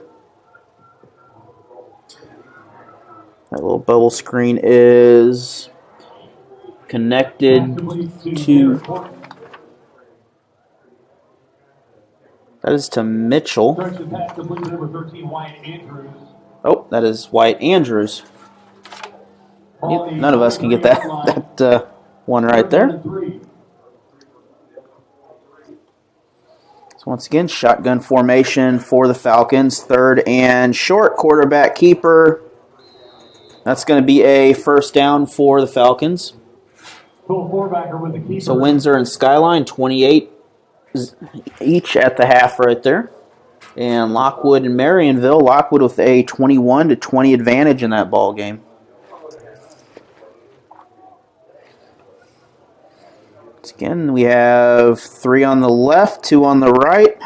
That little bubble screen is connected to That is to Mitchell. Starts the pass complete to number 13, Wyatt Andrews. Oh, that is Wyatt Andrews. Yep, none of us can get that one right there. So once again, shotgun formation for the Falcons. 3rd and short, quarterback keeper. That's going to be a first down for the Falcons. So Windsor and Skyline, 28 each at the half right there. And Lockwood and Marionville, Lockwood with a 21-20 advantage in that ball game. Once again, we have 3 on the left, 2 on the right.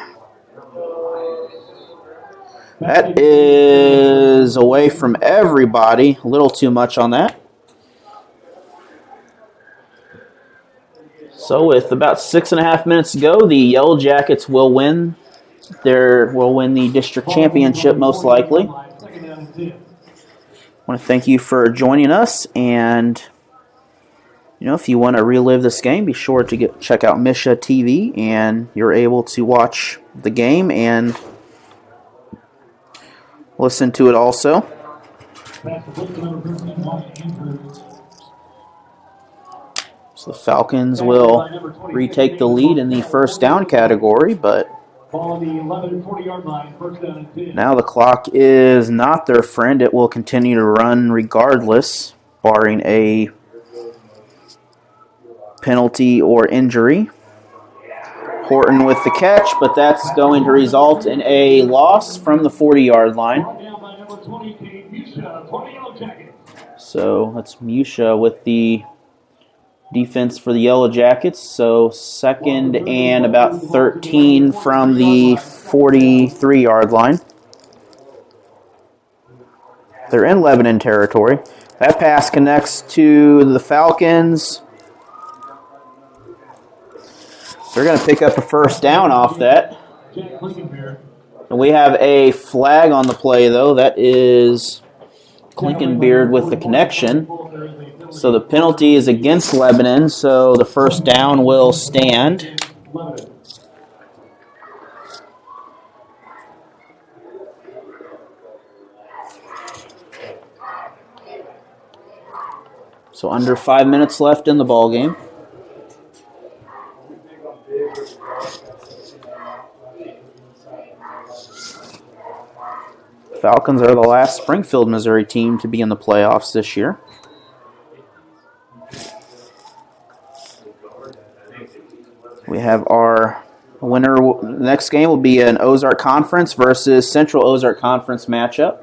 That is away from everybody. A little too much on that. So with about 6.5 minutes to go, the Yellow Jackets will win the district championship most likely. I want to thank you for joining us, and if you want to relive this game, be sure to check out Misha TV, and you're able to watch the game and listen to it also. So the Falcons will retake the lead in the first down category, but now the clock is not their friend. It will continue to run regardless, barring a penalty or injury. Horton with the catch, but that's going to result in a loss from the 40-yard line. So that's Musha with the defense for the Yellow Jackets. So 2nd and about 13 from the 43-yard line. They're in Lebanon territory. That pass connects to the Falcons. They're going to pick up a first down off that. And we have a flag on the play, though. That is Klinkenbeard with the connection. So the penalty is against Lebanon, so the first down will stand. So under 5 minutes left in the ball game. Falcons are the last Springfield, Missouri team to be in the playoffs this year. We have our winner. Next game will be an Ozark Conference versus Central Ozark Conference matchup.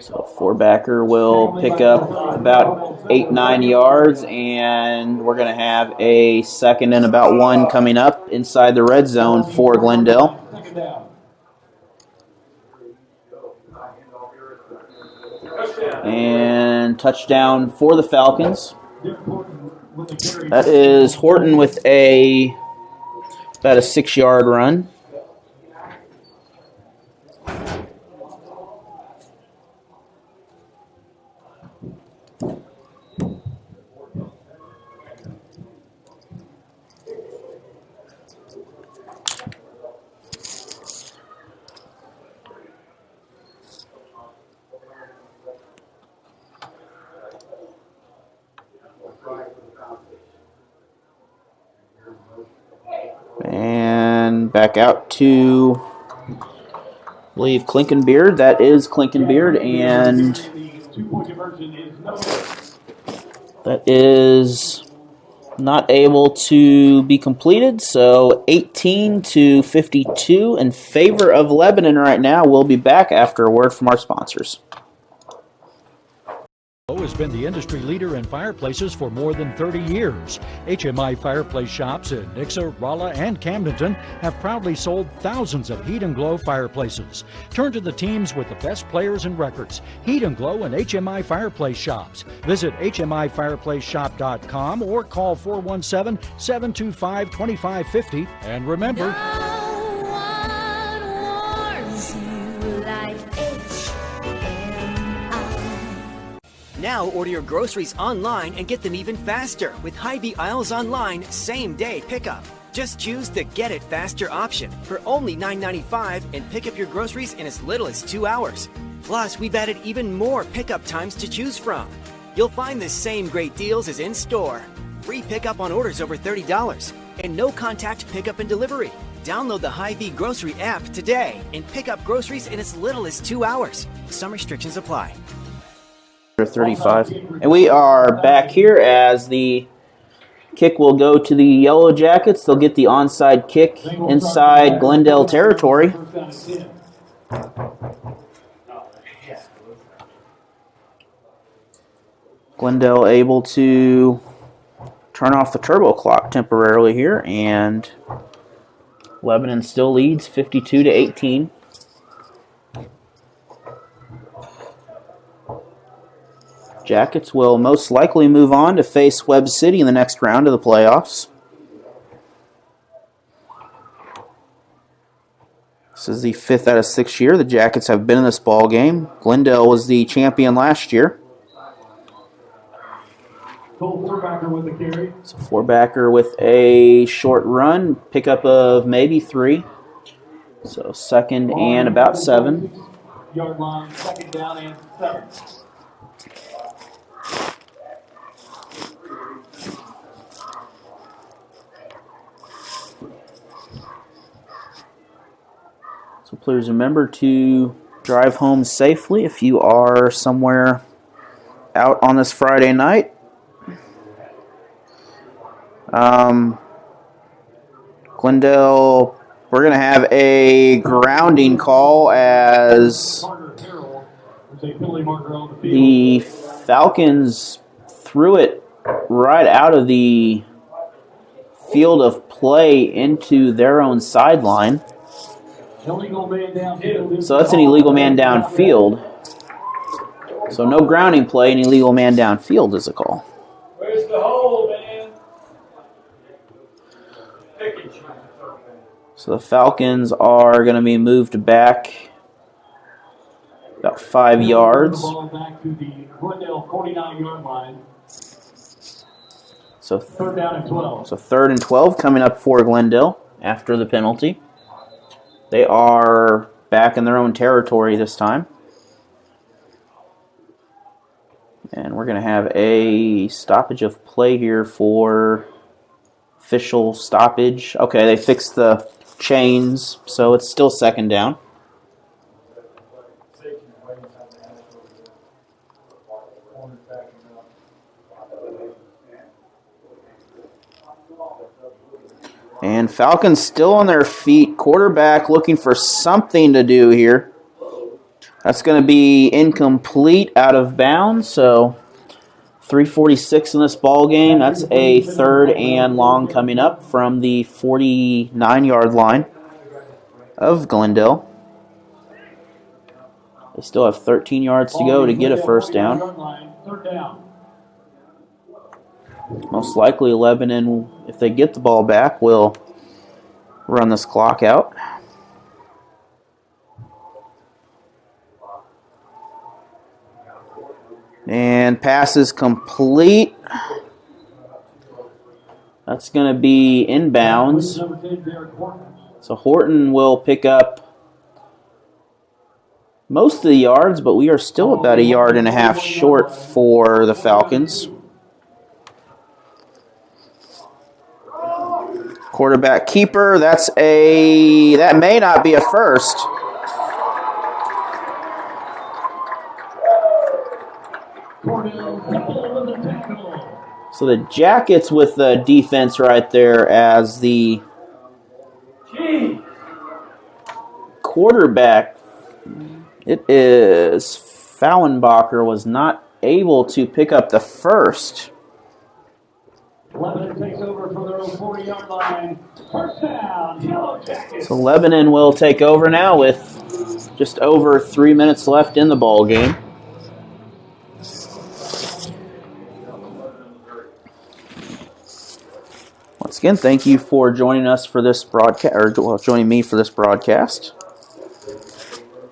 So four-backer will pick up about 8-9 yards, and we're going to have a 2nd and about 1 coming up inside the red zone for Glendale. And touchdown for the Falcons. That is Horton with about a 6-yard run. And back out to, I believe, Klinkenbeard. That is Klinkenbeard, and that is not able to be completed. So 18-52 in favor of Lebanon right now. We'll be back after a word from our sponsors. Has been the industry leader in fireplaces for more than 30 years. HMI fireplace shops in Nixa, Rolla, and Camdenton have proudly sold thousands of Heat and Glow fireplaces. Turn to the teams with the best players and records. Heat and Glow and HMI fireplace shops. Visit HMIfireplaceshop.com or call 417-725-2550. And remember, Now order your groceries online and get them even faster with Hy-Vee Aisles Online same-day pickup. Just choose the Get It Faster option for only $9.95 and pick up your groceries in as little as 2 hours. Plus, we've added even more pickup times to choose from. You'll find the same great deals as in-store. Free pickup on orders over $30 and no contact pickup and delivery. Download the Hy-Vee Grocery app today and pick up groceries in as little as 2 hours. Some restrictions apply. 35. And we are back here as the kick will go to the Yellow Jackets. They'll get the onside kick inside Glendale territory. Glendale able to turn off the turbo clock temporarily here, and Lebanon still leads 52-18. Jackets will most likely move on to face Webb City in the next round of the playoffs. This is the 5th out of 6 year the Jackets have been in this ball game. Glendale was the champion last year. So four-backer with a short run, pickup of maybe 3. So second and about 7. Yard line, second down and 7. So please remember to drive home safely if you are somewhere out on this Friday night. Glendale, we're going to have a grounding call as the Falcons threw it right out of the field of play into their own sideline. So that's an illegal man downfield. So no grounding play, an illegal man downfield is a call. Where's the hole, man? So the Falcons are going to be moved back about 5 yards. Ball back to the Glendale 49-yard line. So third down and 12. So 3rd and 12 coming up for Glendale after the penalty. They are back in their own territory this time. And we're going to have a stoppage of play here for official stoppage. Okay, they fixed the chains, so it's still second down. And Falcons still on their feet. Quarterback looking for something to do here. That's going to be incomplete, out of bounds. So 3:46 in this ball game. That's a 3rd and long coming up from the 49-yard line of Glendale. They still have 13 yards to go to get a first down. Most likely Lebanon, if they get the ball back, will run this clock out. And pass is complete. That's going to be inbounds. So Horton will pick up most of the yards, but we are still about 1.5 yards short for the Falcons. Quarterback keeper, that may not be a first. So the Jackets with the defense right there as the quarterback. It is Fallenbacher was not able to pick up the first. Lebanon takes over from their own 40-yard line. First down, Yellow Jackets. So Lebanon will take over now with just over 3 minutes left in the ball game. Once again, thank you for joining us for this broadcast, or joining me for this broadcast.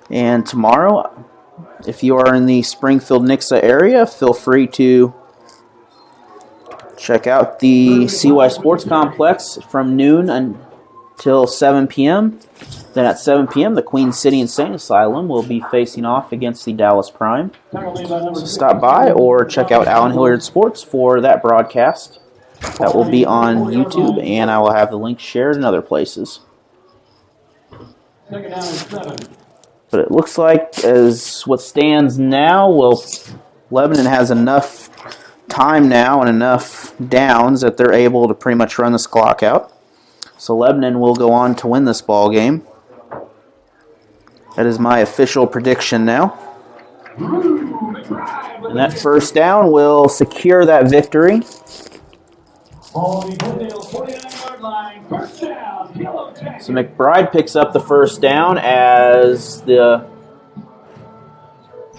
And tomorrow, if you are in the Springfield-Nixa area, feel free to Check out the CY Sports Complex from noon until 7 p.m. Then at 7 p.m., the Queen City Insane Asylum will be facing off against the Dallas Prime. So stop by or check out Alan Hilliard Sports for that broadcast. That will be on YouTube, and I will have the link shared in other places. But it looks like, as what stands now, Lebanon has enough time now and enough downs that they're able to pretty much run this clock out. So Lebanon will go on to win this ball game. That is my official prediction now. And that first down will secure that victory. So McBride picks up the first down as the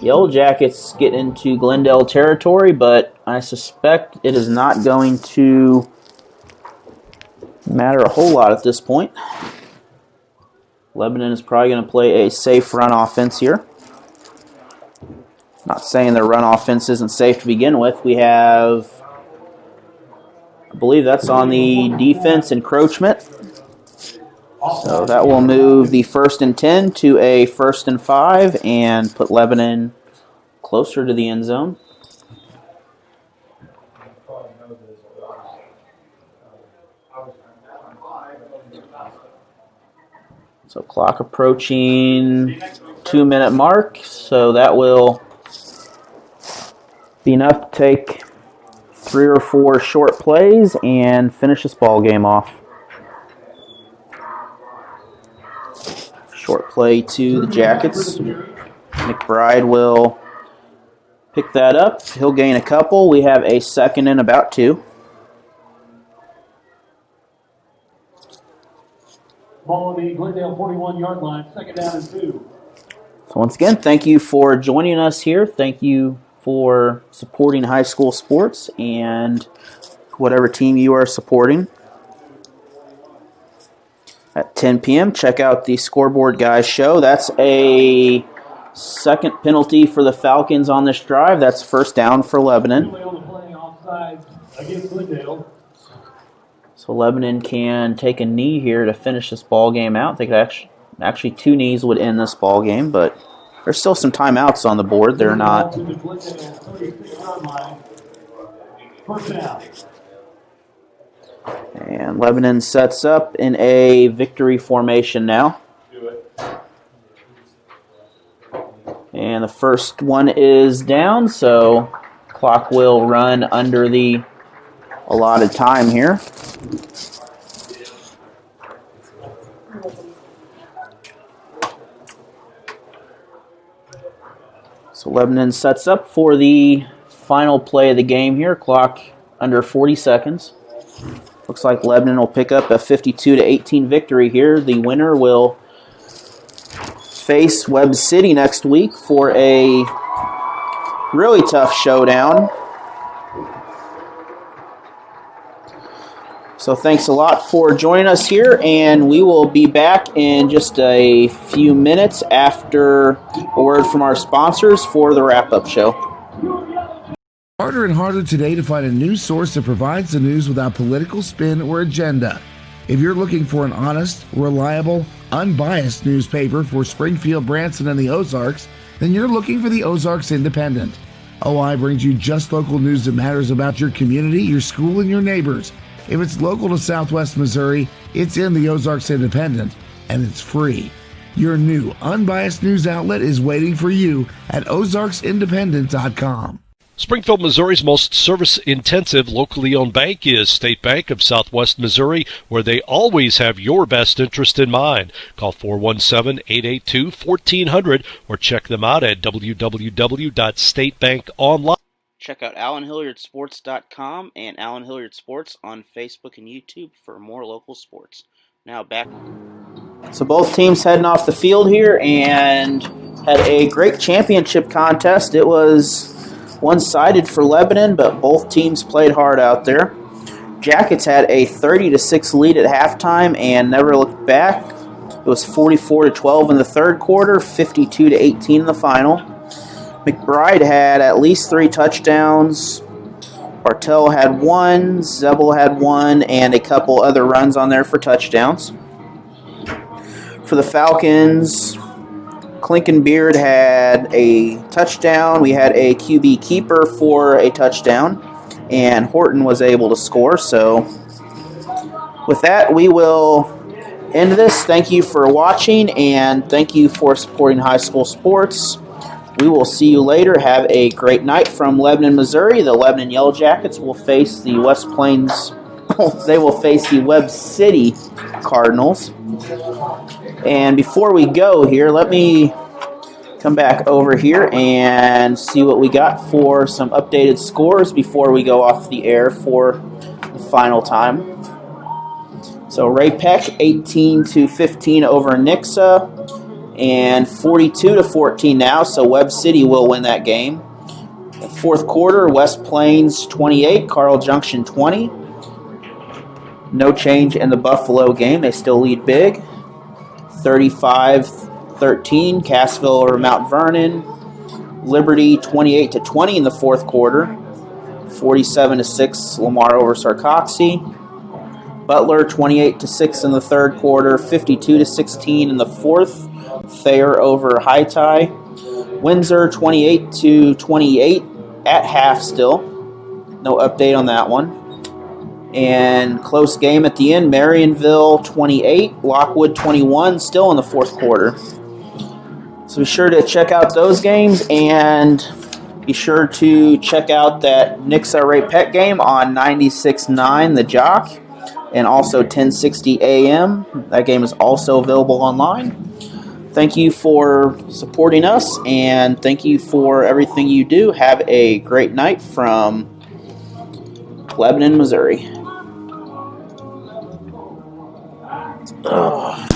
Yellow Jackets get into Glendale territory, but I suspect it is not going to matter a whole lot at this point. Lebanon is probably going to play a safe run offense here. Not saying their run offense isn't safe to begin with. We have, I believe that's on the defense encroachment. So that will move the 1st and 10 to a 1st and 5 and put Lebanon closer to the end zone. So clock approaching 2-minute mark, so that will be enough to take 3 or 4 short plays and finish this ball game off. Short play to the Jackets. McBride will pick that up. He'll gain a couple. We have a 2nd and about 2. Ball on the Glendale 41-yard line, 2nd down and 2. So once again, thank you for joining us here. Thank you for supporting high school sports and whatever team you are supporting. At 10 p.m., check out the Scoreboard Guys show. That's a 2nd penalty for the Falcons on this drive. That's 1st down for Lebanon. Against Glendale. So Lebanon can take a knee here to finish this ball game out. They could actually 2 knees would end this ball game, but there's still some timeouts on the board. They're not. And Lebanon sets up in a victory formation now. And the first one is down, so clock will run under the allotted time here. So Lebanon sets up for the final play of the game here. Clock under 40 seconds. Looks like Lebanon will pick up a 52-18 victory here. The winner will face Webb City next week for a really tough showdown. So thanks a lot for joining us here, and we will be back in just a few minutes after a word from our sponsors for the wrap-up show. Harder and harder today to find a news source that provides the news without political spin or agenda. If you're looking for an honest, reliable, unbiased newspaper for Springfield, Branson, and the Ozarks, then you're looking for the Ozarks Independent. OI brings you just local news that matters about your community, your school, and your neighbors. If it's local to Southwest Missouri, it's in the Ozarks Independent, and it's free. Your new, unbiased news outlet is waiting for you at ozarksindependent.com. Springfield, Missouri's most service-intensive, locally owned bank is State Bank of Southwest Missouri, where they always have your best interest in mind. Call 417-882-1400 or check them out at www.statebankonline. Check out AlanHilliardSports.com and Alan Hilliard Sports on Facebook and YouTube for more local sports. Now back. So both teams heading off the field here and had a great championship contest. It was one-sided for Lebanon, but both teams played hard out there. Jackets had a 30-6 lead at halftime and never looked back. It was 44-12 in the third quarter, 52-18 in the final. McBride had at least 3 touchdowns Bartel had 1, Zebel had 1, and a couple other runs on there for touchdowns. For the Falcons, Clinkenbeard had a touchdown. We had a QB keeper for a touchdown, and Horton was able to score. So with that, we will end this. Thank you for watching, and thank you for supporting high school sports. We will see you later. Have a great night from Lebanon, Missouri. The Lebanon Yellow Jackets will face the West Plains. They will face the Webb City Cardinals. And before we go here, let me come back over here and see what we got for some updated scores before we go off the air for the final time. So Ray Peck 18-15 over Nixa. And 42-14 now, so Webb City will win that game. The fourth quarter, West Plains 28, Carl Junction 20. No change in the Buffalo game. They still lead big. 35-13, Cassville over Mount Vernon. Liberty 28-20 in the fourth quarter. 47-6, Lamar over Sarcoxy. Butler 28-6 in the third quarter. 52-16 in the fourth. Thayer over High Tie. Windsor 28-28 at half still. No update on that one. And close game at the end. Marionville 28, Lockwood 21, still in the fourth quarter. So be sure to check out those games, and be sure to check out that Nixa Ray Peck game on 96.9 The Jock, and also 1060 AM. That game is also available online. Thank you for supporting us, and thank you for everything you do. Have a great night from Lebanon, Missouri. Ugh.